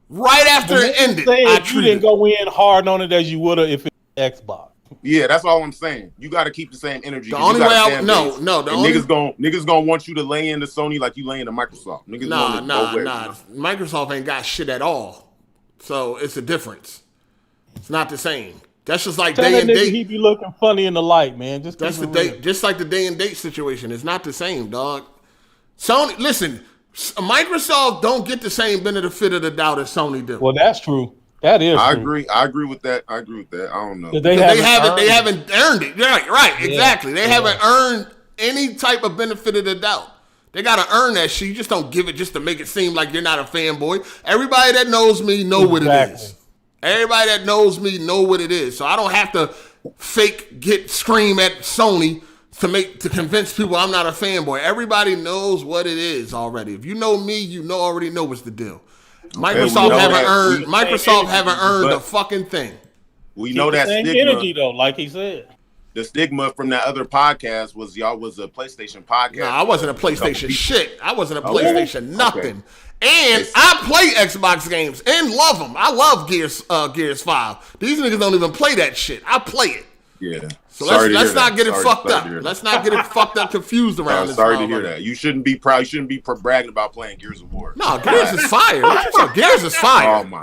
Right after it ended, you didn't go in hard on it as you would have if it was Xbox. Yeah, that's all I'm saying. You got to keep the same energy. The only way niggas gonna want you to lay into Sony like you lay into Microsoft. Nah. Microsoft ain't got shit at all. So it's a difference. It's not the same. That's just like day and date. He be looking funny in the light, man. Just like the day and date situation. It's not the same, dog. Sony Microsoft don't get the same benefit of the doubt as Sony do. Well, that's true. That is. I true. agree. I agree with that. I don't know. They haven't earned it. Right. Yeah. Exactly. They haven't earned any type of benefit of the doubt. They gotta earn that shit. You just don't give it just to make it seem like you're not a fanboy. Everybody that knows me know what it is. Everybody that knows me know what it is. So I don't have to scream at Sony to convince people I'm not a fanboy. Everybody knows what it is already. If you know me, already know what's the deal. Microsoft haven't earned a fucking thing. We know that same stigma. Energy though, like he said. The stigma from that other podcast was y'all was a PlayStation podcast. No, I wasn't a PlayStation shit. I wasn't a PlayStation nothing. And I play Xbox games and love them. I love Gears 5. These niggas don't even play that shit. I play it. Yeah. So let's not get it fucked up. Let's not get it fucked up, confused around this. Sorry to hear that. You shouldn't be proud. You shouldn't be bragging about playing Gears of War. No, Gears is fire. Gears is fire. Oh my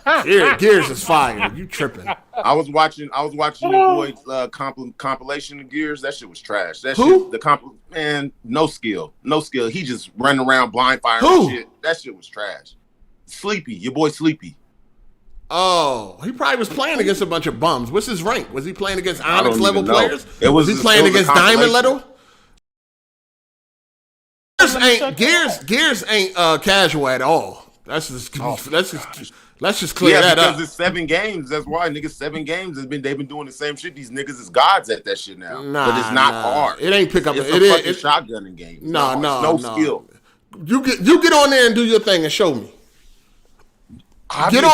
god. Gears is fire. You tripping? I was watching your boy compilation of Gears. That shit was trash. That shit, man, no skill. He just running around blind firing and shit. That shit was trash. Sleepy, your boy Sleepy. Oh, he probably was playing against a bunch of bums. What's his rank? Was he playing against Onyx level players? Was he playing against Diamond level? Gears ain't casual at all. Let's just clear that up. Because it's 7 games. That's why niggas 7 games they've been doing the same shit. These niggas is gods at that shit now. But it's not hard. It ain't pick up. It's a fucking shotgunning game. No skill. You get on there and do your thing and show me. Get on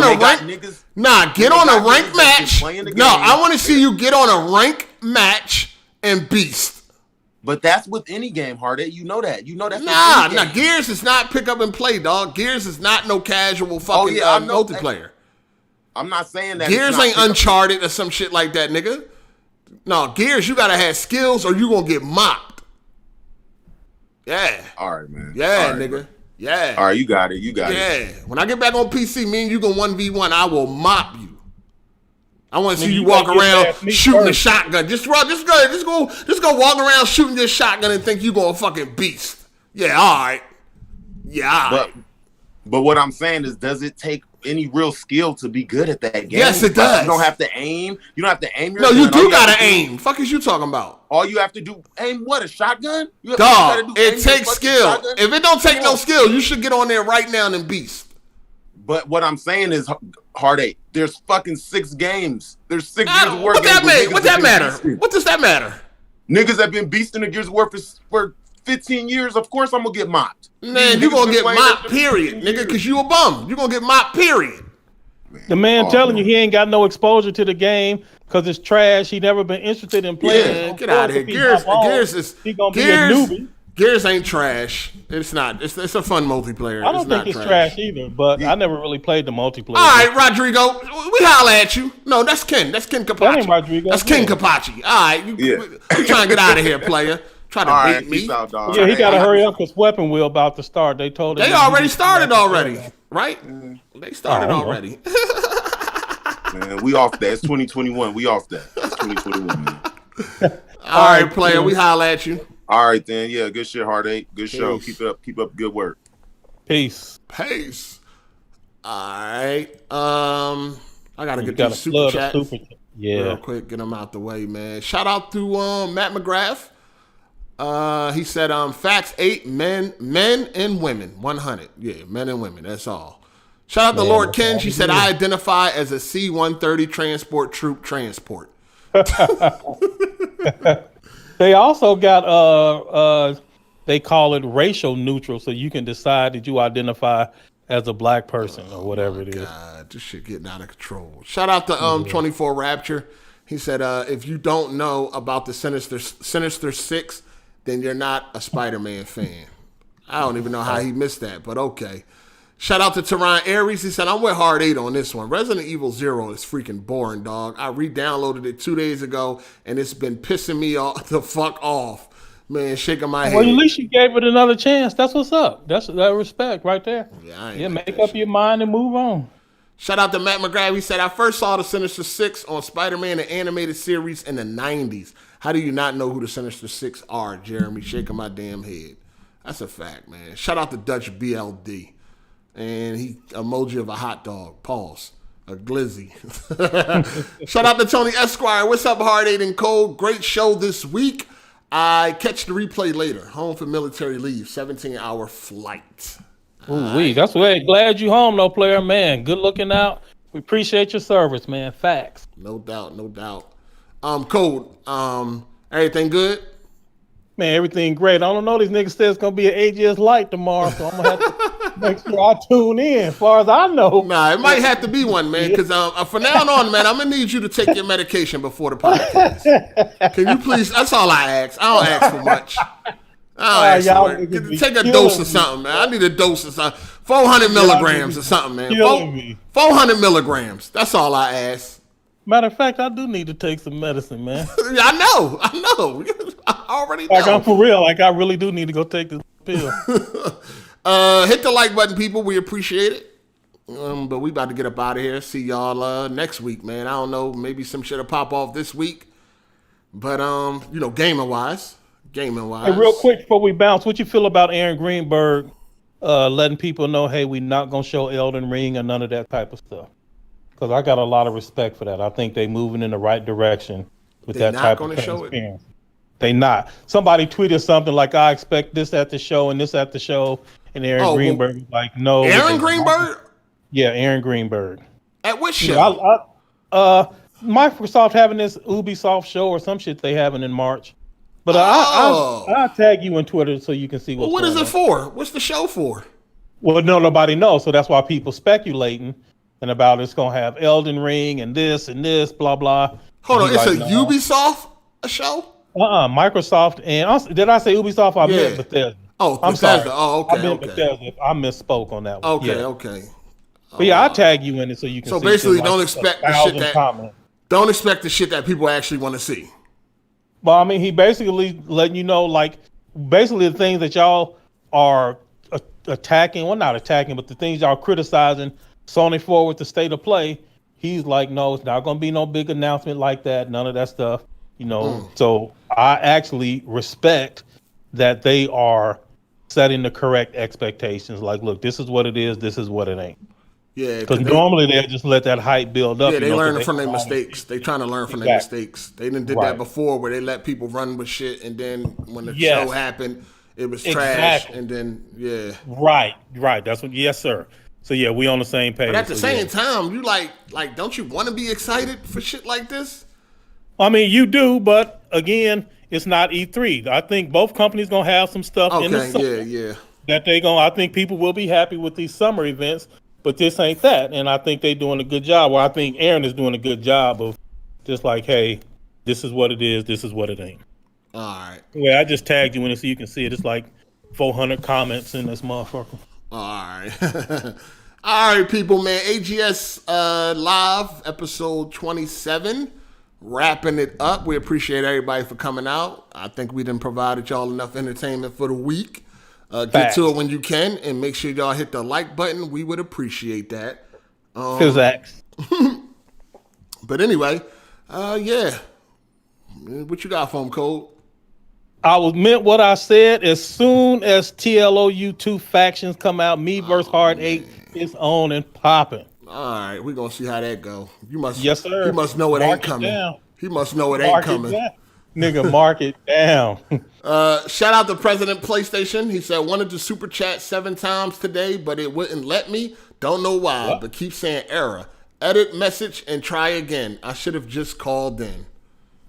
a rank. Get on a rank match. No, I want to see you get on a rank match and beast. But that's with any game, Hard8. You know that. Nah. Gears is not pick up and play, dog. Gears is not no casual fucking multiplayer. I'm not saying that. Gears ain't Uncharted or some shit like that, nigga. No, Gears, you gotta have skills or you gonna get mopped. Yeah. All right, man. Yeah, nigga. Man. Yeah. All right, you got it. Yeah. When I get back on PC, me and you go 1v1, I will mop you. I want to see you walk around shooting a shotgun. Just go walk around shooting your shotgun and think you gonna fucking beast. Yeah, all right. Yeah, all right. But what I'm saying is, does it take any real skill to be good at that game? Yes, it does. You don't have to aim. You don't have to aim your gun. No, you do gotta aim. Fuck is you talking about? All you have to do, aim what? A shotgun? Dog, it takes skill. If it don't take no skill, you should get on there right now and beast. But what I'm saying is, Hard8, there's fucking 6 games. There's 6 Gears of War games. What that matter? What does that matter? Niggas have been beasting the Gears of War for 15 years. Of course I'm gonna get mopped. Man, you gonna get mopped, period, nigga, because you a bum. You gonna get mopped, period. The man telling you he ain't got no exposure to the game because it's trash. He never been interested in playing. Yeah, get out of here. Gears is he gonna be a newbie. Gears ain't trash. It's not. It's a fun multiplayer. I don't think it's trash either, but I never really played the multiplayer. All right, Rodrigo, we holla at you. No, that's Ken. That's Ken Kapachi. That ain't Rodrigo. That's Ken Kapachi. All right, you trying to get out of here, player. Try to beat me. Out, yeah, he got to hurry up because Weapon Wheel about to start. They told him. They already started already, right? They started already. Man, we off that. It's 2021. We off that. It's 2021, man. All right, player. We holla at you. All right, then. Yeah, good shit, Hard8. Good show. Keep up good work. Peace. All right. I gotta get these super chats real quick. Get them out the way, man. Shout out to Matt McGrath. He said, facts 8, men and women, 100. Yeah, men and women. That's all. Shout out to Lord Ken. She said, I identify as a C-130 transport troop transport. They also got they call it racial neutral, so you can decide that you identify as a black person or whatever it is. God, this shit getting out of control. Shout out to 24 Rapture. He said, if you don't know about the Sinister Six, then you're not a Spider-Man fan. I don't even know how he missed that, but okay. Shout out to Teron Aries. He said, I'm with Hard8 on this one. Resident Evil 0 is freaking boring, dog. I re-downloaded it 2 days ago, and it's been pissing me the fuck off. Man, shaking my head. Well, at least you gave it another chance. That's what's up. That's that respect right there. Yeah, make up your mind and move on. Shout out to Matt McGrath. He said, I first saw the Sinister Six on Spider-Man, the animated series in the 90s. How do you not know who the Sinister Six are, Jeremy? Shaking my damn head. That's a fact, man. Shout out to Dutch BLD. And he emoji of a hot dog. Pause. A glizzy. Shout out to Tony Esquire. What's up, Hard 8 and Cold? Great show this week. I catch the replay later. Home for military leave. 17-hour flight. Ooh, that's way. Glad you home, though, player. Man, good looking out. We appreciate your service, man. Facts. No doubt. Cold. Everything good? Man, everything great. I don't know. These niggas said it's going to be an AGS light tomorrow, so I'm going to have to make sure I tune in. As far as I know. Nah, it might have to be one, man, because from now on, man, I'm going to need you to take your medication before the podcast. Can you please? That's all I ask. I don't ask for much. I don't ask for much. Take a dose or something, man. I need a dose or something. 400 milligrams or something, man. 400 milligrams. That's all I ask. Matter of fact, I do need to take some medicine, man. I know. I already know. Like, I'm for real. Like, I really do need to go take this pill. Hit the like button, people. We appreciate it. But we about to get up out of here. See y'all next week, man. I don't know. Maybe some shit will pop off this week. But, gaming-wise. Hey, real quick before we bounce, what you feel about Aaron Greenberg letting people know, hey, we're not going to show Elden Ring or none of that type of stuff? Because I got a lot of respect for that. I think they moving in the right direction with that type of transparency. They not. Somebody tweeted something like, I expect this at the show and this at the show. And Aaron Greenberg was like, no. Aaron Greenberg? Yeah, Aaron Greenberg. At which show? Microsoft having this Ubisoft show or some shit they having in March. But I'll tag you on Twitter so you can see what's what is it for? What's the show for? Well, nobody knows. So that's why people speculating and about it's going to have Elden Ring and this, blah, blah. Hold on. It's Ubisoft show? Microsoft and did I say Ubisoft? I meant Bethesda. Oh, I'm Bethesda. sorry. Oh, okay. I meant Bethesda. I misspoke on that one. Okay. But yeah, I'll tag you in it so you can see. So basically, don't expect the shit that people actually want to see. Well, I mean, he basically letting you know, like, basically the things that y'all are attacking. Well, not attacking, but the things y'all criticizing Sony for with the state of play. He's like, no, it's not going to be no big announcement like that. None of that stuff. So I actually respect that they are setting the correct expectations. Like, look, this is what it is. This is what it ain't. Yeah, because normally they just let that hype build up. Yeah, they learn from their mistakes. They trying to learn from their mistakes. They didn't did that before, where they let people run with shit, and then when the show happened, it was trash, and then right. That's what. Yes, sir. So yeah, we on the same page. But at the same time, you like, don't you want to be excited for shit like this? I mean, you do, but again, it's not E3. I think both companies gonna have some stuff in the summer that they gonna. I think people will be happy with these summer events. But this ain't that, and I think they're doing a good job. Well, I think Aaron is doing a good job of just like, hey, this is what it is, this is what it ain't. All right. Well, I just tagged you in it so you can see it. It's like 400 comments in this motherfucker. All right. All right, people, man. AGS Live, episode 27. Wrapping it up. We appreciate everybody for coming out. I think we done provided y'all enough entertainment for the week. Get to it when you can, and make sure y'all hit the like button. We would appreciate that. Physics. But anyway, what you got for him, Code? I meant what I said. As soon as TLOU 2 factions come out, me versus Hard 8 is on and popping. All right, we're gonna see how that go. Yes, sir. He must know it ain't coming. He must know it ain't coming. Nigga, mark it down. Shout out to President PlayStation. He said, wanted to super chat 7 times today, but it wouldn't let me. Don't know why, but keep saying error. Edit message and try again. I should have just called in.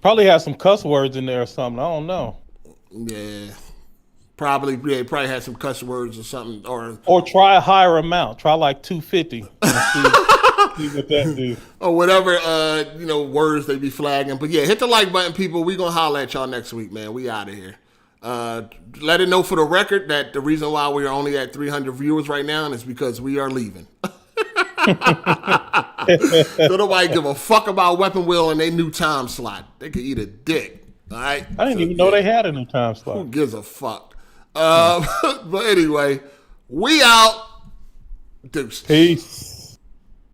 Probably has some cuss words in there or something. I don't know. Yeah. Probably had some cuss words or something. Or try a higher amount. Try like 250. See what that do. Or whatever, words they be flagging. But yeah, hit the like button, people. We gonna holler at y'all next week, man. We out of here. Let it know for the record that the reason why we are only at 300 viewers right now is because we are leaving. So nobody give a fuck about Weapon Wheel and their new time slot. They could eat a dick. All right. I didn't even know they had a new time slot. Who gives a fuck? But anyway, we out. Deuces. Peace.